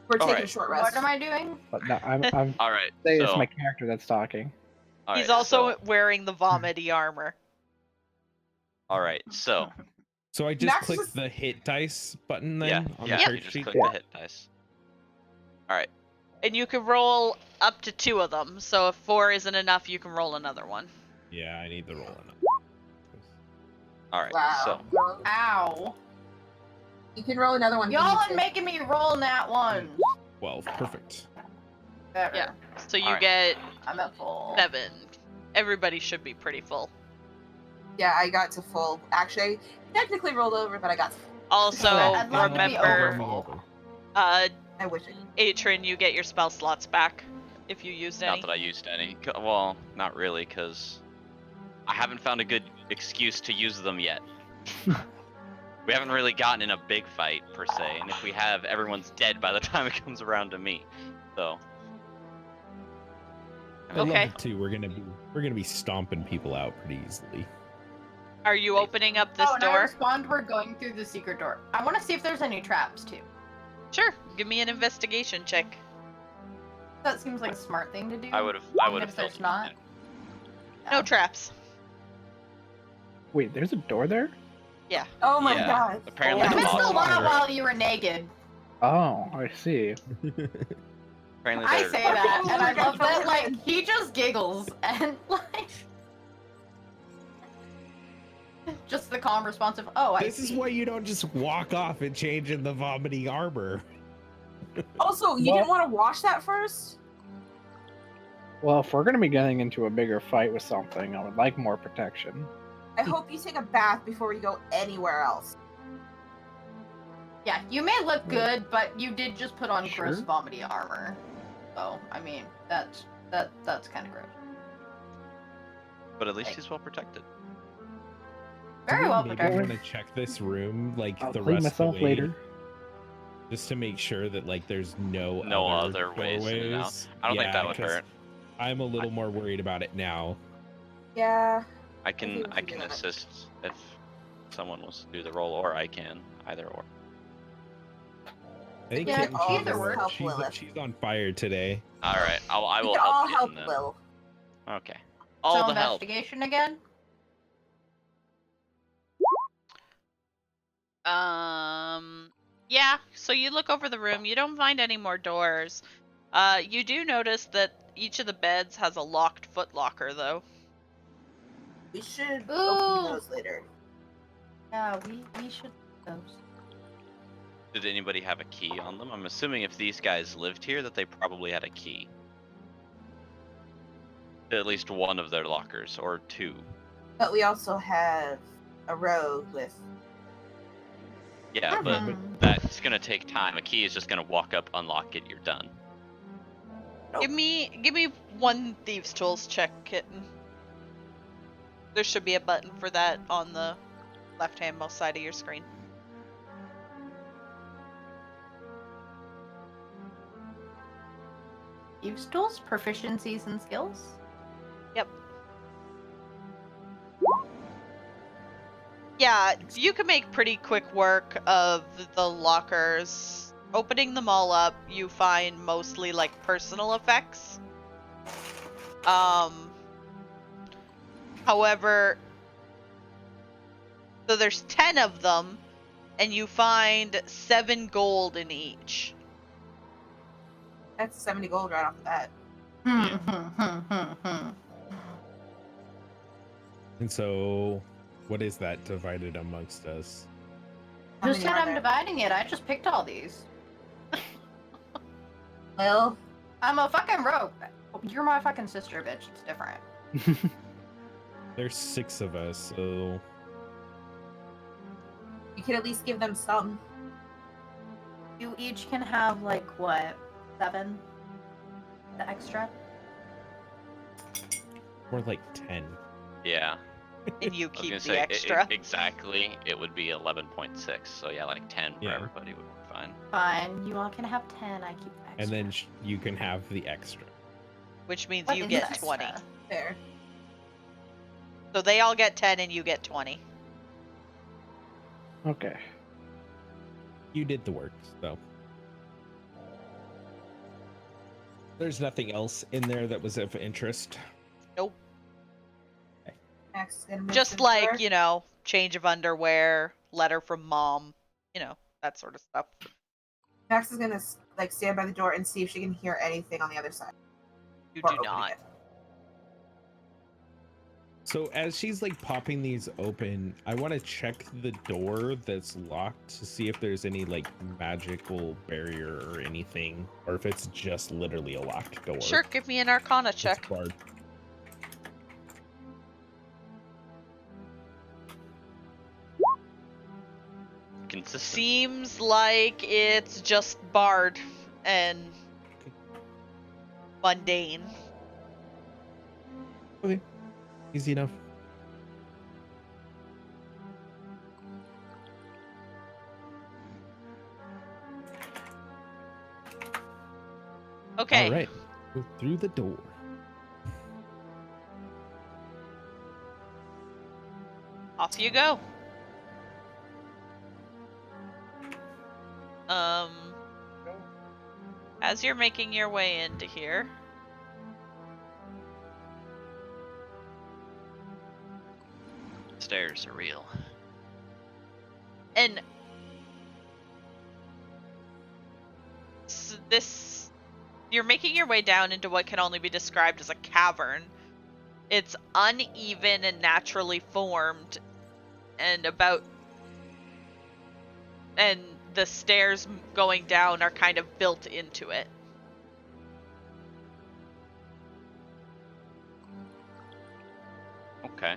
We're taking Alright. a short What rest. am I doing? But no, I'm All right. saying So it's my character that's talking. all He's right, also so- wearing the vomity armor. all right. So So I just Max clicked just- the hit dice button yeah, then on yeah. the You character just sheet. click Yeah. the hit dice. All right. And you can roll up to 2 of them. So if 4 isn't enough, you can roll another one. Yeah, I need the roll on All right. Wow. So Ow. You can roll another one. if you Y'all need are to. making me roll nat one. 12. Perfect. Better. Yeah. So you Alright. get I'm at full. 7. Everybody should be pretty full. Yeah, I got to full. Actually, I technically rolled over, but I got. To full. Also, I'd love to be remember, overfull. I wish I could. Atrin, you get your spell slots back if you used any. not that I used any. Well, not really, because I haven't found a good excuse to use them yet. We haven't really gotten in a big fight per se, and if we have, everyone's dead by the time it comes around to me. So At Okay. level 2, we're gonna be stomping people out pretty easily. Are you opening up this Oh, and I door? respond, we're going through the secret door. I want to see if there's any traps too. Sure. Give me an investigation check. That seems like a smart thing to do. I would have Even if there's not. No Yeah. traps. Wait, there's a door there? Yeah. Oh my Yeah. god. Apparently, I the missed a boss lot wanted- while you were naked. Oh, I see. apparently I they're- say that, and I love that. Forget. Like he just giggles and like, just the calm response of, "Oh, I This is see." why you don't just walk off and change in the vomiting armor. Also, you Well- didn't want to wash that first? Well, if we're gonna be getting into a bigger fight with something, I would like more protection. I hope you take a bath before we go anywhere else. Yeah, you may look good, but you did just put on gross Sure. vomity armor. So I mean, that's kind of gross. but at least Like- he's well protected. Very Do we well maybe protected. want to check this room like I'll the clean rest myself of the way, later. just to make sure that like there's no other ways in and out. doorways. I don't think that would 'cause hurt. I'm a little more worried about it now. Yeah. I think can we I can do can that. assist if someone wants to do the roll, or I can either or. I think Yeah, Kitten's either on- works. Help she's, Lilith. she's on fire today. All right, I We will can all help help Kitten then. Will. Okay, all So the help. investigation again. Yeah, so you look over the room, you don't find any more doors. You do notice that each of the beds has a locked foot locker, though. We should Ooh. open those later. Yeah, we should those. Did anybody have a key on them? I'm assuming if these guys lived here, that they probably had a key. To at least one of their lockers, or two. But we also have a rogue with. Yeah, but Mhm. that's gonna take time. A key is just gonna walk up, unlock it, you're done. Give me one thieves' tools check, Kitten. There should be a button for that on the left-hand most side of your screen. Thieves' tools, proficiencies, and skills. Yeah, you can make pretty quick work of the lockers. Opening them all up, you find mostly like personal effects. However, so there's 10 of them, and you find 7 gold in each. That's 70 gold right off the bat. And so, what is that divided amongst us? How Who many said are I'm there? dividing it? I just picked all these. Well, I'm a fucking rogue. You're my fucking sister, bitch. It's different. There's 6 of us, so you could at least give them some. You each can have like what? 7? The extra? we're like 10. Yeah. And you I was keep gonna the say extra. exactly. It would be 11.6. So yeah, like 10 for Yeah. everybody would be fine. Fine. You all can have 10. I keep the extra. And then you can have the extra. Which means What you is get the 20. extra? Fair. So they all get 10 and you get 20. Okay. You did the work, so. There's nothing else in there that was of interest. Nope. Max is gonna move Just to the like, door. you know, change of underwear, letter from mom, you know, that sort of stuff. Max is gonna like stand by the door and see if she can hear anything on the other side. You before do opening not. it. So as she's like popping these open, I want to check the door that's locked to see if there's any like magical barrier or anything, or if it's just literally a locked door. Sure, give me an Arcana It's check. barred. Consistent. Seems like it's just barred and mundane. Okay, easy enough. Okay. All right, go through the door. Off you go. As you're making your way into here, Stairs are real. and you're making your way down into what can only be described as a cavern. It's uneven and naturally formed, and the stairs going down are kind of built into it. Okay.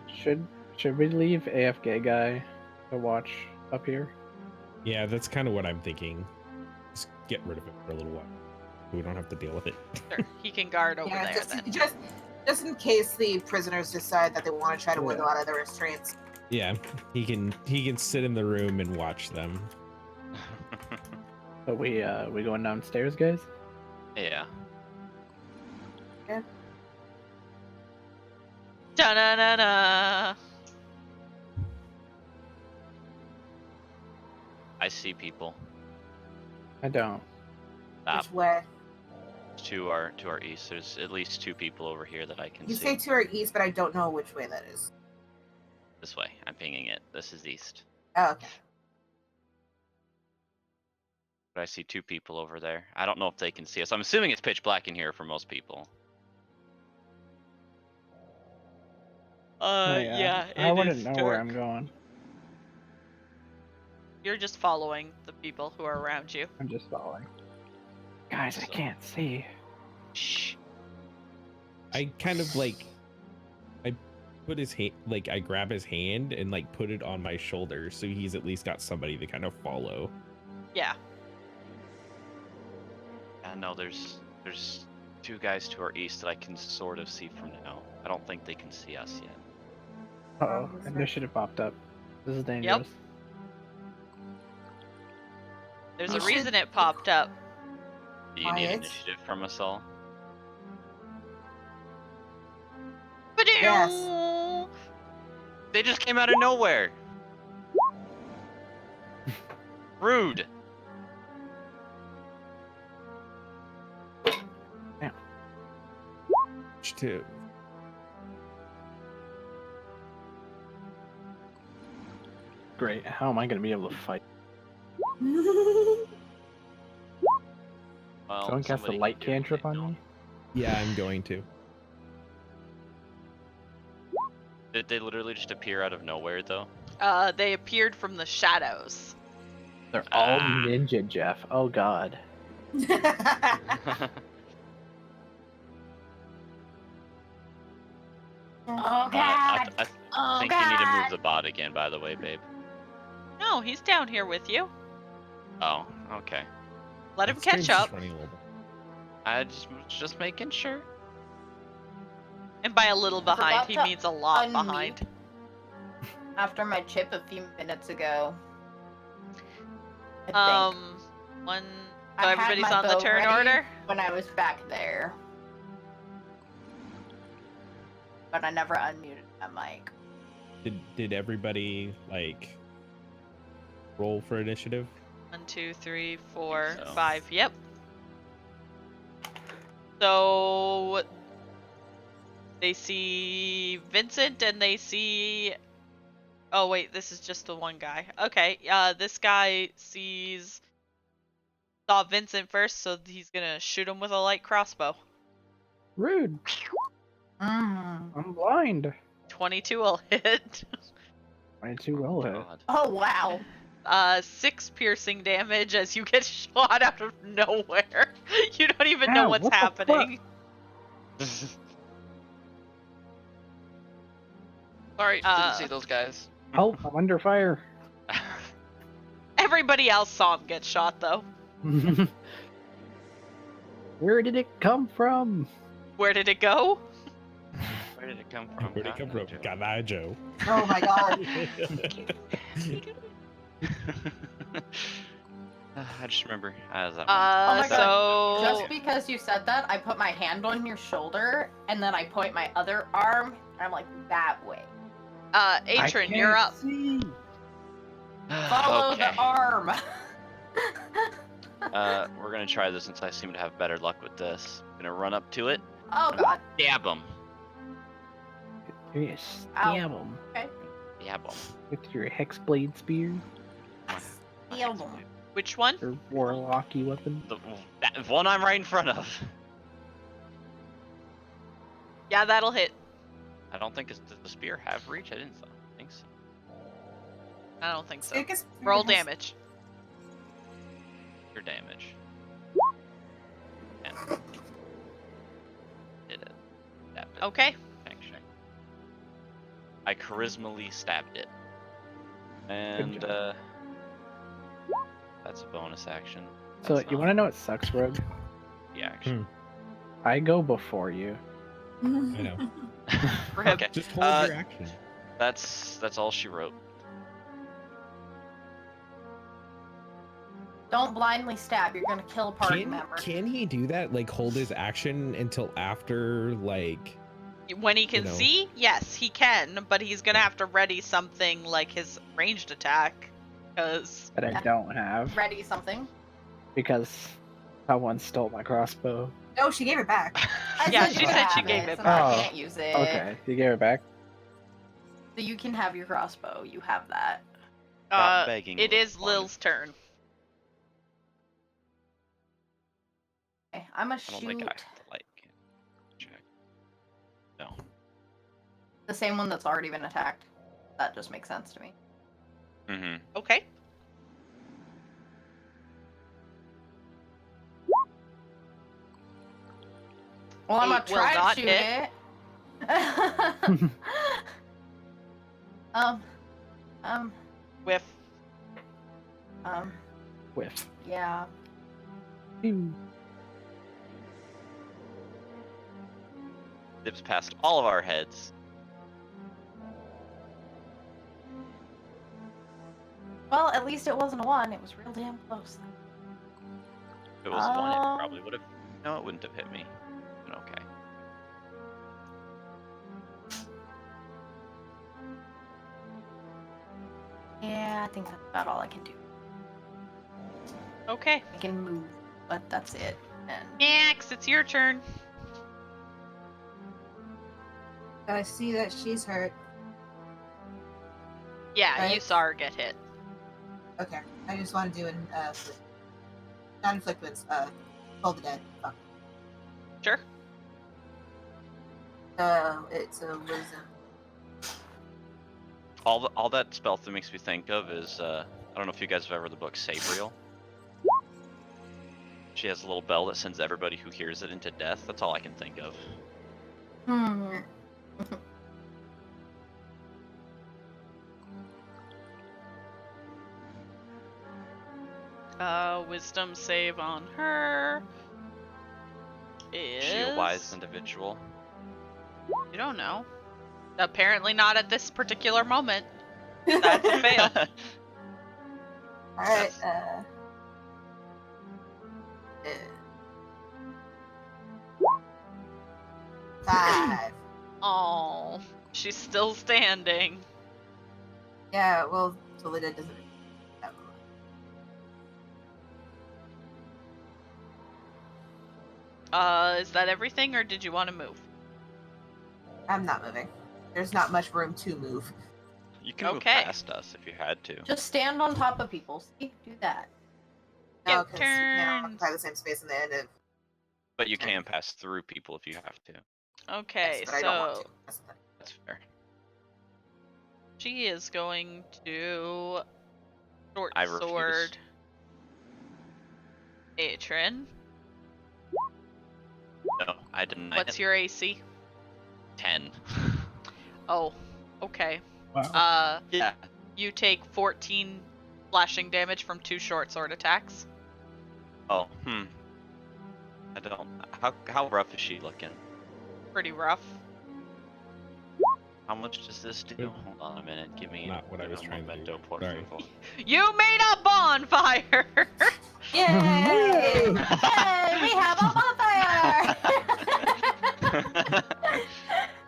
Should we leave AFK guy to watch up here? Yeah, that's kind of what I'm thinking. Just get rid of it for a little while. We don't have to deal with it. Sure, he can guard over Yeah, there then. just in case the prisoners decide that they want to try to wiggle out of the restraints. Yeah, he can sit in the room and watch them. But we going downstairs, guys? Yeah. Da-na-na-na. I see people. I don't. Stop. Which way? To our east. There's at least 2 people over here that I can You see. say to our east, but I don't know which way that is. This way. I'm pinging it. This is east. Oh, okay. But I see 2 people over there. I don't know if they can see us. I'm assuming it's pitch black in here for most people. Yeah, I it wouldn't is know where dark. I'm going. You're just following the people who are around you. I'm just following. Guys, I can't see. Shh. I kind of like, I put his hand, like I grab his hand and like put it on my shoulder, so he's at least got somebody to kind of follow. Yeah. Yeah, no, there's 2 guys to our east that I can sort of see from now. I don't think they can see us yet. Uh-oh, initiative popped up. This is dangerous. There's You a should- reason it popped up. Do you need Quiet. initiative from us all? Yes. They just came out of nowhere. Rude. Two. Great. How am I going to be able to fight? Well, Someone cast a somebody light can do it, cantrip they on don't. me? Yeah, I'm going to. Did they literally just appear out of nowhere, though? They appeared from the shadows. They're all Ah. ninja, Jeff. Oh god. Oh I god. Oh think god. you need to move the bot again, by the way, babe. No, he's down here with you. Oh, okay. Let him That catch stream's just up. running a little bit. I just making sure. And by a little behind, forgot he to means a lot unmute. behind. After my chip a few minutes ago. I think. One. I So had everybody's my on the bow turn ready order. when I was back there. But I never unmuted that mic. Did everybody like roll for initiative? 1, 2, 3, 4, so. 5. Yep. So they see Vincent and they see. Oh wait, this is just the one guy. Okay. This guy saw Vincent first, so he's gonna shoot him with a light crossbow. Rude. Mm. I'm blind. 22 will hit. 22 will hit. God. Oh wow. 6 piercing damage as you get shot out of nowhere. You don't even know Ow, what's what the fuck? happening. Sorry, Uh, didn't see those guys. Oh, I'm under fire. Everybody else saw him get shot though. Where did it come from? Where did it go? Where did it come from? Where'd it come from? Ganajo. Oh my god. I just remember as that Oh my So Just because you said that, I put my hand on your shoulder and then I point my other arm and I'm like that way. Atron, you're up. See. Follow okay. the arm. We're gonna try this since I seem to have better luck with this. Gonna run up to it, Oh god. stab him. You stab him Okay. Stab him. with your hexblade spear, Heal them. Which one? your warlocky weapon. That one I'm right in front of. Yeah, that'll hit. I don't think does the spear have reach? I didn't think so. I don't think so. Stick is- Roll damage. Your damage. And did it. Stabbed it. Okay. Actually. I charismally stabbed it. And job. that's a bonus action. So That's you not want to know what sucks, Rogue? the action. I go before you. I know. Rip. Okay. Just hold your action. That's all she wrote. Don't blindly stab. You're gonna kill a party Can, member. can he do that? Like hold his action until after like When he can know. see, yes, he can, but he's gonna have to ready something like his ranged attack, because That I don't have Ready something. because someone stole my crossbow. No, she gave it back. I Yeah, said she you said she have gave it so back. I Oh, can't use it. Okay, you gave it back. So you can have your crossbow. You have that. Stop begging. it Lil is Quan. Lil's turn. Okay, I'm a I don't shoot think I have to like check. No. the same one that's already been attacked. That just makes sense to me. Mm-hmm. Okay. Well, I'm gonna 8 will try not to shoot hit. it. Whiff. Whiff. Yeah. Ew. Zips past all of our heads. Well, at least it wasn't a 1. It was real damn close. If it was one, it probably would have. No, it wouldn't have hit me. But okay. Yeah, I think that's about all I can do. Okay. I can move, but that's it. And Max, it's your turn. I see that she's hurt. Yeah, you Right. saw her get hit. Okay. I just want to do an not inflict wounds. Toll the dead. Fuck. Sure. It's a wisdom. All that spell thing makes me think of is I don't know if you guys have ever read the book Sabriel. She has a little bell that sends everybody who hears it into death. That's all I can think of. Wisdom save on her Is she a is... wise individual? You don't know. Apparently not at this particular moment. That's a fail. Alright, That's- 5. Oh, she's still standing. Yeah, well, Toledo doesn't. Is that everything, or did you want to move? I'm not moving. There's not much room to move. You can move Okay. past us if you had to. just stand on top of people. See, do that. No, Yep, because you can't turns. occupy the same space in the end of. But you can pass through people if you have to. Okay, Yes, but I don't want so to. That's the thing. That's fair. she is going to short I refuse. sword Atrin. No, I didn't. What's your AC? 10? Oh, okay. Wow. Yeah. You take 14 slashing damage from 2 short sword attacks. Oh, I don't. How rough is she looking? Pretty rough. How much does this do? Hold on a minute. Give me. Not what I was trying to do. memento por Sorry. favor. You made a bonfire! Yay! Yay! We have a bonfire!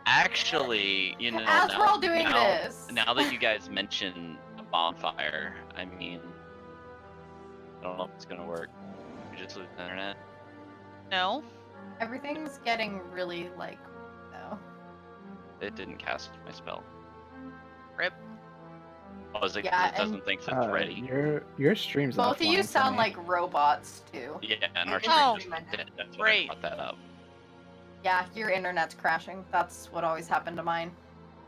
Actually, you know, As we're all doing now, this. now that you guys mention the bonfire, I mean, I don't know if it's gonna work. We just lose the internet. No. Everything's getting really like though. It didn't cast my spell. Rip. Oh, is it 'cause Yeah, it doesn't think it's ready? Your stream's Both of you offline sound tonight. like robots too. Yeah, and our Oh, stream just did. That's why great. I brought that up. Yeah, your internet's crashing. That's what always happened to mine.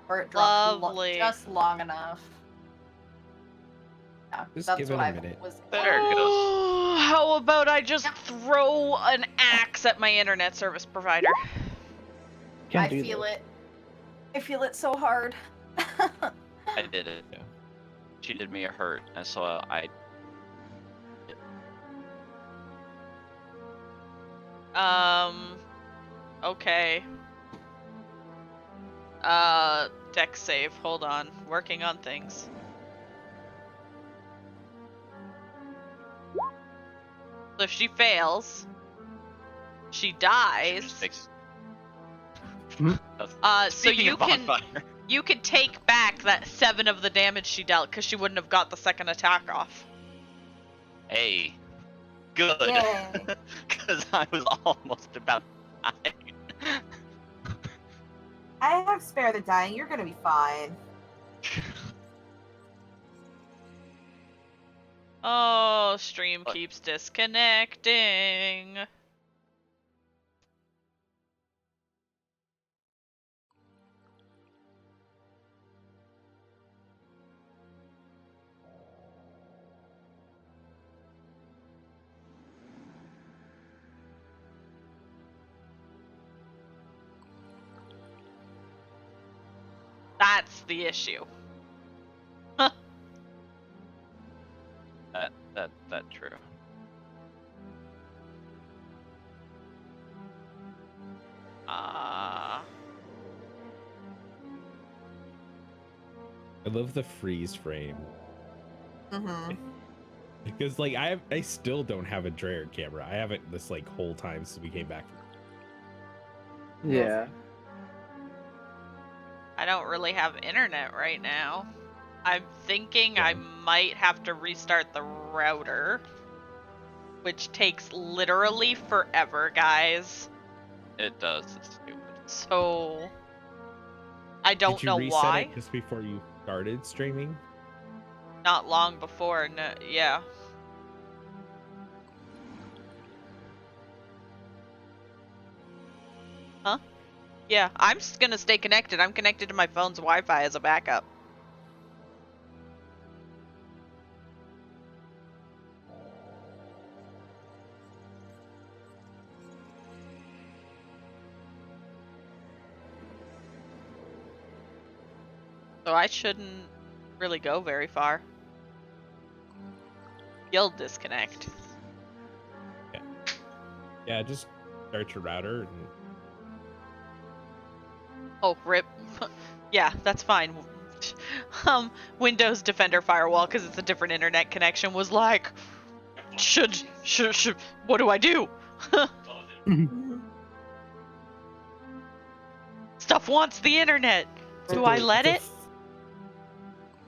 Or it dropped Lovely. just long enough. Yeah, Just that's give it what a I minute. was. There it goes. Oh, how about I just throw an axe at my internet service provider? Can't I do feel this. it. I feel it so hard. I did it. Yeah. She did me a hurt, and so I. Okay. Deck save. Hold on. Working on things. So if she fails, she dies. Just makes. Hmm? So Speaking you of can bonfire. you can take back that 7 of the damage she dealt because she wouldn't have got the second attack off. Hey, good. Yay. Because I was almost about to die. I have spare the dying. You're gonna be fine. Oh, stream What? keeps disconnecting. That's the issue. That true. Ah. I love the freeze frame Mm-hmm. because like I still don't have a Dreyer camera. I haven't this like whole time since we came back. Yeah. I don't really have internet right now. I'm thinking I might have to restart the router. which takes literally forever, guys. It does. It's stupid. So I don't Did you know reset why. it just before you started streaming? Not long before, no, yeah. Huh? Yeah, I'm just gonna stay connected. I'm connected to my phone's Wi-Fi as a backup. So I shouldn't really go very far. You'll disconnect. Yeah, just start your router. And... Oh, rip. Yeah, that's fine. Windows Defender Firewall, because it's a different internet connection, was like, should, what do I do? Stuff wants the internet. Do I let it?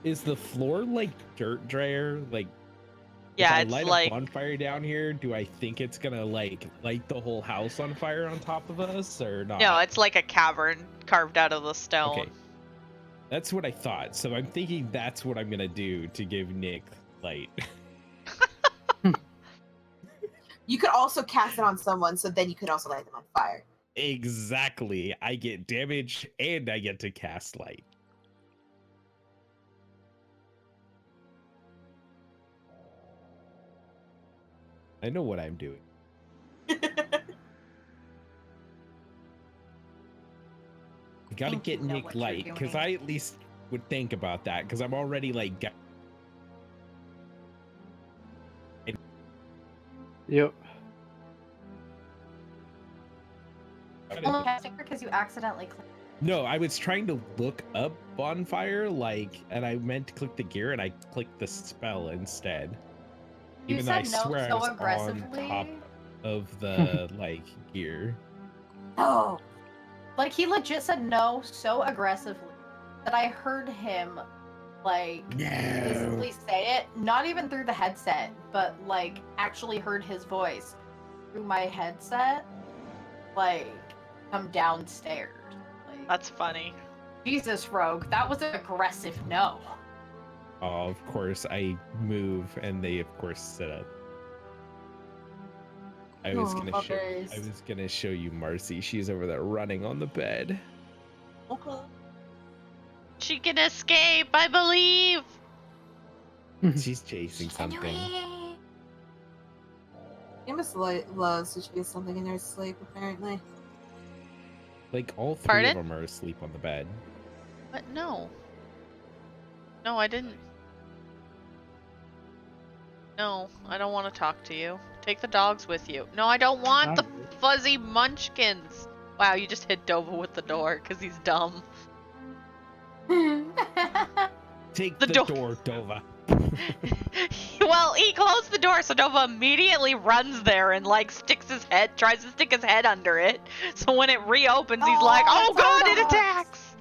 Is the floor like dirt dryer? Like, Yeah, if I it's light like, a bonfire down here, do I think it's gonna like light the whole house on fire on top of us or not? no, it's like a cavern carved out of the stone. Okay. That's what I thought. So I'm thinking that's what I'm gonna do to give Nick light. You could also cast it on someone, so then you could also light them on fire. Exactly. I get damage and I get to cast light. I know what I'm doing. I gotta Think you get know Nick what you're light because doing. I at least would think about that because I'm already like. Yep. Only casting because you accidentally clicked. No, I was trying to look up bonfire, like, and I meant to click the gear, and I clicked the spell instead. You Even though I said no swear I so was aggressively. on top of the like gear. Oh, Like he legit said no so aggressively that I heard him like basically say it, not even through the headset, but like actually heard his voice through my headset, like come downstairs. Like, That's funny. Jesus, Rogue, that was an aggressive no. Oh, of course, I move, and they of course sit up. I was gonna show you Marcy. She's over there running on the bed. okay. She can escape, I believe. She's chasing something. Amos loves to chase something in her sleep, apparently. Like all three Pardon? of them are asleep on the bed. But no. No, I didn't. No, I don't want to talk to you. Take the dogs with you. No, I don't want the fuzzy munchkins. Wow, you just hit Dova with the door because he's dumb. Take The the door. door, Dova. Well, he closed the door, so Dova immediately runs there and like tries to stick his head under it. So when it reopens, he's like, "Oh it's God, our it dogs." attacks!"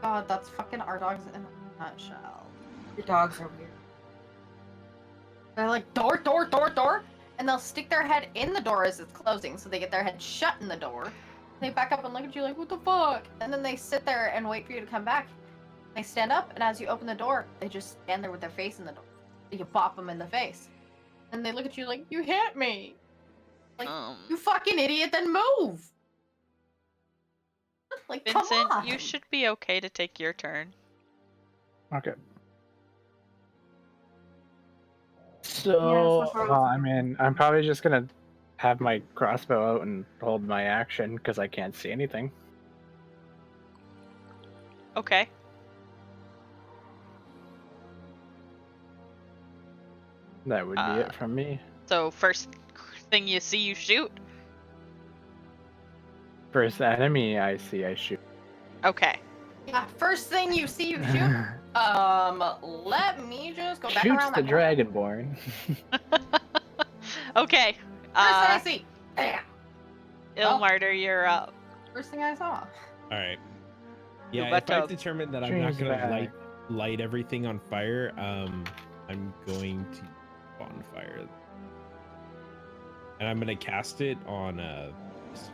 God, that's fucking our dogs in a nutshell. Your dogs are weird. They're like door, and they'll stick their head in the door as it's closing, so they get their head shut in the door. They back up and look at you like, what the fuck? And then they sit there and wait for you to come back. They stand up, and as you open the door, they just stand there with their face in the door. You bop them in the face. And they look at you like, you hit me. Like, you fucking idiot, then move. Like, Vincent, come on. you should be okay to take your turn. Okay. So, well, I mean, I'm probably just gonna have my crossbow out and hold my action because I can't see anything. Okay. That would be it from me. So first thing you see, you shoot. First enemy I see, I shoot. Okay. Yeah, first thing you see, you shoot. Let me just go back Shoots around the that corner. Dragonborn. Okay. First thing I see. Bam. Ilmarter, you're up. First thing I saw. All right. Yeah, if Roberto. I've determined that I'm not Change gonna back. light everything on fire, I'm going to bonfire. And I'm gonna cast it on this one.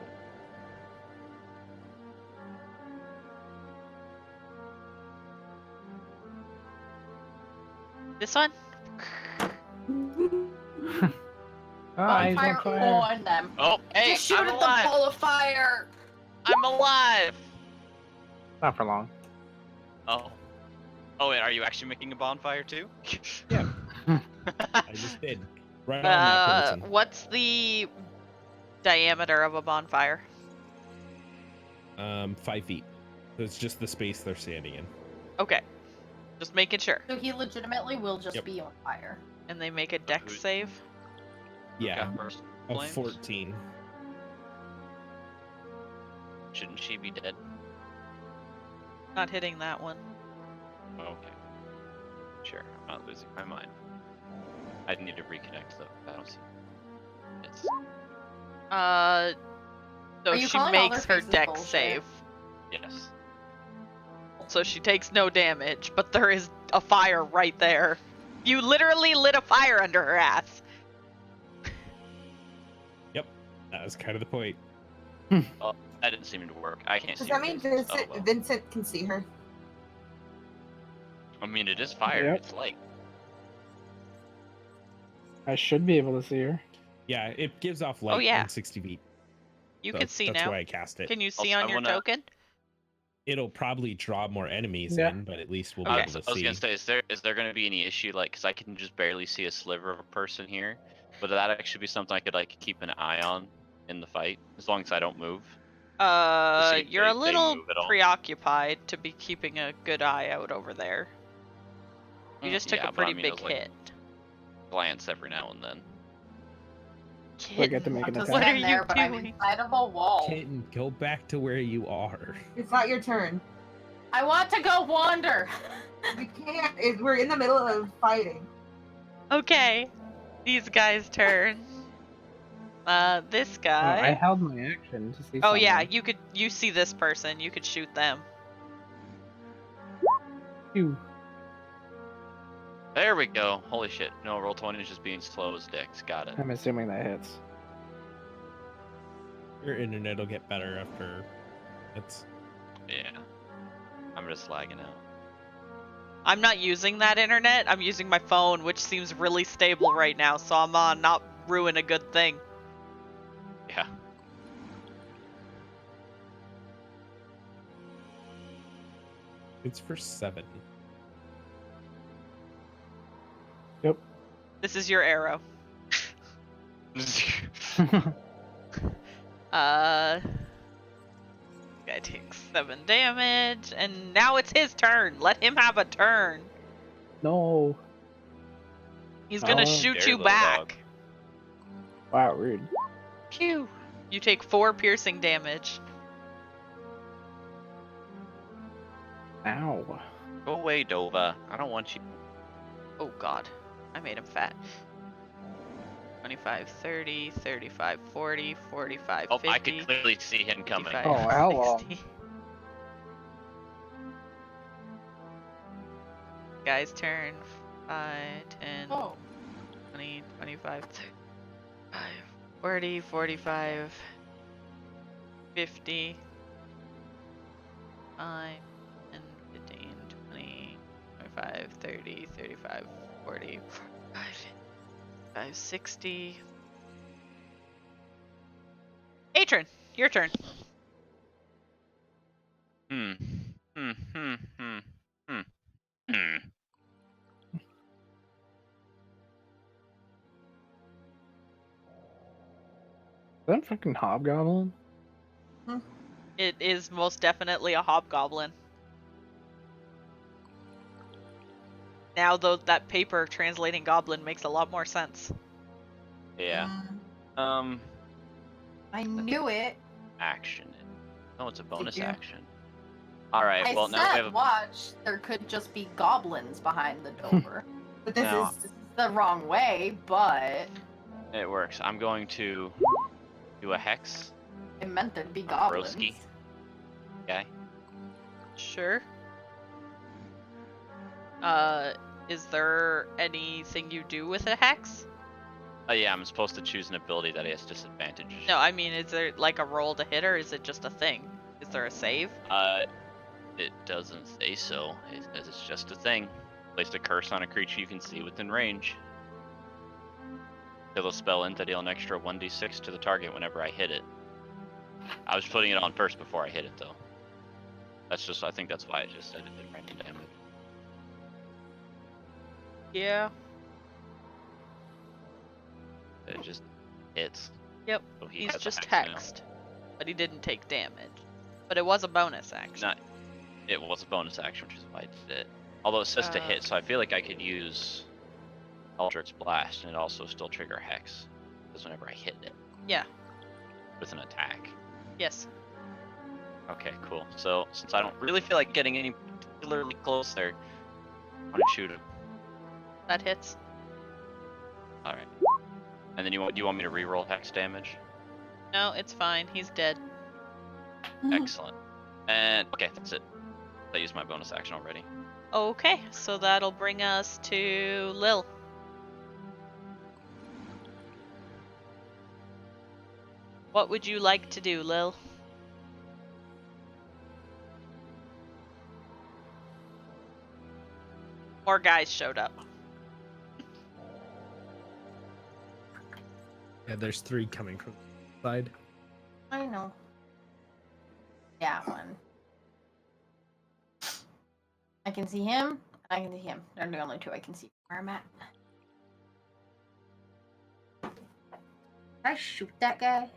This one? Ah, he's Bonfire on fire. on them. Oh, hey, Just shoot I'm at alive. the ball of fire. I'm alive. Not for long. Oh. Oh, wait, are you actually making a bonfire too? Yeah, I just did. Right on that person. What's the diameter of a bonfire? 5 feet. So it's just the space they're standing in. Okay. Just making sure. So he legitimately will just Yep. be on fire. And they make a dex Who's- save. Yeah, Got first of flames? 14. Shouldn't she be dead? Not hitting that one. Okay. Sure, I'm not losing my mind. I need to reconnect though. I don't see. It's So Are you she calling all makes their her faces dex bullshit? save. yes. So she takes no damage, but there is a fire right there. You literally lit a fire under her ass. That was kind of the point. Oh, that didn't seem to work. I can't Does see. that her mean faces. Vincent, Oh, well. Vincent can see her? I mean, it is fire. Yep. It's light. I should be able to see her. Yeah, it gives off light yeah. in 60 feet. You so can see that's now. why I cast it. Can you see Also, on I your wanna- token? It'll probably draw more enemies Yeah. in, but at least we'll Okay. be I able to was see. gonna say, is there gonna be any issue like, because I can just barely see a sliver of a person here, but that actually be something I could like keep an eye on in the fight as long as I don't move. see if You're a they little move at all. preoccupied to be keeping a good eye out over there. You just took yeah, a but I pretty mean, big it was, like, hit. glance every now and then. Do I get to make an Just attack? What are stand there, you but I'm doing? inside of a wall. Kitten, go back to where you are. It's not your turn. I want to go wander. We can't. We're in the middle of fighting. Okay. These guys' turn. This Oh, guy. I held my action to see. Oh yeah, someone. you see this person, you could shoot them. Phew. There we go. Holy shit. No, roll 20 is just being slow as dicks. Got it. I'm assuming that hits. Your internet will get better after. It's Yeah. I'm just lagging out. I'm not using that internet, I'm using my phone, which seems really stable right now, so I'm on not ruin a good thing. Yeah. it's for 7. Yep. This is your arrow. Guy takes 7 damage, and now it's his turn. Let him have a turn. No. He's gonna Oh, shoot dare you little back. dog. Wow, rude. Pew. You take 4 piercing damage. Ow. Go away, Dova. I don't want you. Oh god, I made him fat. 25, 30, 35, 40, 45, Oh, 50. I could clearly see him coming. 55, Oh, how long? 60. Guy's turn. 5, 10, Oh. 20, 25, 35, 40, 45, 50, 5, 10, 15, 20, 25, 30, 35, 40, 45, 55, 60. Atron, your turn. Hmm. Hmm. Hmm. Hmm. Hmm. Hmm. Is that fucking hobgoblin? It is most definitely a hobgoblin. Now, though, that paper translating goblin makes a lot more sense. Yeah. Mm, I knew it. Action. Oh, it's a bonus you? action. All right. I Well, now we said, have. watch, there could just be goblins behind the door. but this No. is The wrong way, but It works. I'm going to do a hex. it meant there'd be A goblins. broski. Okay. Sure. Is there anything you do with a hex? Yeah, I'm supposed to choose an ability that has disadvantage. No, I mean, is there like a roll to hit, or is it just a thing? Is there a save? It doesn't say so. It says it's just a thing. Place a curse on a creature you can see within range. Kill a spell in to deal an extra 1d6 to the target whenever I hit it. I was putting it on first before I hit it, though. I think that's why I just said it did random damage. Yeah. It just hits. Yep. So he He's has a just hex now. hexed, but he didn't take damage. But it was a bonus action. Not. It was a bonus action, which is why I did it. Although it says to hit, so I feel like I could use Eldritch Blast and it also still trigger Hex. Because whenever I hit it. Yeah. With an attack. Yes. Okay, cool. So, since I don't really feel like getting any particularly close there, I'm gonna shoot him. That hits. Alright. And then do you want me to reroll Hex damage? No, it's fine. He's dead. Excellent. And, okay, that's it. I used my bonus action already. Okay, so that'll bring us to Lil. What would you like to do, Lil? More guys showed up. Yeah, there's 3 coming from the side. I know. Yeah, one. I can see him. I can see him. They're the only 2 I can see where I'm at. Can I shoot that guy?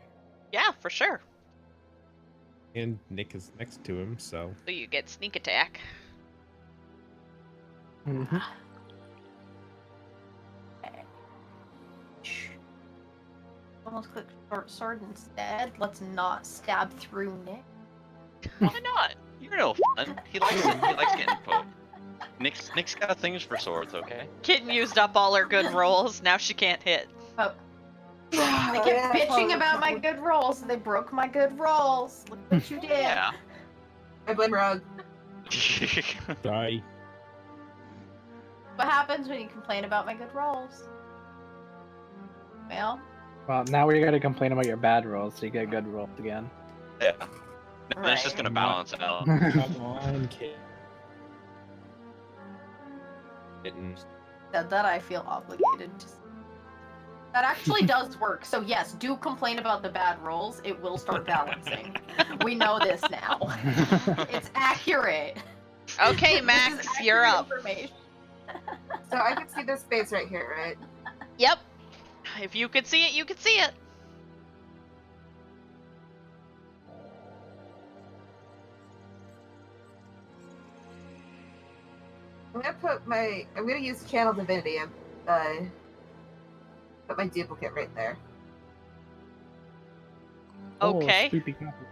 Yeah, for sure. And Nick is next to him, so. So you get sneak attack. Mm-hmm. Almost click short sword instead. Let's not stab through Nick. Why not? You're no fun. He likes getting poked. Nick's got things for swords, okay? Kitten used up all her good rolls. Now she can't hit. Oh. They kept bitching about my good rolls. They broke my good rolls. Look what you did. Yeah. I blame Rug. Die. What happens when you complain about my good rolls? Well, Now we gotta complain about your bad rolls so you get good rolls again. Yeah. Then it's just Right. gonna balance out. Come on, kid. that I feel obligated to. That actually does work. So yes, do complain about the bad rolls. It will start balancing. We know this now. It's accurate. Okay, This Max, is you're accurate up. information. So I can see this space right here, right? Yep. If you could see it, you could see it. I'm gonna use Channel Divinity and put my duplicate right there. Okay. Oh, sleepy copy.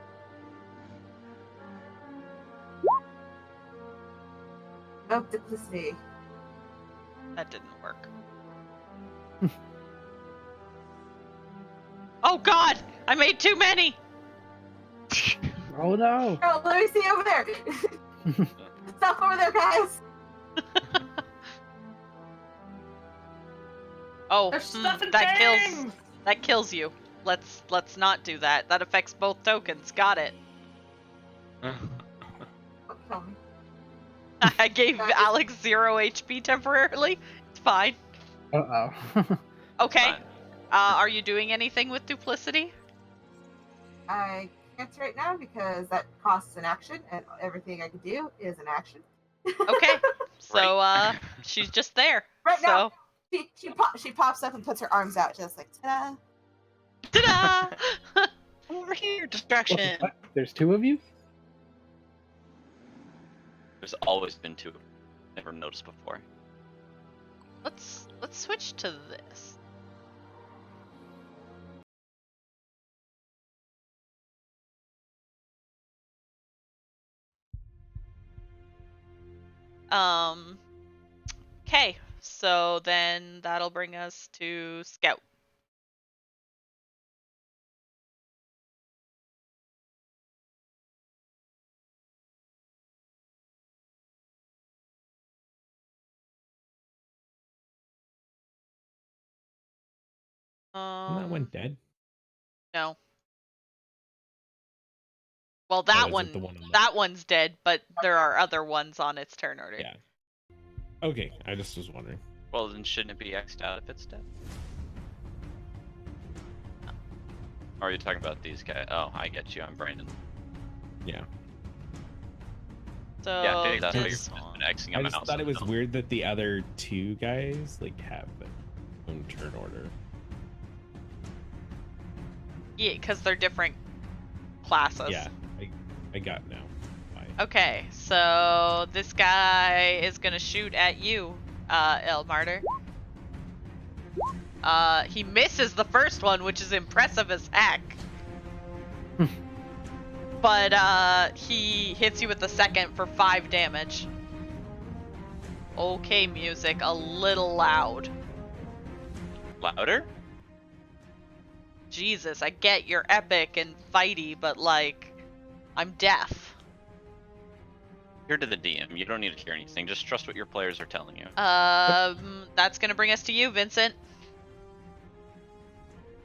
Oh, duplicity. That didn't work. Oh god! I made too many! Oh no! Oh, let me see over there. Stop over there, guys. Oh, There's stuff and that things! kills you. Let's not do that. That affects both tokens. Got it. Don't kill me. I gave Alex 0 HP temporarily. It's fine. Uh oh. Okay. Fine. Are you doing anything with duplicity? I can't right now because that costs an action, and everything I can do is an action. Okay. So she's just there. Right so now. She pops up and puts her arms out, just like ta-da. ta-da! Over here, distraction. What? There's 2 of you? There's always been 2. Never noticed before. Let's switch to this. Okay, so then that'll bring us to Scout. Isn't that one dead? No. Well, Oh, is it the one on the... that one's dead, but there are other ones on its turn order. Yeah. Okay, I just was wondering. Well, then shouldn't it be X'd out if it's dead? Or are you talking about these guys? Oh, I get you. I'm Brandon. Yeah. So Yeah, I figured that's why you're this one. Xing I them just out. thought so it was no. weird that the other two guys like have their own turn order. Yeah, because they're different classes. Yeah, I got now. Why. Okay, so this guy is gonna shoot at you, El Martyr. He misses the first one, which is impressive as heck. But he hits you with the second for 5 damage. Okay, music, a little loud. Louder? Jesus, I get you're epic and fighty, but like, I'm deaf. You're to the DM. You don't need to hear anything. Just trust what your players are telling you. That's gonna bring us to you, Vincent.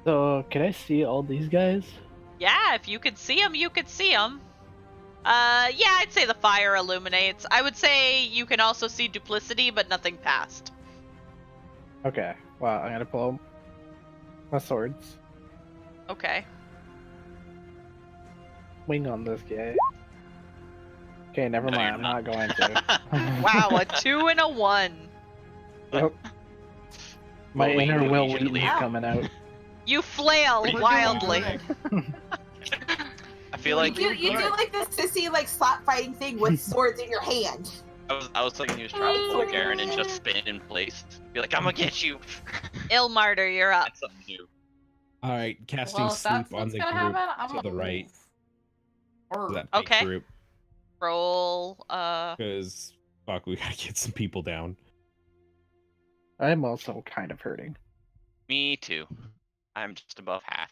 So, can I see all these guys? Yeah, if you could see them, you could see them. Yeah, I'd say the fire illuminates. I would say you can also see duplicity, but nothing past. Okay. Well, I'm gonna pull my swords. Okay. Wing on this guy. Okay, never No, mind. you're I'm not. not going to. Wow, a 2 and a 1. Yep. My Well, we inner knew Will we should Wheaton's leave. coming out. You flail We're doing wildly. good. I feel like you do like this sissy like slap fighting thing with swords in your hand. I was thinking he was trying to poke Aaron and just spin in place. Be like, I'm gonna get you. Ilmartyr, you're up. That's something new. All right, casting Well, if that's sleep on what's the gonna group happen, I'm to gonna the right. move. To that big Okay. group, Roll, because fuck, we gotta get some people down. I'm also kind of hurting. Me too. I'm just above half.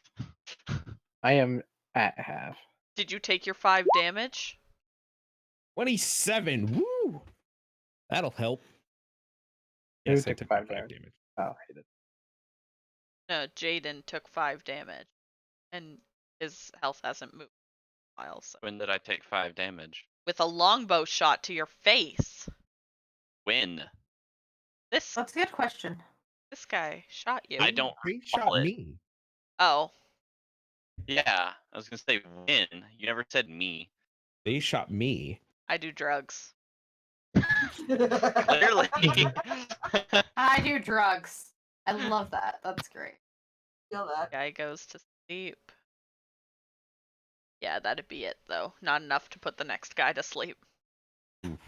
I am at half. did you take your 5 damage? 27. Woo! That'll help. Who Yes, I took took 5 5 damage? damage. Oh, I hate it. No, Jaden took 5 damage. And his health hasn't moved in a while, so. When did I take 5 damage? With a longbow shot to your face. When? This That's a good question. guy shot you. I don't They recall shot it. me. Oh. Yeah, I was gonna say when. You never said me. They shot me. I do drugs. Clearly. I do drugs. I love that. That's great. Feel that. Guy goes to sleep. Yeah, that'd be it though. Not enough to put the next guy to sleep. Oof.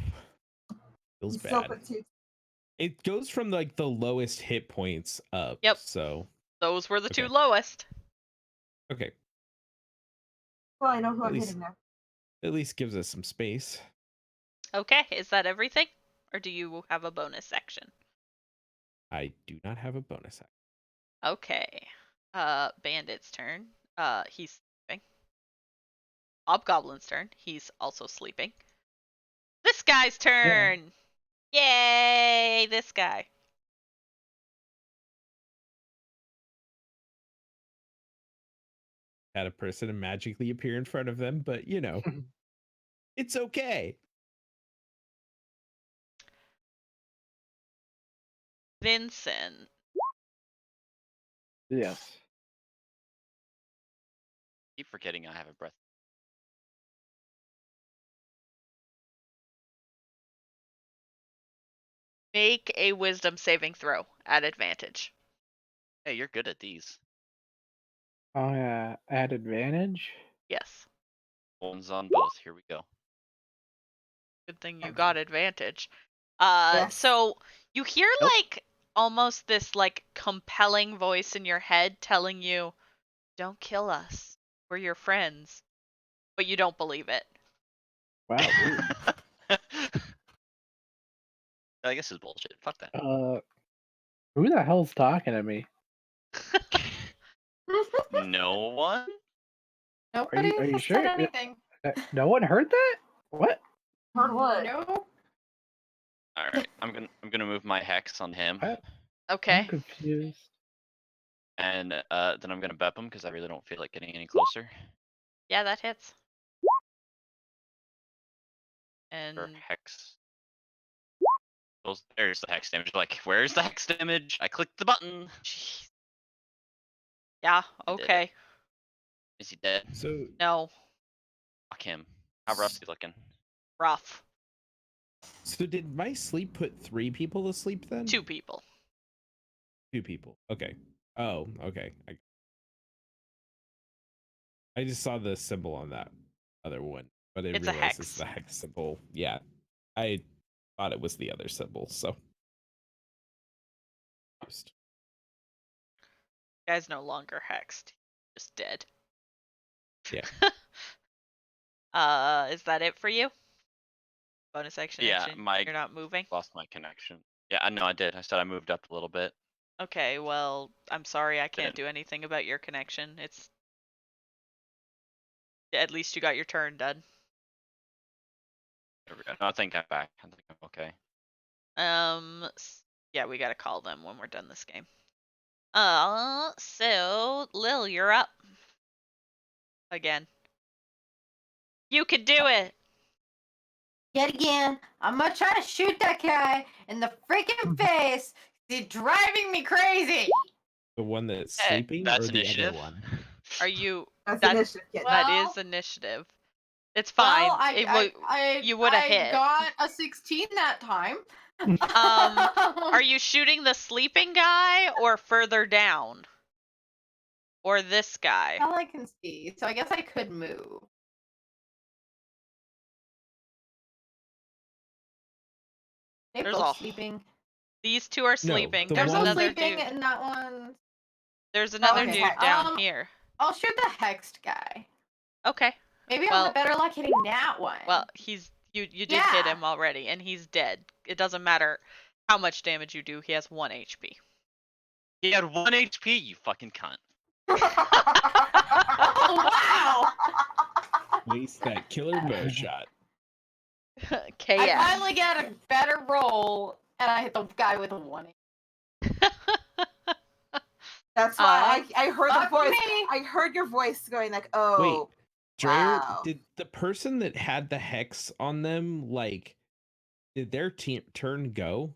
Feels You still bad. put 2. It goes from like the lowest hit points up. Yep. So Those were the 2 Okay. lowest. okay, Well, I know who At I'm least- hitting now. at least gives us some space. Okay, is that everything? Or do you have a bonus section? I do not have a bonus action. Okay. Bandit's turn. He's sleeping. Hobgoblin's turn. He's also sleeping. This guy's turn! Yay! This guy. Had a person magically appear in front of them, but you know, it's okay. Vincent. Yes. Keep forgetting I have a breath. Make a wisdom saving throw at advantage. Hey, you're good at these. Add advantage. Yes. One's on both. Here we go. Good thing you got advantage. Yes. So you hear Nope. like almost this like compelling voice in your head telling you, "Don't kill us. We're your friends." But you don't believe it. Wow. Rude. I guess it's bullshit. Fuck that. Who the hell's talking to me? No one? Nobody are you has sure? said anything. No one heard that? What? Heard what? No. All right, I'm gonna move my hex on him, I'm Okay. confused. And then I'm gonna bep him because I really don't feel like getting any closer. Yeah, that hits. For And hex. There's the hex damage. Like, where's the hex damage? I clicked the button. jeez. Yeah, I did it. okay. Is he dead? So No, Fuck him. How rough's he looking? rough. did my sleep put 3 people to sleep then? 2 people. 2 people. Okay. Oh, okay. I just saw the symbol on that other one, but I It's a realized it's hex. the hex symbol. Yeah. I thought it was the other symbol, so Guy's no longer hexed. Just dead. Yeah. Is that it for you? Bonus action Yeah, action. You're not moving? lost my connection. Yeah, I know I did. I said I moved up a little bit. Okay, well, I'm sorry I can't do anything about your connection. It's at least you got your turn done. There we go. No, I think I'm back. I think I'm okay. Yeah, we gotta call them when we're done this game. So Lil, you're up. Again. You can do it. Yet again, I'm gonna try to shoot that guy in the freaking face. He's driving me crazy. The one that's Eh, sleeping That's or the initiative. other one? Are you? That's That- initiative, kid. That Well- is initiative. It's fine. You would have hit. got a 16 that time. Are you shooting the sleeping guy or further down? Or this guy? All I can see, so I guess I could move. They're There's both a- sleeping. These two are sleeping. the They're There's one- both another sleeping, dude. and that one. There's another Okay, dude down here. I'll shoot the hexed guy. Okay. Maybe Well- I'll have better luck hitting that one. Well, you did hit Yeah. him already, and he's dead. It doesn't matter how much damage you do. He has 1 HP. He had 1 HP, you fucking cunt. Oh wow! Waste that killer bow shot. KS. I finally get a better roll, and I hit the guy with a 1. That's why I heard the Fuck voice. me. I heard your voice going like, "Oh, Dreyer, wow." did the person that had the hex on them, like, did their turn go?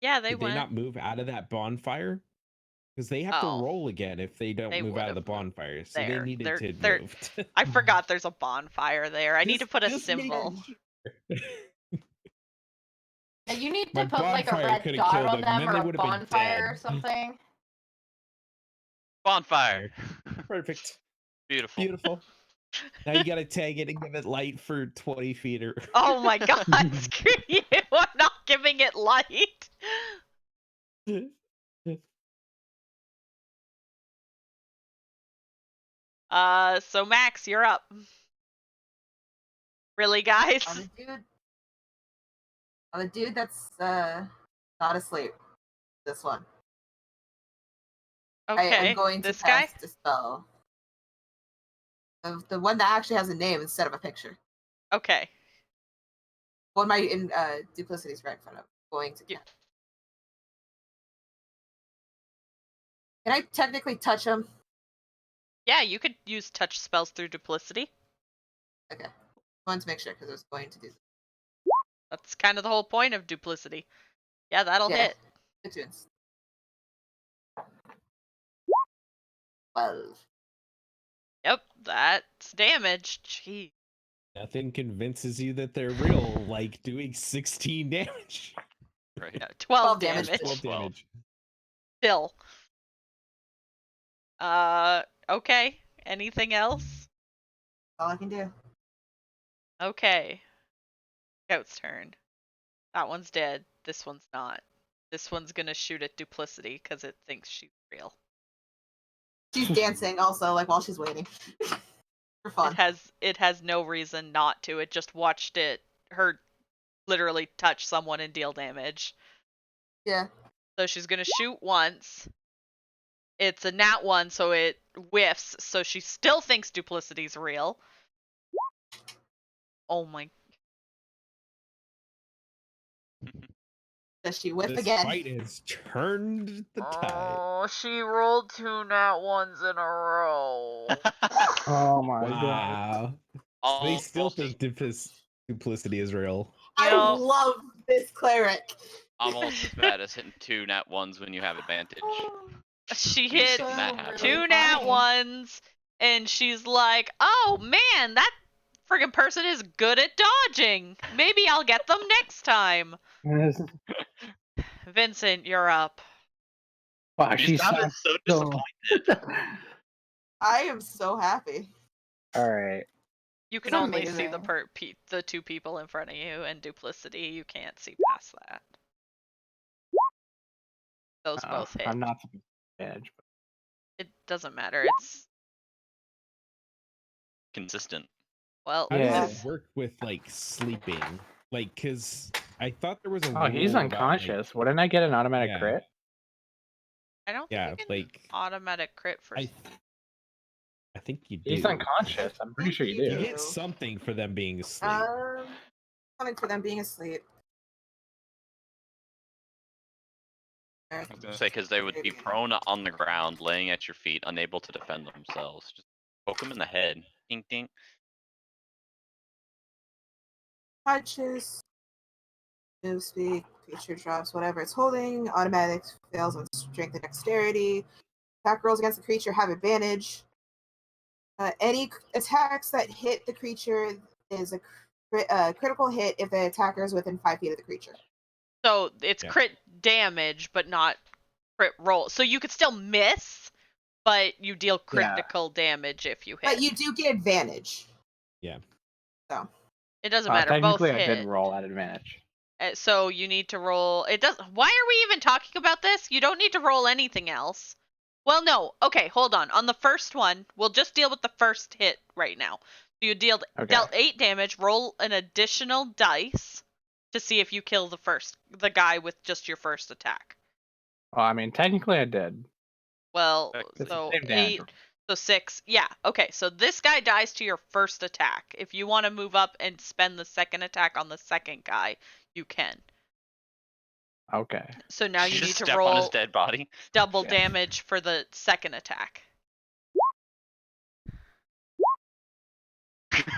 Yeah, they Did went. they not move out of that bonfire? Because they have Oh. to roll again if they don't They move out of the would've moved bonfire. So there. they needed They're- to they're- move. I forgot there's a bonfire there. I need to put a Just making symbol. sure. Yeah, you need My to put like a bonfire red could've dot killed on them, them then or they a would've been bonfire or dead. something. Bonfire. Perfect. Beautiful. Beautiful. Now you gotta tag it and give it light for 20 feet or. Oh my god, screw you! I'm not giving it light. So Max, you're up. Really, guys? On the dude that's not asleep. This one. I Okay, am going to this guy? cast a spell. The one that actually has a name instead of a picture. Okay. One my in duplicity's right in front of. Going to. Yeah. Can I technically touch him? Yeah, you could use touch spells through duplicity. Okay. I wanted to make sure because I was going to do. That's kind of the whole point of duplicity. Yeah, that'll Yeah. hit. Good tunes. 12. Yep, that's damage. Gee. Nothing convinces you that they're real, like doing 16 damage. Right. No, 12 damage. damage. 12 damage. Still. Okay. Anything else? All I can do. Okay. Scout's turn. That one's dead. This one's not. This one's gonna shoot at duplicity because it thinks she's real. She's dancing also, like while she's waiting. For fun. It has no reason not to. It just watched her literally touch someone and deal damage. Yeah. So she's gonna shoot once. It's a nat 1, so it whiffs. So she still thinks duplicity's real. Oh my. Does she whiff This again? fight has turned the tide. Oh, she rolled 2 nat ones in a row. Oh my god. Wow. They Almost still as- think duplicity is real. I Yep. love this cleric. almost as bad as hitting 2 nat ones when you have advantage. She We've hit seen that happen. Really 2 nat funny. ones, and she's like, "Oh man, that friggin' person is good at dodging. Maybe I'll get them next time." Vincent, you're up. Wow, You she sounded sucks so so. disappointed. I am so happy. All right. You can It's only see the amazing. the 2 people in front of you, and duplicity, you can't see past that. Those both hit. I'm not supposed to edge, but It doesn't matter. It's Consistent. well, How Yeah. does it work with like sleeping? Like, cause I thought there was a oh, he's rule about, like, unconscious. Wouldn't I get an automatic Yeah. crit? I don't yeah, think you can like automatic crit for. I think you do. He's unconscious. I'm pretty sure you You do. get something for them being asleep. Something for them being asleep. I was gonna say because they would be prone on the ground, laying at your feet, unable to defend themselves. Just poke them in the head. Ding ding. Touches. Move speed. Creature drops whatever it's holding. Automatic fails on strength and dexterity. Attack rolls against the creature have advantage. Any attacks that hit the creature is a critical hit if the attacker is within 5 feet of the creature. So it's Yeah. crit damage, but not crit roll. So you could still miss, but you deal Yeah. critical damage if you hit. But you do get advantage. Yeah. So It doesn't matter. Both Technically, I hit. did roll at advantage. So you need to roll. It does. Why are we even talking about this? You don't need to roll anything else. Well, no. Okay, hold on. On the first one, we'll just deal with the first hit right now. So you dealt 8 damage. Roll an additional dice to see if you kill the guy with just your first attack. Well, I mean, technically, I did. Well, It's the so same damage. 8, so 6. Yeah. Okay. So this guy dies to your first attack. If you want to move up and spend the second attack on the second guy, you can. Okay. So now Did you you need just to step on his roll dead body. double Yeah. damage for the second attack.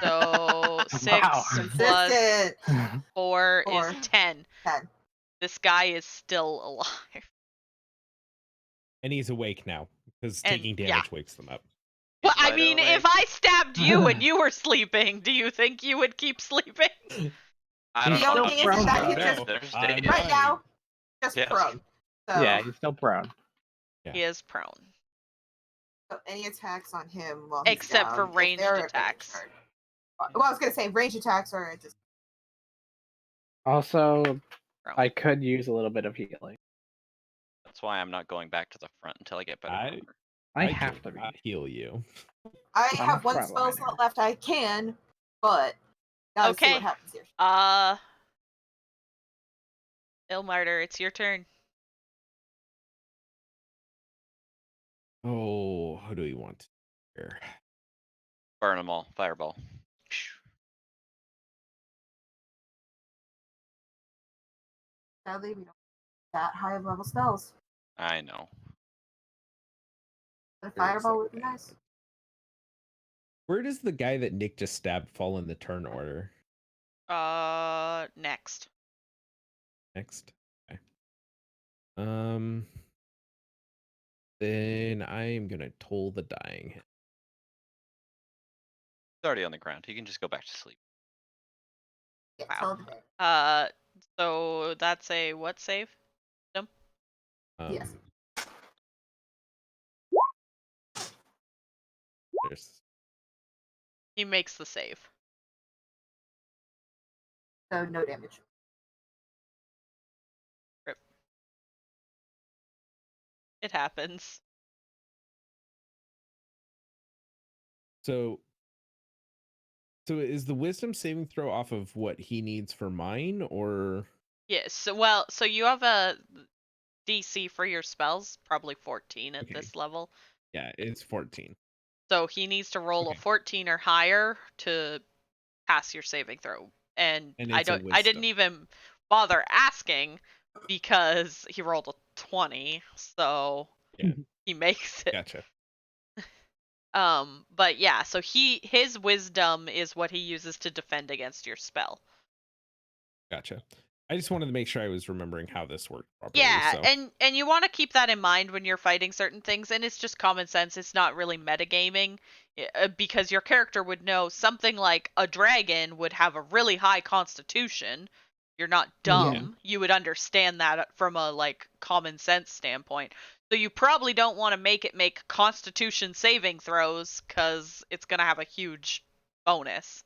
So 6 Wow. plus consistent. 4 4. is 10. 10. This guy is still alive. And he's awake now because And- taking yeah. damage wakes them up. Well, I Wide mean, awake. if I stabbed you and you were sleeping, do you think you would keep sleeping? I don't He's know. The only thing is that though. he's just No, There's I'm days. right now just Yes. prone. So, Yeah, he's still prone. Yeah. He is prone. so any attacks on him while he's Except for down, if ranged they're attacks. advantage. Well, I was gonna say ranged attacks are just Also, Prone. I could use a little bit of healing. That's why I'm not going back to the front until I get better. armor. I have to be. cannot heal you. I I'm have a one frontliner. spell slot left. I can, but gotta see Okay. what happens here. Ilmarter, it's your turn. Oh, who do we want here? Burn them all. Fireball. Sadly, we don't have that high of level spells. I know. But a Where is fireball that would be guy? nice. Where does the guy that Nick just stabbed fall in the turn order? Next. Next. Okay. Then I am gonna toll the dying. He's already on the ground. He can just go back to sleep. Yeah, Wow. tell the day. So that's a what save? Yes. There's He makes the save. So no damage. It happens. So is the wisdom saving throw off of what he needs for mine, or Yes. So you have a DC for your spells, probably 14 at Okay. this level. yeah, it's 14. So he needs to roll a Okay. 14 or higher to pass your saving throw. And And I it's a didn't wisdom. even bother asking because he rolled a 20, so Yeah. he makes it. Gotcha. But yeah, so his wisdom is what he uses to defend against your spell. Gotcha. I just wanted to make sure I was remembering how this worked properly. Yeah, So. and you want to keep that in mind when you're fighting certain things, and it's just common sense. It's not really metagaming, because your character would know something like a dragon would have a really high constitution. You're not dumb. You would understand that from a like common sense standpoint. So you probably don't want to make it make constitution saving throws because it's going to have a huge bonus.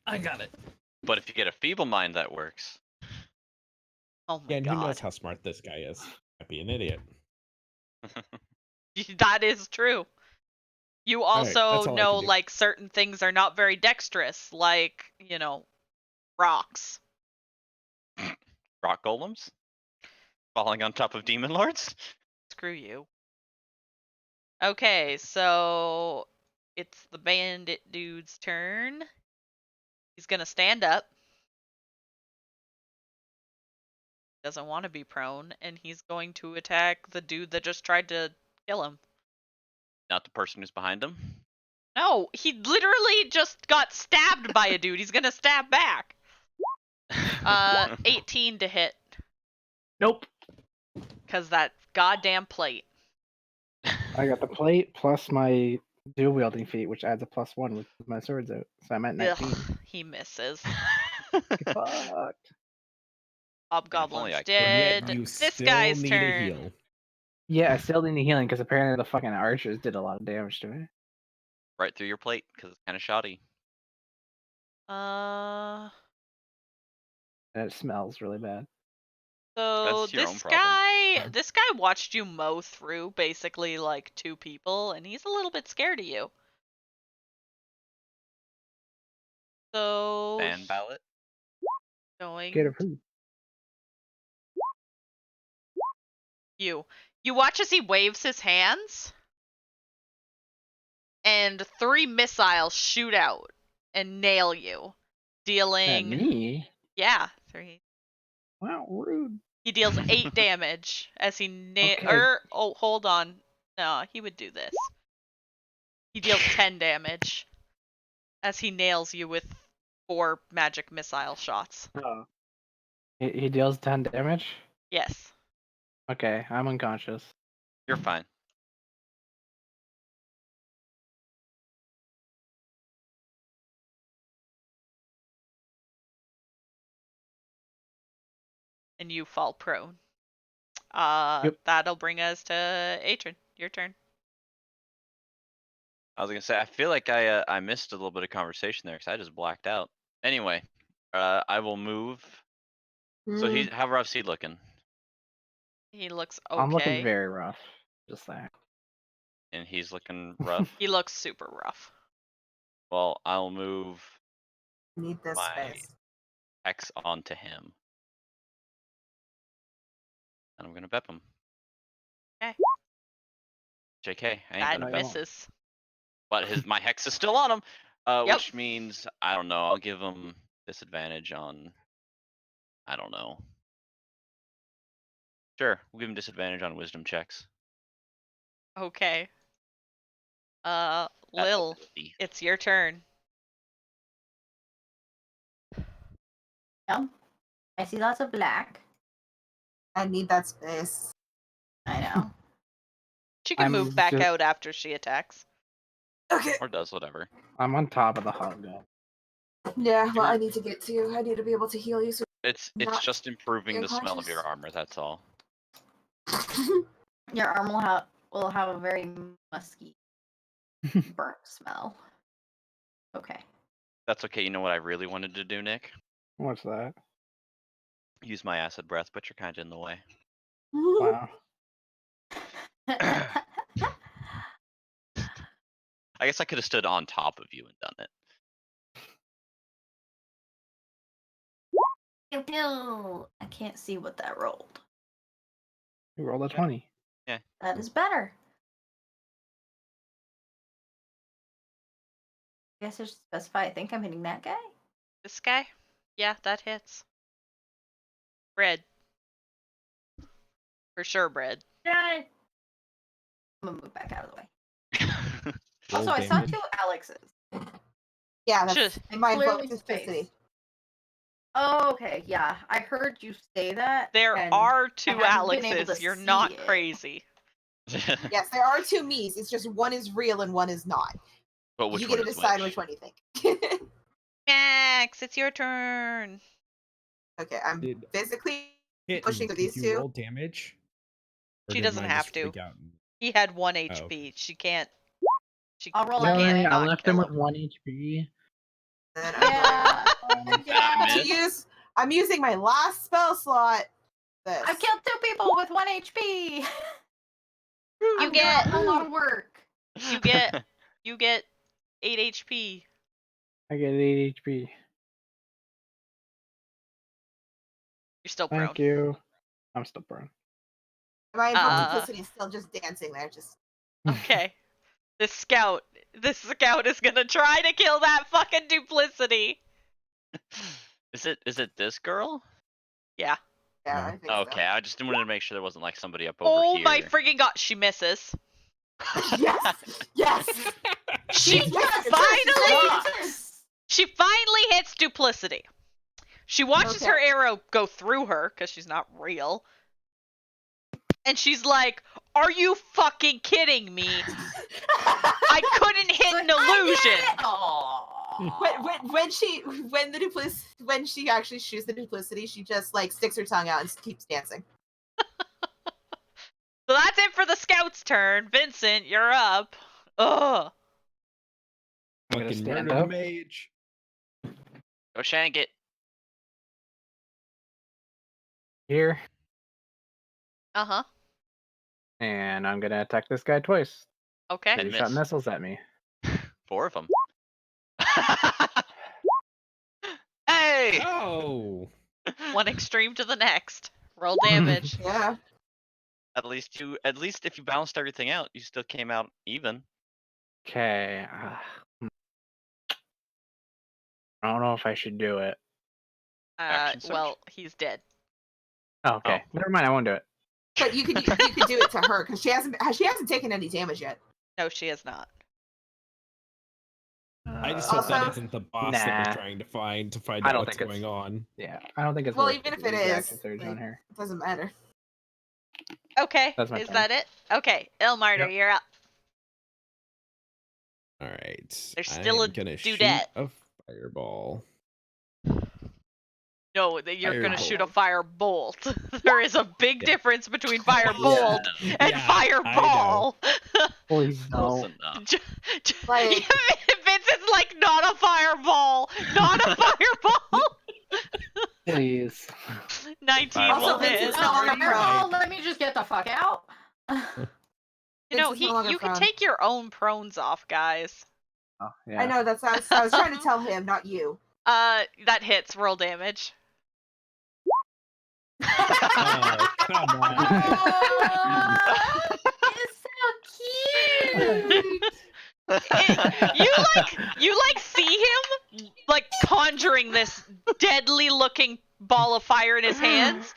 I got it. But if you get a feeble mind, that works. Oh my Yeah, and who knows god. how smart this guy is? Might be an idiot. That is true. You right, that's also all I know can do. like certain things are not very dexterous, like, rocks. Rock golems? Falling on top of demon lords? Screw you. Okay, so it's the bandit dude's turn. He's gonna stand up. Doesn't want to be prone, and he's going to attack the dude that just tried to kill him. Not the person who's behind him? No, he literally just got stabbed by a dude. He's gonna stab back. 18 to hit, Nope. cause that goddamn plate. I got the plate plus my dual wielding feat, which adds a +1 with my swords out. So I'm at 19. Ugh, he misses. Get fucked. Hobgoblin's I could. dead. Yet you This still guy's need turn. a heal. Yeah, I still need healing because apparently the fucking archers did a lot of damage to me. Right through your plate, because it's kind of shoddy. Uh, And it smells really bad. so That's your own this problem. guy watched you mow through basically like 2 people, and he's a little bit scared of you. So Fan ballot? going Get a food. you watch as he waves his hands, and 3 missiles shoot out and nail you, At dealing me? 3. Wow, rude. He deals 8 damage as he Okay. hold on. No, he would do this. He deals 10 damage as he nails you with 4 magic missile shots. Oh. He deals 10 damage? Yes. Okay, I'm unconscious. You're fine. And you fall prone. Yep. That'll bring us to Atron. Your turn. I was gonna say, I feel like I missed a little bit of conversation there because I just blacked out. Anyway, I will move. So how rough's he looking? He looks okay. I'm looking very rough. Just saying. And he's looking rough. He looks super rough. Well, I'll move Need this my space. X onto him. And I'm gonna bep him. Okay. JK, I ain't That gonna bep him. misses. But my hex is still on him. Yep. Which means, I don't know, I'll give him disadvantage on, I don't know. Sure, we'll give him disadvantage on wisdom checks. Okay. That's Lil, 50. it's your turn. Yeah. I see lots of black. I need that space. I know. She can I'm move back just- out after she attacks. Okay. Or does whatever. I'm on top of the hobgoblin. Yeah, well, I need to get to you. I need to be able to heal you. So It's Not just improving the smell of your unconscious. armor, that's all. Your arm will have a very musky, burnt smell. Okay. That's okay, you know what I really wanted to do, Nick? What's that? Use my acid breath, but you're kinda in the way. Wow. I guess I could have stood on top of you and done it. Pew, pew. I can't see what that rolled. You rolled a 20. That is better. I guess I should specify. I think I'm hitting that guy. This guy? Yeah, that hits. Bread. For sure, bread. Yay! I'm gonna move back out of the way. Roll Also, I saw damage. 2 Alexes. Yeah, Just- that's my clearly vote space. city. Oh, okay, yeah. I heard you say that. There and are 2 haven't been able Alexes. to You're see not it. crazy. Yes, there are 2 me's. It's just one is real and one is not. But which you one get to is decide which? which one you think. Max, it's your turn. Okay, I'm Did physically hit pushing and for did these you 2. roll damage? Or She did doesn't mine have just to. freak out? He had 1 Oh, HP. okay. She can't. She I'll roll can't anyway. I not left kill him with him. 1 HP. Then Yeah. That to miss? use. I'm using my last spell slot. This. I've killed 2 people with 1 HP. You get a lot of work. you get 8 HP. I get 8 HP. You're still prone. Thank you. I'm still prone. My invoke Uh. duplicity is still just dancing there. Just Okay. This scout is gonna try to kill that fucking duplicity. Is it this girl? Yeah. yeah, No. I think Okay, I just wanted to make sure there wasn't like somebody up over Oh here. my freaking god, she misses. so. Yes, yes. She Yes, finally she finally hits duplicity. She watches Okay. her arrow go through her because she's not real. And she's like, "Are you fucking kidding me? I couldn't hit an illusion." When she actually shoots the duplicity, she just like sticks her tongue out and keeps dancing. So that's it for the scout's turn. Vincent, you're up. Ugh. I'm gonna Fucking stand murder the up. mage. Go shank it. Here. Uh-huh. And I'm gonna attack this guy twice. Okay. And He shot miss. missiles at me. 4 of them. Hey! Oh. One extreme to the next. Roll damage. Yeah. At least if you balanced everything out, you still came out even. Okay. I don't know if I should do it. Action search. Well, he's dead. Oh, okay. Never mind. I won't do it. But you could do it to her because she hasn't taken any damage yet. No, she is not. I just hope that Also- isn't the boss that Nah. we're trying to find I out don't what's think it's- going on. Yeah, I don't think it's Well, worth even if to it use the is, action surge on like- here. It doesn't matter. Okay. That's my Is turn. that it? Okay. Ilmarter, Yep. you're up. All right. There's still I'm a gonna shoot dudette. a fireball. No, you're gonna Firebolt. shoot a fire bolt. There is a big Yeah. difference between fire bolt Yeah, and Yeah, fireball. Please close no. enough. Like- Vincent's like, not a fireball, not a fireball. Please. 19 Also, will Vincent's hit. not longer Fireball, prone. let me just get the fuck out. You know, Vincent's no longer you can prone. take your own prones off, guys. Oh, yeah. I know that's what I was trying to tell him, not you. That hits. Roll damage. Oh, come on. It's so cute. You see him like conjuring this deadly looking ball of fire in his hands,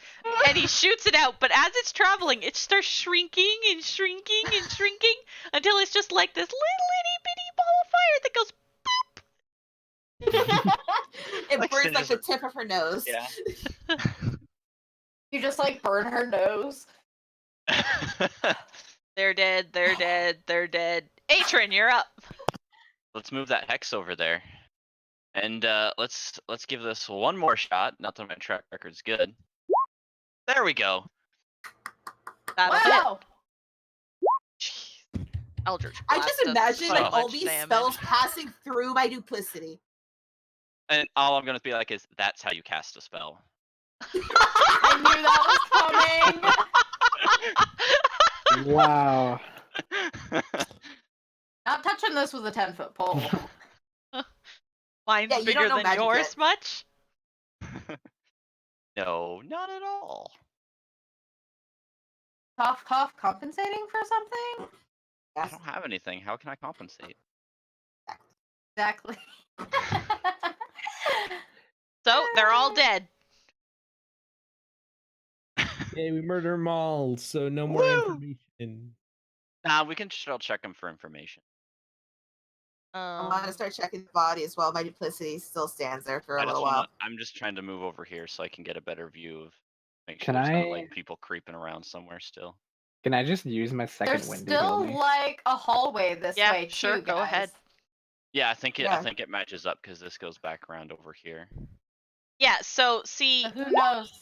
and he shoots it out, but as it's traveling it starts shrinking and shrinking and shrinking until it's just like this little itty bitty ball of fire that goes. It Like burns like Cinder's- the tip of her nose. Yeah. You just like burn her nose. They're dead, they're dead, they're dead. Atron, you're up. Let's move that hex over there, and let's give this one more shot. Not that my track record's good. There we go. That'll hit. Wow. Jeez. Eldritch I Blast just does imagine so like all much these damage. spells passing through my duplicity. And all I'm gonna be like is, that's how you cast a spell. I knew that was coming. Wow. Not touching this with a 10-foot pole. Mine's Yeah, you don't bigger know than magic yours yet. much? No, not at all. Cough, cough, compensating for something? I Yes. don't have anything. How can I compensate? Exactly. So, they're all dead. Yay, we murder them all, so no more Woo! information. Nah, we can still check him for information. I want to Um, start checking the body as well. My duplicity still stands there for a I just little wanna. while. I'm just trying to move over here so I can get a better view of. Make sure Can there's not I like people creeping around somewhere still. can I just use my second There's wind to heal still me? like a hallway this Yeah, way sure, too, go guys. ahead. Yeah, I think Yeah. it matches up because this goes back around over here. Yeah, so see, So who knows?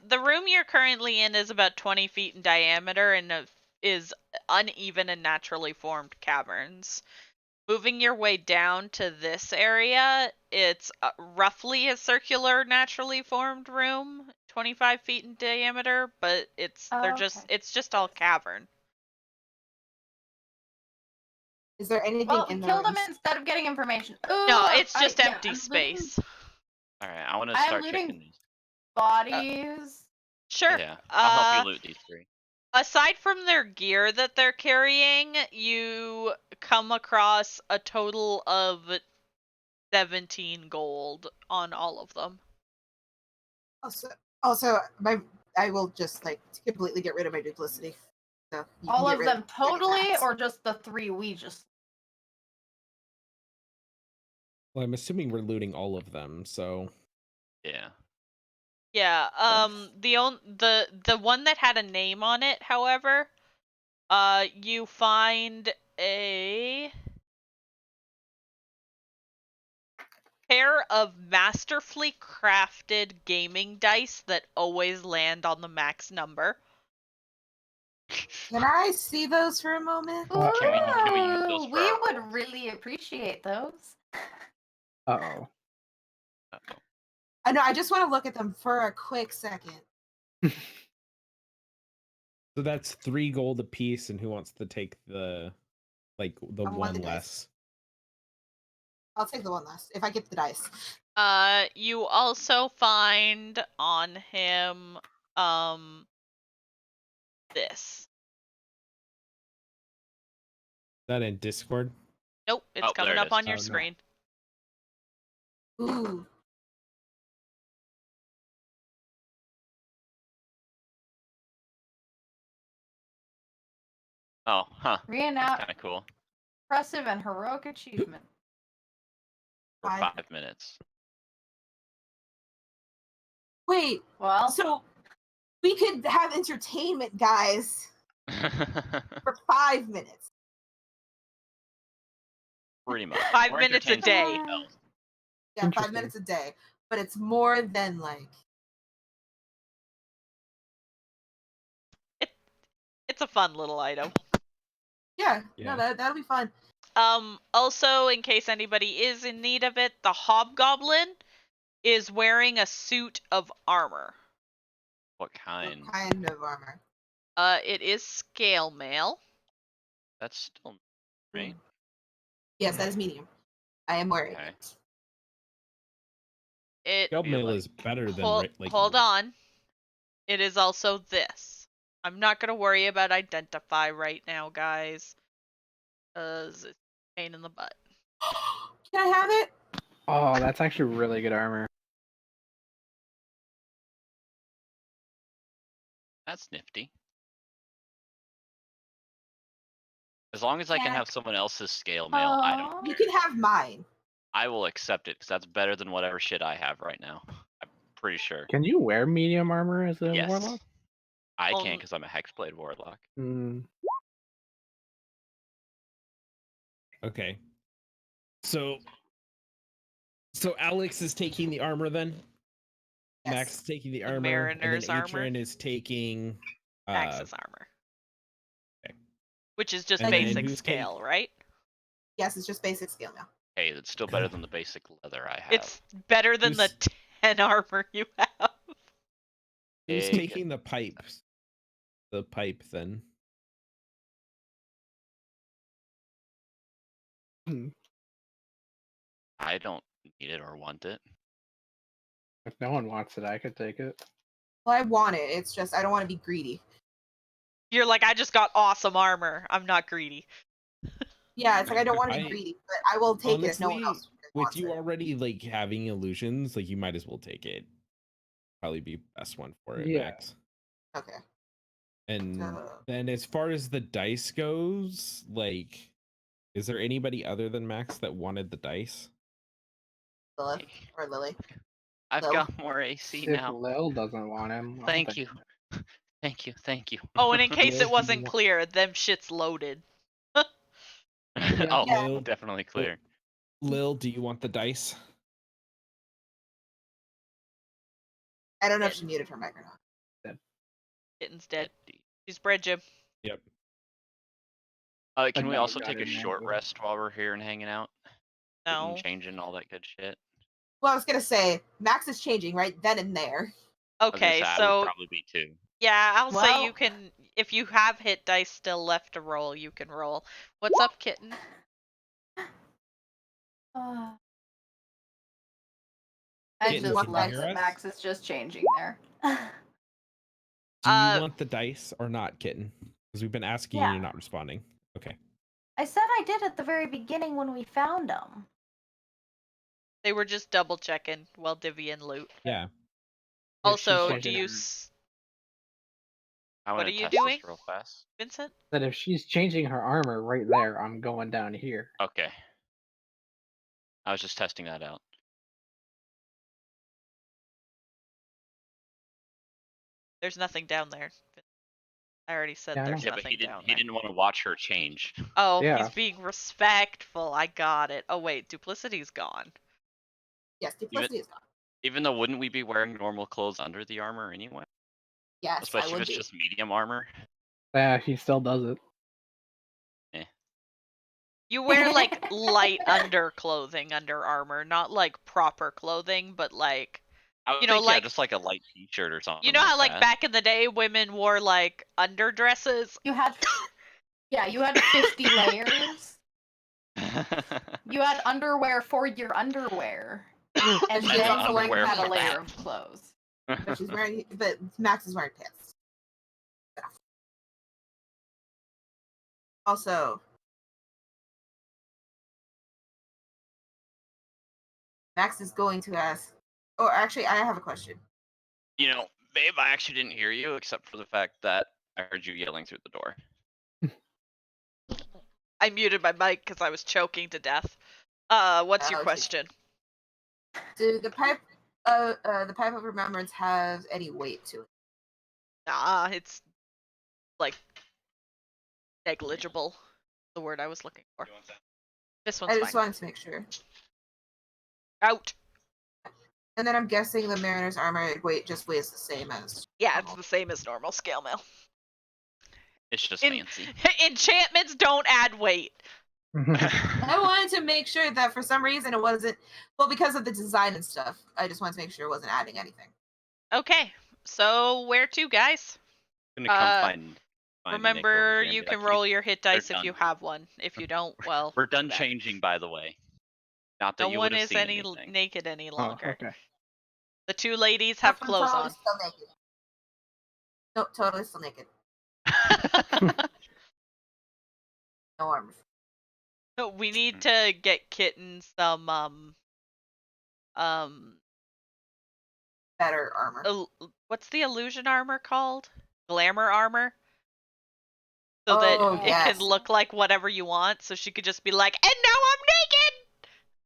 the room you're currently in is about 20 feet in diameter and is uneven and naturally formed caverns. Moving your way down to this area, it's roughly a circular, naturally formed room, 25 feet in diameter, but it's just all cavern. Is there anything Well, we in the killed him rooms? instead of getting information. Ooh, No, it's just yeah, empty I'm looting space. All right, I want to I'm start looting- checking these. bodies. Sure. Yeah, I'll help you loot these three. Aside from their gear that they're carrying, you come across a total of 17 gold on all of them. Also, I will just like completely get rid of my duplicity. So you All can get of rid them totally, Max. or just the three we just. Well, I'm assuming we're looting all of them, so Yeah. Yeah, the one that had a name on it, however, you find a pair of masterfully crafted gaming dice that always land on the max number. Can I see those for a moment? Can we use those Ooh, for we our would rolls? really appreciate those. Uh-oh. Uh-oh. I know. I just want to look at them for a quick second. so that's 3 gold apiece, and who wants to take the I want one the dice. less? I'll take the one last if I get the dice. You also find on him, this. Is that in Discord? Nope, it's Oh, there coming it up is. on your Oh, no. screen. Ooh. Oh, huh. Reenact Kind of cool. impressive and heroic achievement. For 5 5 minutes. Wait. Well, So we could have entertainment, guys, for 5 minutes. Pretty much. 5 We're minutes a entertained day. something else. Yeah, 5 Interesting. minutes a day, but it's more than like. It's a fun little item. Yeah. Yeah. No, that'll be fun. Also, in case anybody is in need of it, the hobgoblin is wearing a suit of armor. What What kind? kind of armor? It is scale mail. That's still right. Yes, that is medium. I am wearing Okay. it. It Scaled Feel mail like- is better than hold on. It is also this. I'm not gonna worry about identify right now, guys. Cause it's a pain in the butt. Can I have it? Oh, that's actually really good armor. That's nifty. As long as I can Yeah. have someone else's scale mail, I don't. Aw. You can have mine. I will accept it because that's better than whatever shit I have right now. I'm pretty sure. Can you wear medium armor as a Yes. warlock? I can Only- because I'm a hexblade warlock. Mm, Okay. So Alex is taking the armor then? Yes. Max is taking the The armor, and mariner's then armor? Atron is taking Max's armor. okay. Which is just And then basic who's scale, right? Yes, it's just basic scale mail. Hey, it's still better than the basic leather I have. It's better than the Who's- 10 armor you have. Who's Big. taking the pipes? The pipe then. I don't need it or want it. if no one wants it, I could take it. Well, I want it. It's just I don't want to be greedy. You're like, I just got awesome armor. I'm not greedy. Yeah, it's like I don't want to be I- greedy, but I will take it if no one honestly, else With wants you it. already like having illusions, like you might as well take it. Probably be best one for it, Yeah. Max. Okay. And So- then as far as the dice goes, like, is there anybody other than Max that wanted the dice? Lilith or Lily? I've Lil. got more AC If now. Lil doesn't want him, I'll Thank take you. him. Thank you. Oh, and in case Lil, it do you wasn't want- clear, them shit's loaded. Yeah. Oh, Lil, definitely clear. Lil, do you want the dice? I don't know if she muted her mic or not. Kitten's dead. She's bred Jim. Yep. Can we dog also got take a in there, short too. rest while we're here and hanging out? No. Eating, changing, all that good shit. Well, I was gonna say Max is changing right then and there. I was gonna Okay, say, I would so probably be too. yeah, I'll say Well- you can. If you have hit dice still left to roll, you can roll. What's up, Kitten? I Kitten, just can you love hear that us? Max is just changing there. Do you Uh, want the dice or not, Kitten? Because we've been asking Yeah. you, you're not responding. Okay. I said I did at the very beginning when we found them. They were just double checking while divvying loot. Yeah. Also, she's do changing you, her- I What want are to you test doing? this real fast. Vincent? That if she's changing her armor right there, I'm going down here. Okay. I was just testing that out. There's nothing down there. I already said Yeah, I know. there's Yeah, but nothing he didn't. down He there. didn't want to watch her change. Oh, Yeah. he's being respectful. I got it. Oh wait, duplicity's gone. Yes, duplicity is gone. Even though, wouldn't we be wearing normal clothes under the armor anyway? Yes, Especially I would if it's be. just medium armor. Yeah, he still does it. You wear like light underclothing under armor, not like proper clothing, but like I would You know, think, yeah, like- just like a light t-shirt or something. you know how like that. back in the day women wore like underdresses? You had, yeah, you had 50 layers. You had underwear for your underwear, and And then also you wearing had a pants. layer of clothes. But she's wearing. But Max is wearing pants. Also, Max is going to ask. Or actually, I have a question. You know, babe, I actually didn't hear you except for the fact that I heard you yelling through the door. I muted my mic because I was choking to death. What's your Oh, question? Do the pipe of remembrance have any weight to it? Nah, it's like negligible. The word I was looking for. This one's I just fine. wanted to make sure. Out. And then I'm guessing the mariner's armor just weighs the same as. Yeah, it's normal. the same as normal scale mail. It's just In- fancy. Enchantments don't add weight. I wanted to make sure that for some reason it wasn't. Well, because of the design and stuff. I just wanted to make sure it wasn't adding anything. Okay, so where to, guys? I'm gonna come find me, Nick, Remember, over here and you be can like, roll your hit dice if done. you have one. If you don't, well, We're done too bad. changing, by the way. Not that No you one would have is seen any anything. naked any Oh, longer. okay. The two ladies have I'm clothes totally on. Still naked. Nope, totally still naked. No armor. We need to get Kitten some Better armor. what's the illusion armor called? Glamour armor. So that Oh, it yes. can look like whatever you want. So she could just be like, and now I'm naked,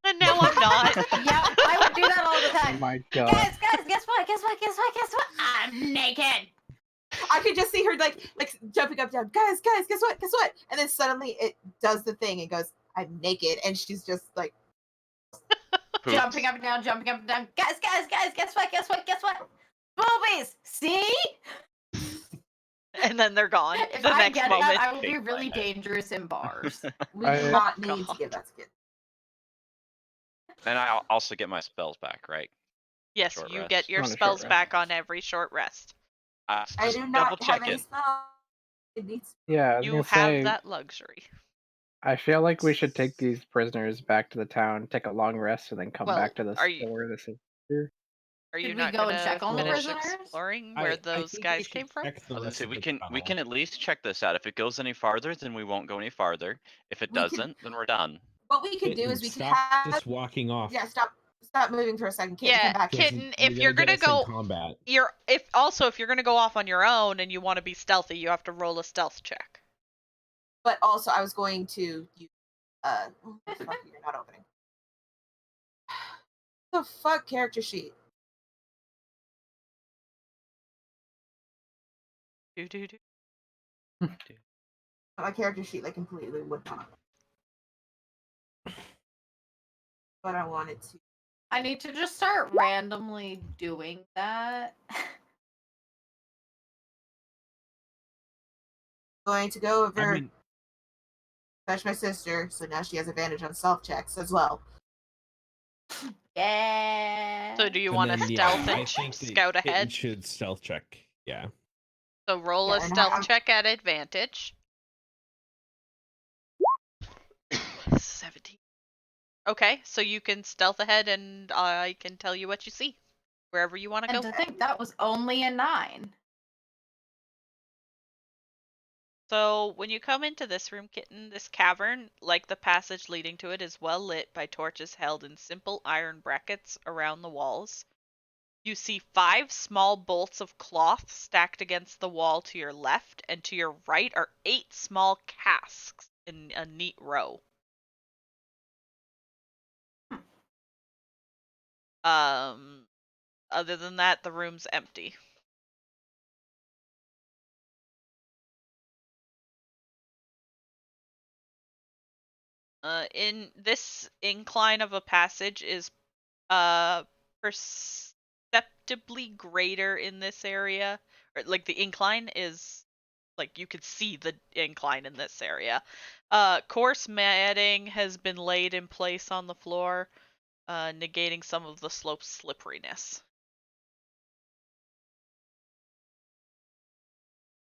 and now I'm not. Yeah, I would do that all the Oh time. my god. Guys, guess what? Guess what? I'm naked. I could just see her like jumping up down. Guys, guess what? Guess what? And then suddenly it does the thing and goes, I'm naked, and she's just like Poops. Jumping up and down, jumping up and down. Guys, guess what? Boobies! See? And then they're gone. If The I next get moment. that, I will be Fake really my head. dangerous in bars. we I- do not need God. to give that to kid. And I also get my spells back, right? Yes, Short you rest. get your On a short spells rest. back on every short rest. I Just do double not have check any it. spells. It needs Yeah, I was You gonna have say, that luxury. I feel like we should take these prisoners back to the town, take a long rest, and then come Well, back to the are you- store. This is Are you Should we not go and gonna check on the finish prisoners? exploring I where those think we guys should came from? check the I was gonna rest say of we the can tunnel. at least check this out. If it goes any farther, then we won't go any farther. If it We can- doesn't, then we're done. what we could do Kitten, is we could stop have just walking off. yeah, stop. Stop moving for a second, Kitten. Yeah, Come back. Because Kitten, if you're get gonna us in go, combat. if you're gonna go off on your own and you want to be stealthy, you have to roll a stealth check. But also, I was going to use, fuck, you're not opening. The fuck character sheet. Do. My character sheet like completely would not. But I wanted to. I need to just start randomly doing that. Going to go over I mean, touch my sister, so now she has advantage on stealth checks as well. Yeah. So do you and want to then, stealth I and think that scout Kitten ahead? should stealth check. Yeah. So roll Yeah, a and stealth I'm- check at advantage. 17. Okay, so you can stealth ahead and I can tell you what you see. Wherever you want to And go. to think that was only a 9. So when you come into this room, Kitten, this cavern, like the passage leading to it, is well lit by torches held in simple iron brackets around the walls. You see 5 small bolts of cloth stacked against the wall to your left, and to your right are 8 small casks in a neat row. Other than that, the room's empty. In this incline of a passage is perceptibly greater in this area, or like the incline is like you could see the incline in this area. Coarse matting has been laid in place on the floor, negating some of the slope's slipperiness.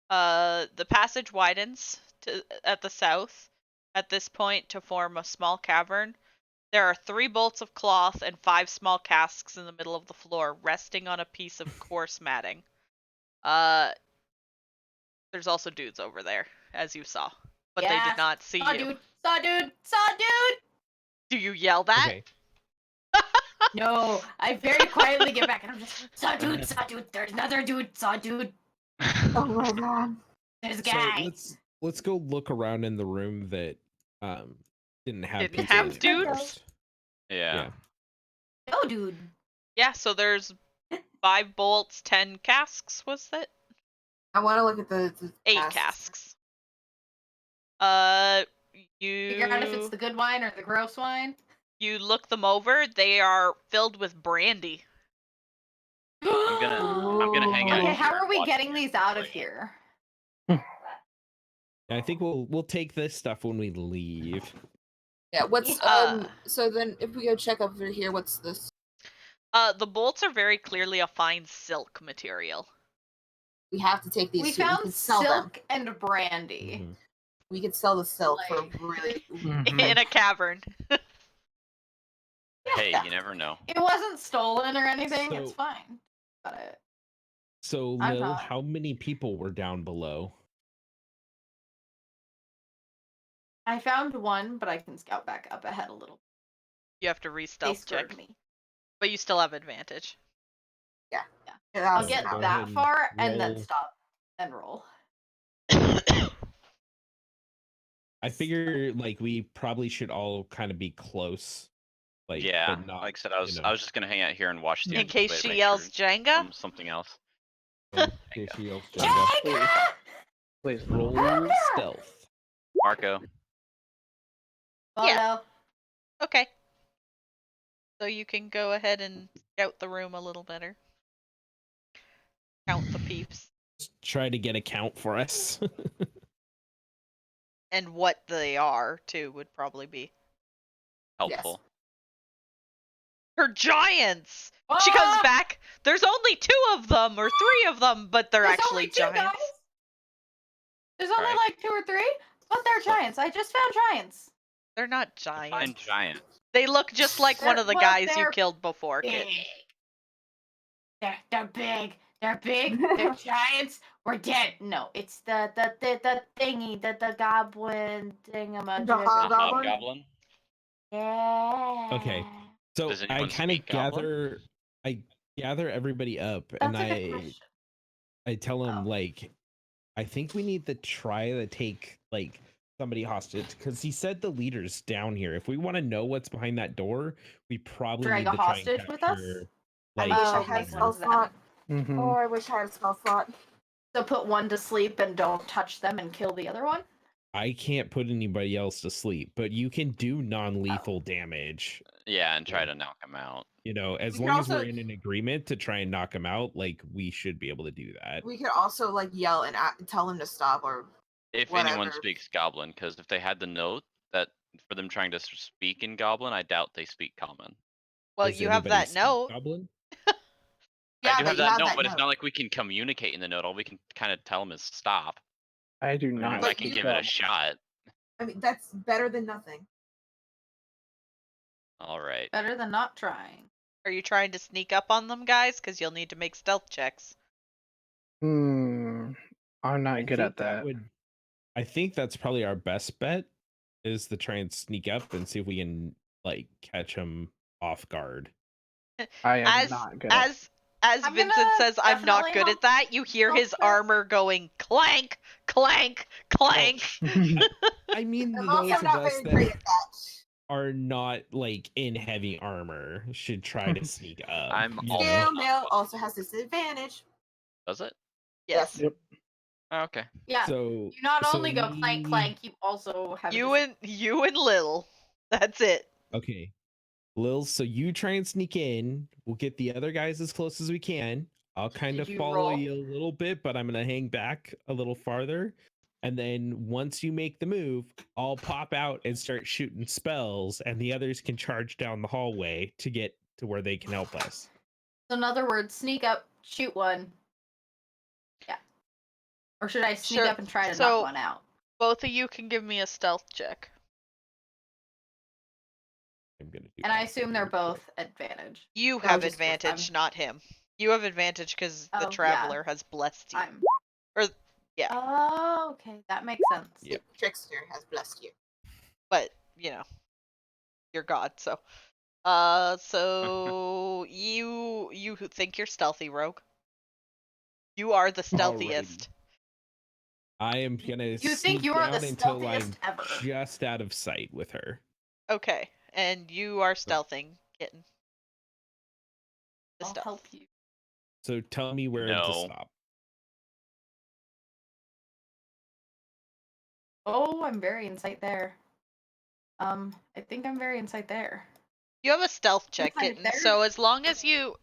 The passage widens at the south at this point to form a small cavern. There are 3 bolts of cloth and 5 small casks in the middle of the floor, resting on a piece of coarse matting. There's also dudes over there, as you saw, but they did not see saw you. Dude. Saw dude. Saw dude. Do you yell that? Okay. No, I very quietly get back and I'm just saw dude. Saw dude. There's another dude. Saw dude. Oh my god. There's a So guy. let's go look around in the room that didn't have Didn't people have in it dudes? first. Yeah. No, dude. Yeah, so there's 5 bolts, 10 casks, was it? I want to look at the 8 casks. You Figure out if it's the good wine or the gross wine. You look them over, they are filled with brandy. I'm gonna hang out Okay, here how and are we watch getting you these out of bring it. here? I think we'll take this stuff when we leave. Yeah, what's Uh, so then if we go check over here, what's this? The bolts are very clearly a fine silk material. We have to take these We two. We found can sell them. silk and brandy. Mhm. We could sell the silk for Like- really In a cavern. Hey, Yeah. you never know. It wasn't stolen or anything. It's So- fine. Got it. So, I'm Lil, not- how many people were down below? I found one, but I can scout back up ahead a little. You have to They re-stealth check, spurred me. but you still have advantage. I'll I'll get go that ahead and far and then roll. stop and roll. I figure like we probably should all kind of be close. Like, Yeah, but not, like I said, I you know. was just gonna hang out here and watch the In case entryway to she make yells sure Jenga. from something else. in case she yells Jenga. Jenga! Please. Roll Jenga! stealth. Marco, Yeah. Okay. So you can go ahead and scout the room a little better. Count the peeps. Try to get a count for us. And what they are, too, would probably be. helpful. Her giants! She comes back. There's only 2 of them, or 3 of them, but they're There's actually only 2 giants. guys? There's only Right. like 2 or 3? But they're giants. I just found giants. They're not Define giants. giant. They look just like one They're- of the well, guys you they're killed before, Big. Kitten. They're big. They're big. They're giants. We're dead. No, it's the thingy, the goblin thingamajigger. Goblin? Hobgoblin. Yeah. Okay. So Does I anyone kind of speak Goblin? gather everybody up, That's and a good question. I tell them Oh. like, I think we need to try to take like somebody hostage because he said the leader's down here. If we want to know what's behind that door, we probably Drag need a to try and hostage with us? capture. I Like, wish I Oh, had a makes spell sense then. slot. Mm-hmm. Oh, I wish I had a spell slot. So put one to sleep and don't touch them and kill the other one? I can't put anybody else to sleep, but you can do non-lethal damage. Yeah, and try to knock him out. You know, as We can long as also- we're in an agreement to try and knock him out, like we should be able to do that. We could also like yell and tell him to stop or If whatever. anyone speaks Goblin, because if they had the note that for them trying to speak in Goblin, I doubt they speak Common. Well, Does you have anybody that speak note. Goblin? Yeah, I do but have you that have note, that but it's note. not like we can communicate in the note. All we can kind of tell them is stop. I do I mean, not. I But can you- give it a shot. I mean, that's better than nothing. All right. Better than not trying. Are you trying to sneak up on them, guys? Because you'll need to make stealth checks. I'm not good think at that. I think that's probably our best bet is to try and sneak up and see if we can like catch him off guard. I am As not good at as I'm Vincent gonna says, I'm not definitely good at help- that. You hear help his check. armor going clank, clank, clank. I mean, I'm those also of not us very great that at that. are not like in heavy armor should try to sneak up. I'm you all- know? Skill mail also has disadvantage. Does it? Yes. Yep. Oh, okay. Yeah. So You not so only go clank we- clank, you also have You and Lil. That's it. Okay. Lil, so you try and sneak in. We'll get the other guys as close as we can. I'll kind Did of you follow roll? you a little bit, but I'm going to hang back a little farther. And then once you make the move, I'll pop out and start shooting spells, and the others can charge down the hallway to get to where they can help us. So in other words, sneak up, shoot one. Yeah. Or should I sneak Sure. up and try to So- knock one out? Both of you can give me a stealth check. I'm gonna do And I that. assume they're both advantage. You Well, have just 'cause advantage, I'm- not him. You have advantage because Oh, the yeah. traveler has blessed you. I'm. yeah. Oh, okay, that makes sense. Yep. The trickster has blessed you. But you're God, so so you think you're stealthy, rogue. You are the stealthiest. I am gonna You sneak think you are the down until I'm stealthiest ever? just out of sight with her. Okay, and you are stealthing, kitten. The I'll stealth. help you. So tell me where to No. stop. Oh, I'm very in sight there. I think I'm very in sight there. You have a stealth check, kind of kitten. there. So as long as you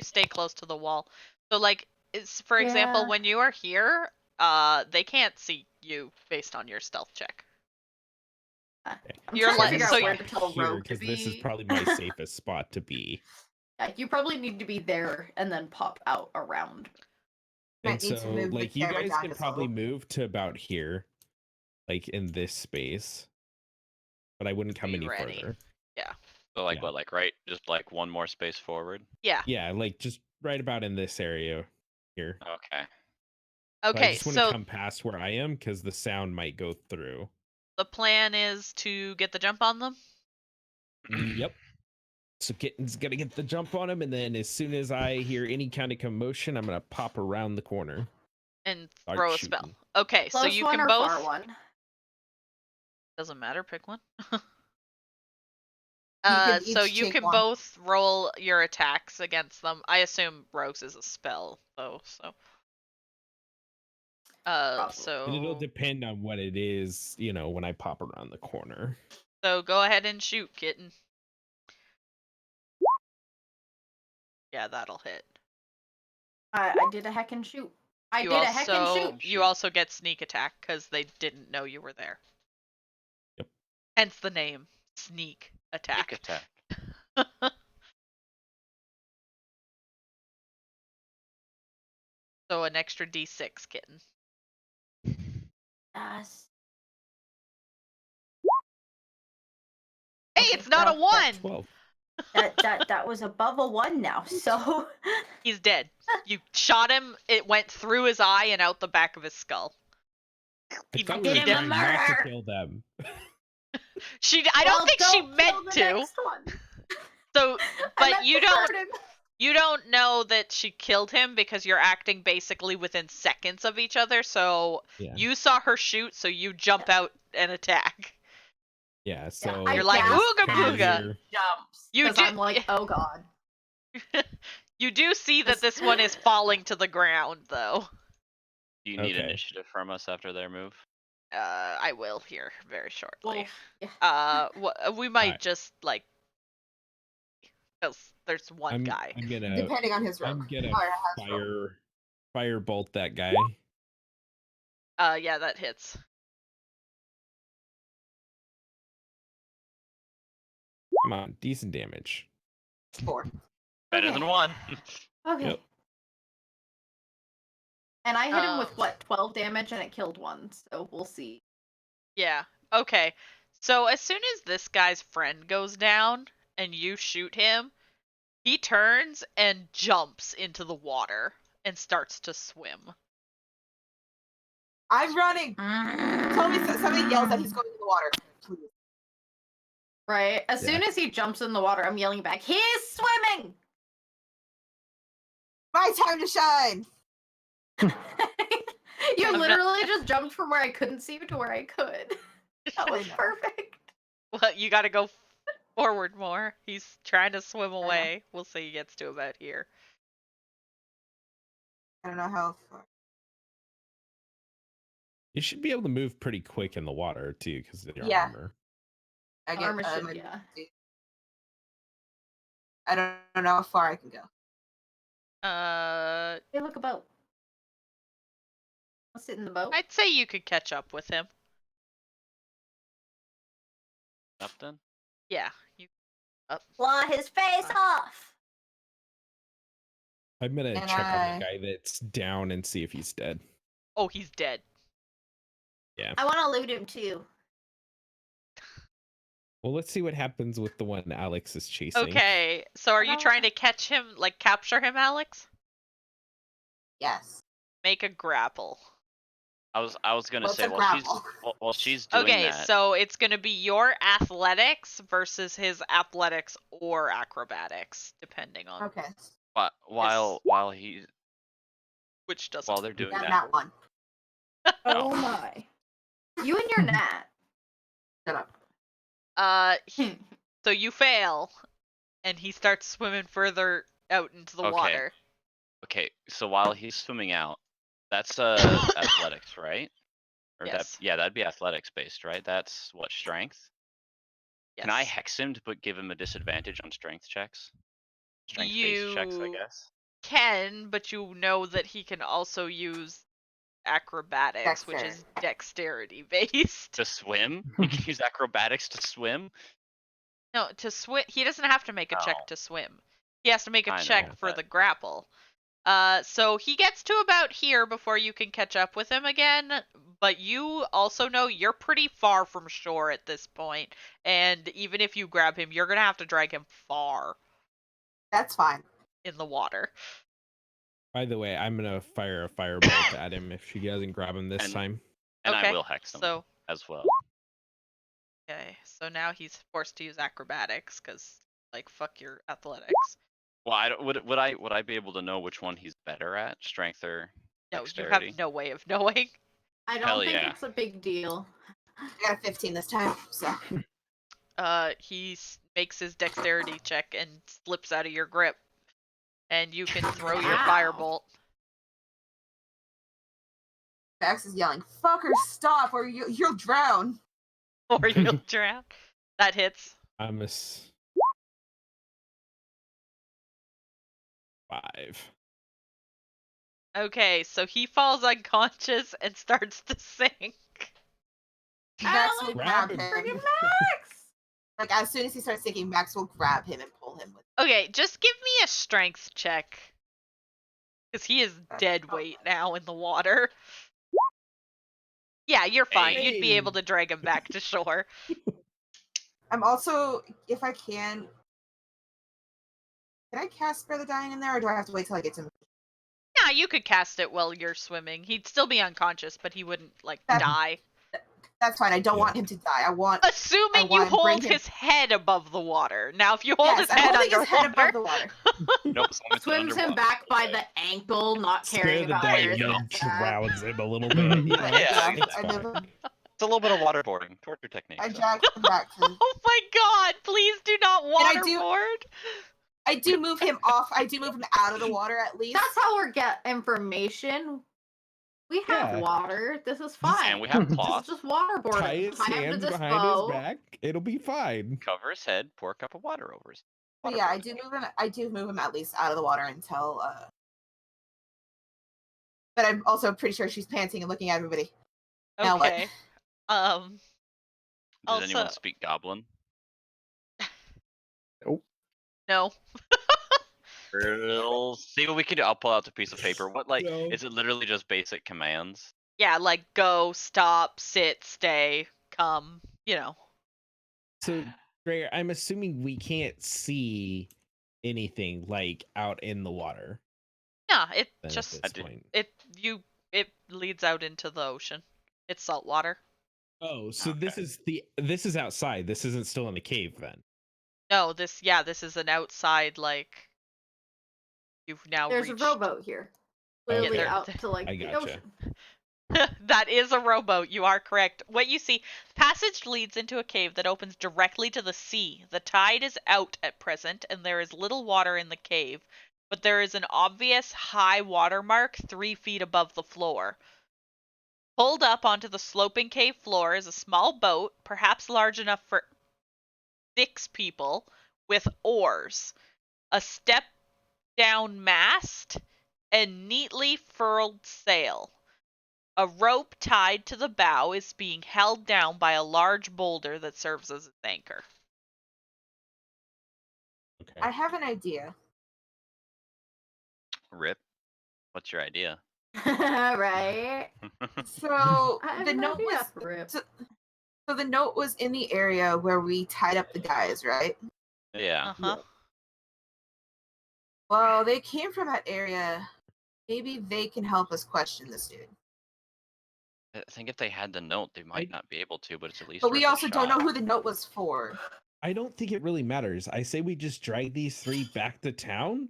stay close to the wall. So like, it's for example, Yeah. when you are here, they can't see you based on your stealth check. I'm You're trying like- to figure so out where you- to tell here Rogue to because this is be. probably my safest spot to be. Yeah, you probably need to be there and then pop out around. Might And need to so, move the like, you camera guys down can just a probably little. move to about here, like in this space, but I wouldn't come Be any ready. further. So like Yeah. what? Like right? Just like one more space forward. Yeah. Yeah, like just right about in this area here. Okay. So I Okay, just want to so come past where I am because the sound might go through. the plan is to get the jump on them. Yep. So Kitten's gonna get the jump on him, and then as soon as I hear any kind of commotion, I'm gonna pop around the corner. And Start throw a spell. shooting. Okay, so Close you one can or both. far one? Doesn't matter. Pick one. can So each you take can one. both roll your attacks against them. I assume Rogues is a spell, though. So. Probably. And it'll So depend on what it is, you know, when I pop around the corner. go ahead and shoot, kitten. Yeah, that'll hit. I did a heck and shoot. I You did a heck and also shoot. you also get sneak attack because they didn't know you were there. Yep. Hence the name, sneak attack. Sneak attack. So an extra D6, kitten. Yes. Hey, Okay, it's not a well, 1. 12. That was above a 1 now. So He's dead. You shot him. It went through his eye and out the back of his skull. I He thought we did were him a trying not to murder. kill them. I don't Well, think she don't kill meant the to. next one. So, I but meant you to don't hurt him. you don't know that she killed him because you're acting basically within seconds of each other. So Yeah. you saw her shoot, so you jump out and attack. Yeah. So I You're like, gasp "Ooga come as booga." he here. jumps. You 'Cause do- I'm like, oh god. You do see that this one is falling to the ground, though. Do you need Okay. initiative from us after their move? I will here very shortly. Well, yeah. We might Alright. just like, because there's one guy. I'm gonna Depending on his rogue. I'm gonna Or has rogue. firebolt that guy. Yeah, that hits. Come on, decent damage. 4. Better Okay. than 1. Okay. Yep. And I hit him with Um, what, 12 damage, and it killed one. So we'll see. Yeah. Okay. So as soon as this guy's friend goes down and you shoot him, he turns and jumps into the water and starts to swim. I'm running. Tell me somebody yells that he's going in the water. Please. Right. As Yeah. soon as he jumps in the water, I'm yelling back, "He's swimming!" My time to shine. You I'm not- literally just jumped from where I couldn't see you to where I could. That was perfect. Well, you got to go forward more. He's trying to swim away. We'll see he gets to about here. I don't know how far. You should be able to move pretty quick in the water too, because of your Yeah. armor. I get Armor should, my- yeah. I don't know how far I can go. Hey, look, a boat. I'll sit in the boat. I'd say you could catch up with him. Up then? Yeah, you up. Claw his face off! I'm gonna And check on I- the guy that's down and see if he's dead. Oh, he's dead. I want to loot him too. Well, let's see what happens with the one Alex is chasing. Okay, so are you don't- trying to catch him, like capture him, Alex? Yes. Make a grapple. I was gonna What's say a while grapple? she's doing Okay, that. so it's gonna be your athletics versus his athletics or acrobatics, depending on Okay. while which doesn't. while they're doing Yeah, that. not 1. Oh my. You and your gnat. Shut up. So you fail, and he starts swimming further out into the Okay. water. Okay, so while he's swimming out, that's athletics, right? Or Yes. that'd be athletics based, right? That's what, strength? Yes. Can I hex him to give him a disadvantage on strength checks? Strength based checks, I You guess. can, but you know that he can also use acrobatics, which is dexterity based. To swim? He can use acrobatics to swim? No, to swim. He doesn't have to make a check No. to swim. He has to make a I know, check for but- the grapple. So he gets to about here before you can catch up with him again. But you also know you're pretty far from shore at this point, and even if you grab him, you're gonna have to drag him far That's fine. in the water. By the way, I'm gonna fire a firebolt at him if she doesn't grab him this And- time. And Okay, I will hex him So as well. okay, so now he's forced to use acrobatics because, like, fuck your athletics. Well, I don't, would I be able to know which one he's better at, strength or No, dexterity? you have no way of knowing. I don't Hell think yeah. it's a big deal. I got a 15 this time, so. He makes his dexterity check and slips out of your grip, and you can throw your Ow. firebolt. Max is yelling, "Fucker, stop, or you'll drown." Or you'll drown. That hits. I'm a 5. Okay, so he falls unconscious and starts to sink. Max Alex, will grab grab him. him. Friggin' Max! Like, as soon as he starts sinking, Max will grab him and pull him with. Okay, just give me a strength check. Because he is dead Oh. weight now in the water. Yeah, you're fine. You'd be Hey. able to drag him back to shore. I'm also, if I can I cast Spare the Dying in there, or do I have to wait till I get to him? Yeah, you could cast it while you're swimming. He'd still be unconscious, but he wouldn't, like, That- die. That's fine. I don't Yeah. want him to die. I want Assuming you wanna bring hold him- his head above the water. Now, if you hold yes, his I'm head holding his head underwater, above the water. Nope, as long as it's Swims him underwater, back by okay. the ankle, not Spare caring the about day where and his then head's at. drowns him a little bit. You know, Yeah, it's and fine. then It's a little bit of waterboarding, torture technique. I so. drag him back to. oh my god, please do not I do- waterboard. I do move him off. I do move him out of the water at least. That's how we get information. We have Yeah. water. This is fine. And we have This cloth. is just waterboarding. Tie his Tie him to hands this behind his boat. back. It'll be fine. Cover his head, pour a cup of water over his. But yeah, I do move him. I do move him at least out of the water until. But I'm also pretty sure she's panting and looking at everybody. Now what? Okay. Does anyone Also, speak Goblin? no. We'll see what we can do. I'll pull out the piece of paper. What No. is it? Literally just basic commands. Yeah, like go, stop, sit, stay, come. You know. So, Gray, I'm assuming we can't see anything like out in the water. Yeah, it Then just at this I do- point. it leads out into the ocean. It's salt water. Oh, so Okay. this is outside. This isn't still in the cave then. No, this is an outside like you've now There's reached. a rowboat here. Clearly there- out to like I the gotcha. ocean. That is a rowboat. You are correct. What you see, passage leads into a cave that opens directly to the sea. The tide is out at present, and there is little water in the cave, but there is an obvious high water mark 3 feet above the floor. Pulled up onto the sloping cave floor is a small boat, perhaps large enough for 6 people, with oars, a step down mast, and neatly furled sail. A rope tied to the bow is being held down by a large boulder that serves as its anchor. Okay. I have an idea. Rip. What's your idea? Right. So I have the an note idea. was Rip. so the note was in the area where we tied up the guys, right? Yeah. Uh-huh. Well, they came from that area. Maybe they can help us question this dude. I think if they had the note, they might I- not be able to, but it's at least. But we worth a also don't know shot. who the note was for. I don't think it really matters. I say we just drag these 3 back to town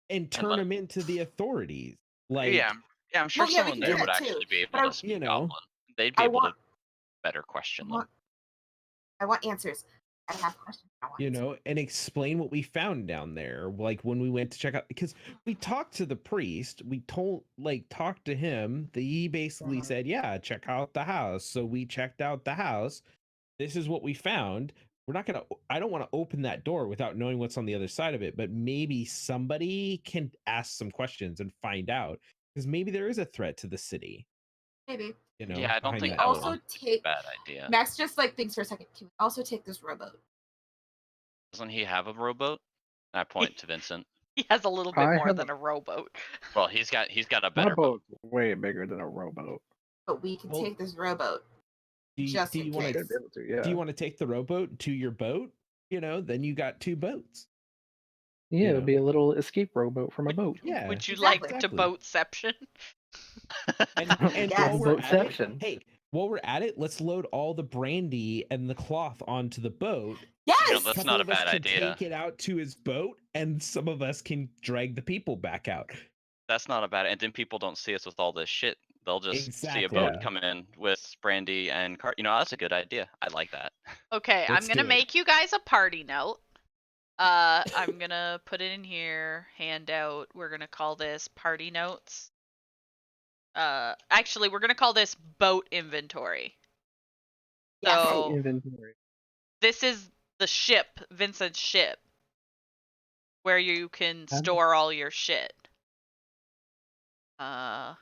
and turn let- them into the authorities. Like, yeah, I'm sure Well, yeah, we someone can do there would that too, actually be but able I- to speak you know, Goblin. They'd be I able want- to better question I them. want, I want answers. I have questions. I want you answers. know, and explain what we found down there. Like when we went to check out, because we talked to the priest, we talked to him. He basically said, "Yeah, check out the house." So we checked out the house. This is what we found. We're not gonna. I don't want to open that door without knowing what's on the other side of it. But maybe somebody can ask some questions and find out, because maybe there is a threat to the city. Maybe. You know, Yeah, I don't behind think that that door. would Also be a take bad idea. Max just like thinks for a second. Can we also take this rowboat? Doesn't he have a rowboat? And I point to Vincent. He has a little bit I more have than a rowboat. Well, he's got a My better boat. boat's way bigger than a rowboat. But we can Well, take this rowboat Do you, just do in you want case. to? Should be able to, yeah. Do you want to take the rowboat to your boat? You know, then you got 2 boats. Yeah, you it'll know? be a little escape rowboat from a boat. Yeah. Would you Exactly. like to Exactly. boatception? And Yes. while we're at it, Boatception. hey, while we're at it, let's load all the brandy and the cloth onto the boat. Yes. You know, that's Couple not a of us bad can idea. take it out to his boat, and some of us can drag the people back out. That's not a bad. And then people don't see us with all this shit. They'll just see a Exactly. boat Yeah. come in with brandy and cart. You know, that's a good idea. I like that. Okay, I'm Let's gonna do it. make you guys a party note. I'm gonna put it in here, handout. We're gonna call this party notes. Actually, we're gonna call this boat inventory. Yes. So Inventory. this is the ship, Vincent's ship, where you can Um, store all your shit. Okay.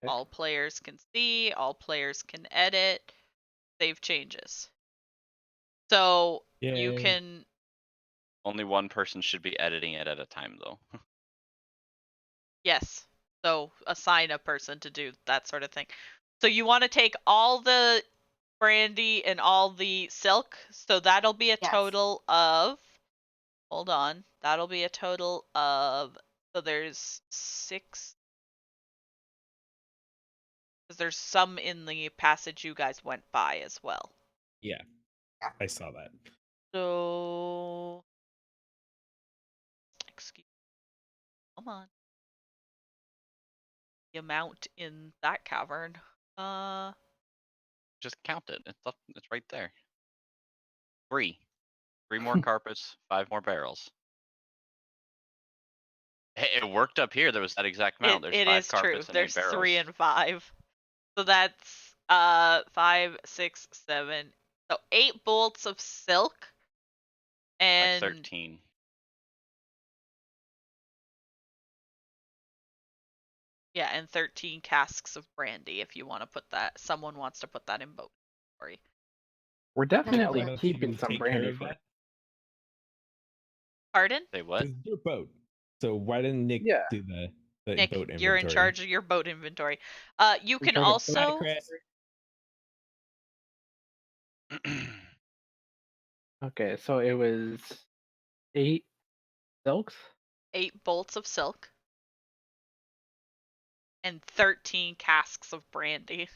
All players can see, all players can edit, save changes. So you Yay. can Only one person should be editing it at a time, though. Yes. So assign a person to do that sort of thing. So you want to take all the brandy and all the silk. So that'll be a Yes. total of. Hold on. That'll be a total of. So there's 6. Because there's some in the passage you guys went by as well. Yeah. Yeah. I saw that. So, excuse me. Come on. The amount in that cavern. Just count it. It's up. It's right there. 3. 3 more carpets. 5 more barrels. Hey, it worked up here. There was that exact amount. There's It 5 is true. carpets and 8 There's barrels. 3 and 5. So that's 5, 6, 7. So 8 bolts of silk Like and 13. yeah, and 13 casks of brandy if you want to put that. Someone wants to put that in boat inventory. We're definitely Well, keeping we'll some take brandy care of for that. Pardon? Say what? It's your boat. So why didn't Nick Yeah. do the Nick, boat inventory? you're in charge of your boat inventory. You We can try to also Chris. Okay, so it was 8 silks. 8 bolts of silk and 13 casks of brandy.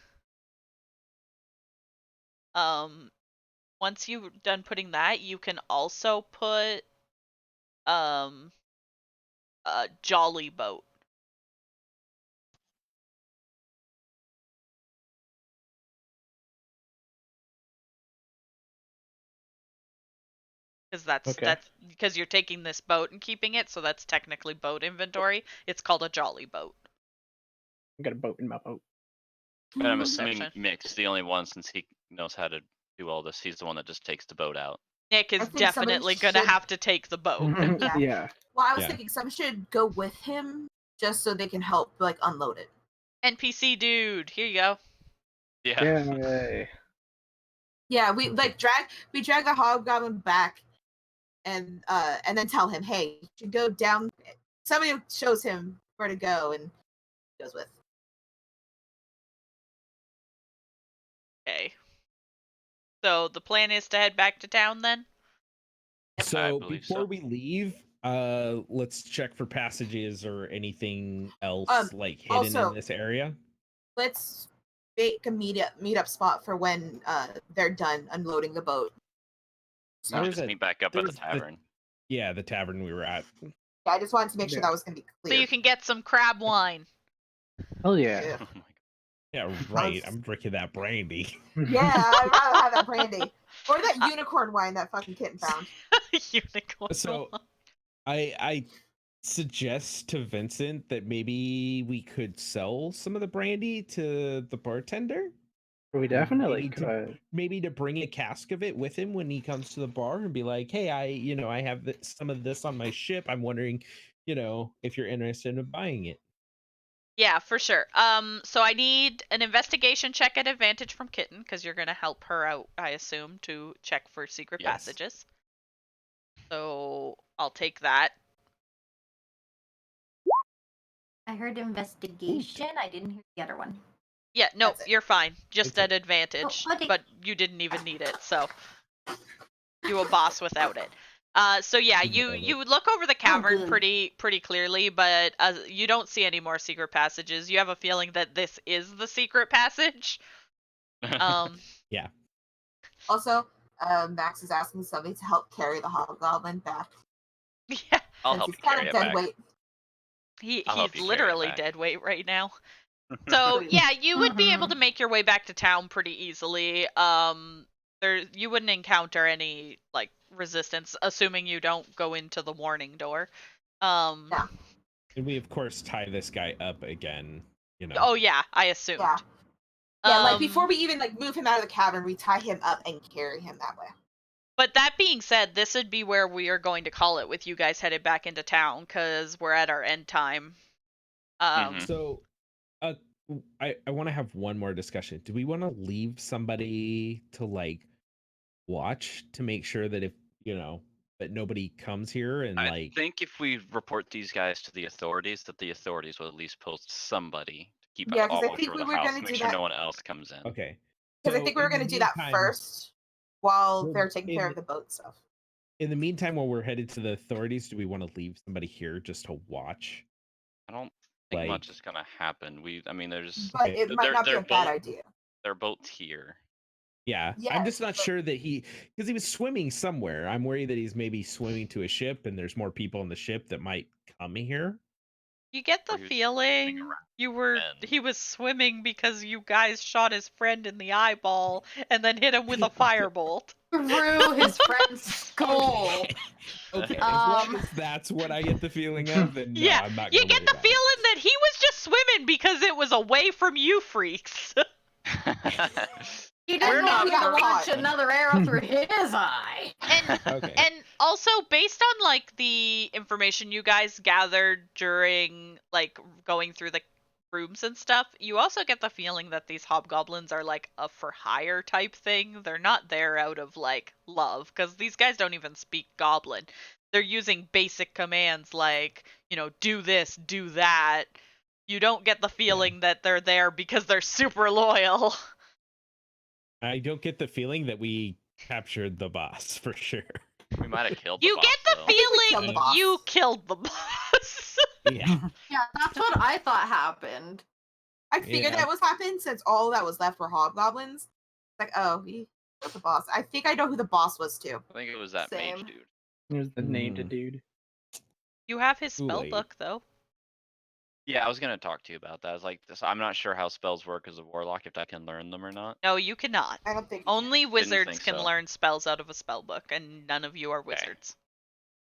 Once you're done putting that, you can also put a jolly boat. Because that's because you're taking this boat and keeping it, so that's technically boat inventory. It's called a jolly boat. I got a boat in my boat. And I'm assuming Perception. Mick's the only one since he knows how to do all this. He's the one that just takes the boat out. Nick I is think somebody definitely gonna should- have to take the boat. Yeah. Yeah. Well, I was Yeah. thinking some should go with him just so they can help like unload it. NPC dude, here you go. Yeah. Yay. Yeah, we drag the hobgoblin back and then tell him, hey, you should go down. Somebody shows him where to go and he goes with. Okay. So the plan is to head back to town then? So believe before so. we leave, let's check for passages or anything else like hidden also- in this area. Let's make a meet-up spot for when they're done unloading the boat. We There should was just a- meet back up there at the was the- tavern. Yeah, the tavern we were at. Yeah, I just wanted to make sure Yeah. that was going to be So clear. you can get some crab wine. Hell yeah. Yeah. Oh my God. Yeah, right. I'm drinking that brandy. Yeah, I'd rather have that brandy. Or that unicorn wine that fucking kitten found. Unicorn. So wine. I suggest to Vincent that maybe we could sell some of the brandy to the bartender. We definitely Maybe could. maybe to bring a cask of it with him when he comes to the bar and be like, hey, I have some of this on my ship. I'm wondering, if you're interested in buying it. Yeah, for sure. So I need an investigation check at advantage from Kitten, because you're gonna help her out, I assume, to check for secret Yes. passages. So I'll take that. I heard investigation. I didn't hear the other one. Yeah, no, That's it. you're fine. Just That's at advantage. Oh, okay. But you didn't even need it, so you a boss without it. So yeah, You nailed you it. look over the cavern good. pretty clearly, but you don't see any more secret passages. You have a feeling that this is the secret passage. Also, Max is asking somebody to help carry the hobgoblin back. Yeah, I'll since help he's you kind carry of it dead back. weight. I'll help he's you carry it literally back. dead weight right now. So yeah, you would be able Mhm. to make your way back to town pretty easily. You wouldn't encounter any like resistance, assuming you don't go into the warning door. Yeah. And we of course tie this guy up again, Oh yeah, I assumed. Yeah. Yeah, like Um, before we even like move him out of the cavern, we tie him up and carry him that way. But that being said, this would be where we are going to call it with you guys headed back into town, because we're at our end time. Mhm. So I want to have one more discussion. Do we want to leave somebody to like watch to make sure that if that nobody comes here and I like think if we report these guys to the authorities, that the authorities will at least post somebody to keep Yeah, a 'cause I watch think over we the were house gonna to do make sure that- no one else comes in. okay. Because I think we were in the going to do that meantime- first while Well, they're taking care in- of the boat stuff. In the meantime, while we're headed to the authorities, do we want to leave somebody here just to watch? I don't think Like, much is gonna happen. I mean, there's But Okay. it might not be they're a bad both- idea. they're both here. yeah, I'm Yes, just not but- sure that because he was swimming somewhere. I'm worried that he's maybe swimming to a ship, and there's more people on the ship that might come here. You get Or the he was feeling around then. he was swimming because you guys shot his friend in the eyeball and then hit him with a firebolt. Through his friend's skull. Okay, as long Um, as that's what I get the feeling of, then no, Yeah, I'm not you gonna get worry the about it. feeling that he was just swimming because it was away from you freaks. He We're didn't not want me to gonna launch lie. another arrow through his eye. And Okay. and also based on like the information you guys gathered during like going through the rooms and stuff, you also get the feeling that these hobgoblins are like a for hire type thing. They're not there out of like love because these guys don't even speak goblin. They're using basic commands like, do this, do that. You don't get the feeling that they're there because they're super loyal. I don't get the feeling that we captured the boss for sure. We might have killed You the get boss, the though. think we killed feeling the boss. you killed the boss. Yeah. Yeah, that's what I thought happened. I figured Yeah. that was happened since all that was left were hobgoblins. Like, oh, we killed the boss. I think I know who the boss was too. I think it was that Same. mage dude. Here's the named Mm. dude. You have his Too spell late. book though. Yeah, I was gonna talk to you about that. I was like, I'm not sure how spells work as a warlock, if I can learn them or not. No, you cannot. I don't think Only wizards think can so. learn spells out of a spell book, and none of you are Okay. wizards.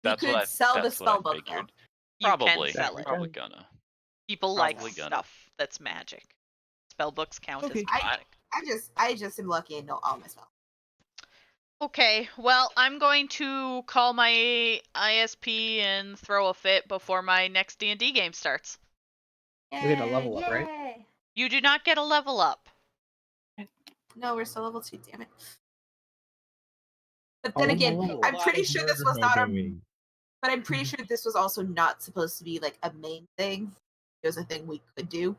we That's could what I sell the that's what I spell book though. figured. You Probably, can sell it. probably gonna. People like Probably gonna. stuff that's magic. Spell books count Okay. as I- magic. I just am lucky and know all my spells. Okay, well, I'm going to call my ISP and throw a fit before my next D&D game starts. We need a level up, right? Yay. You do not get a level up. No, we're still level 2, damn it. But Oh, then my again, level. I'm pretty sure this was not our. Doing. But I'm pretty sure this was also not supposed to be like a main thing. It was a thing we could do.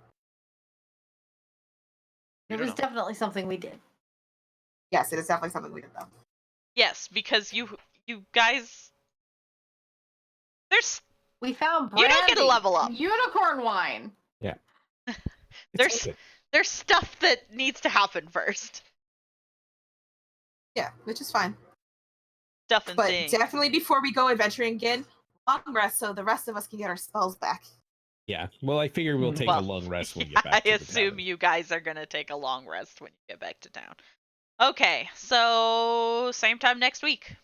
We It don't was know. definitely something we did. Yes, it is definitely something we did though. Yes, because you guys We found You brandy. don't get a level up. Unicorn wine. There's- Good. there's stuff that needs to happen first. Yeah, which is fine. Stuff and But things. definitely before we go adventuring again, long rest so the rest of us can get our spells back. Yeah. Well, I figure we'll take Well, a long rest when we yeah, get back to I the assume tavern. you guys are gonna take a long rest when you get back to town. Okay, so same time next week.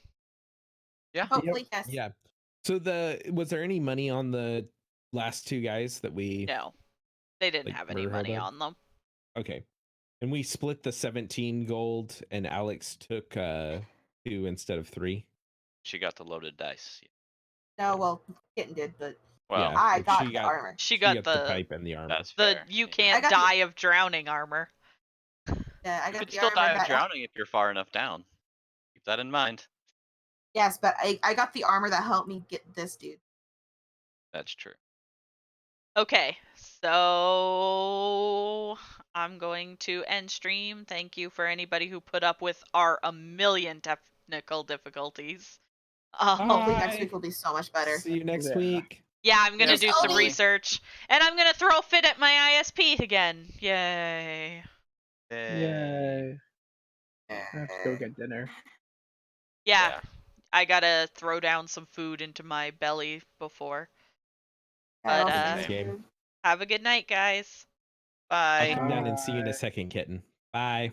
Hopefully, yes. Yeah. So was there any money on the last two guys that we? No, they didn't Like have any murder money hobo? on them. Okay. And we split the 17 gold, and Alex took 2 instead of 3. She got the loaded dice. No, well, Kitten did, but Well, Yeah. I but got she the got- armor. She She got got the pipe and the armor. that's the fair. you Yeah. can't got the- die of drowning armor. Yeah, I You got could the still armor. die of that- drowning if you're far enough down. Keep that in mind. Yes, but I got the armor that helped me get this dude. That's true. Okay, so I'm going to end stream. Thank you for anybody who put up with our a million technical difficulties. Hopefully next Bye. week will be so much better. See you next Yeah. week. Yeah, I'm gonna Yes, do some only- research, and I'm gonna throw a fit at my ISP again. Yay! Yay. I have to go get dinner. Yeah, I gotta throw down some food into my belly before. Yeah, But, I'll Same. see you. Have a good night, guys. I'll Bye. come down and see you in a Bye. second, kitten. Bye.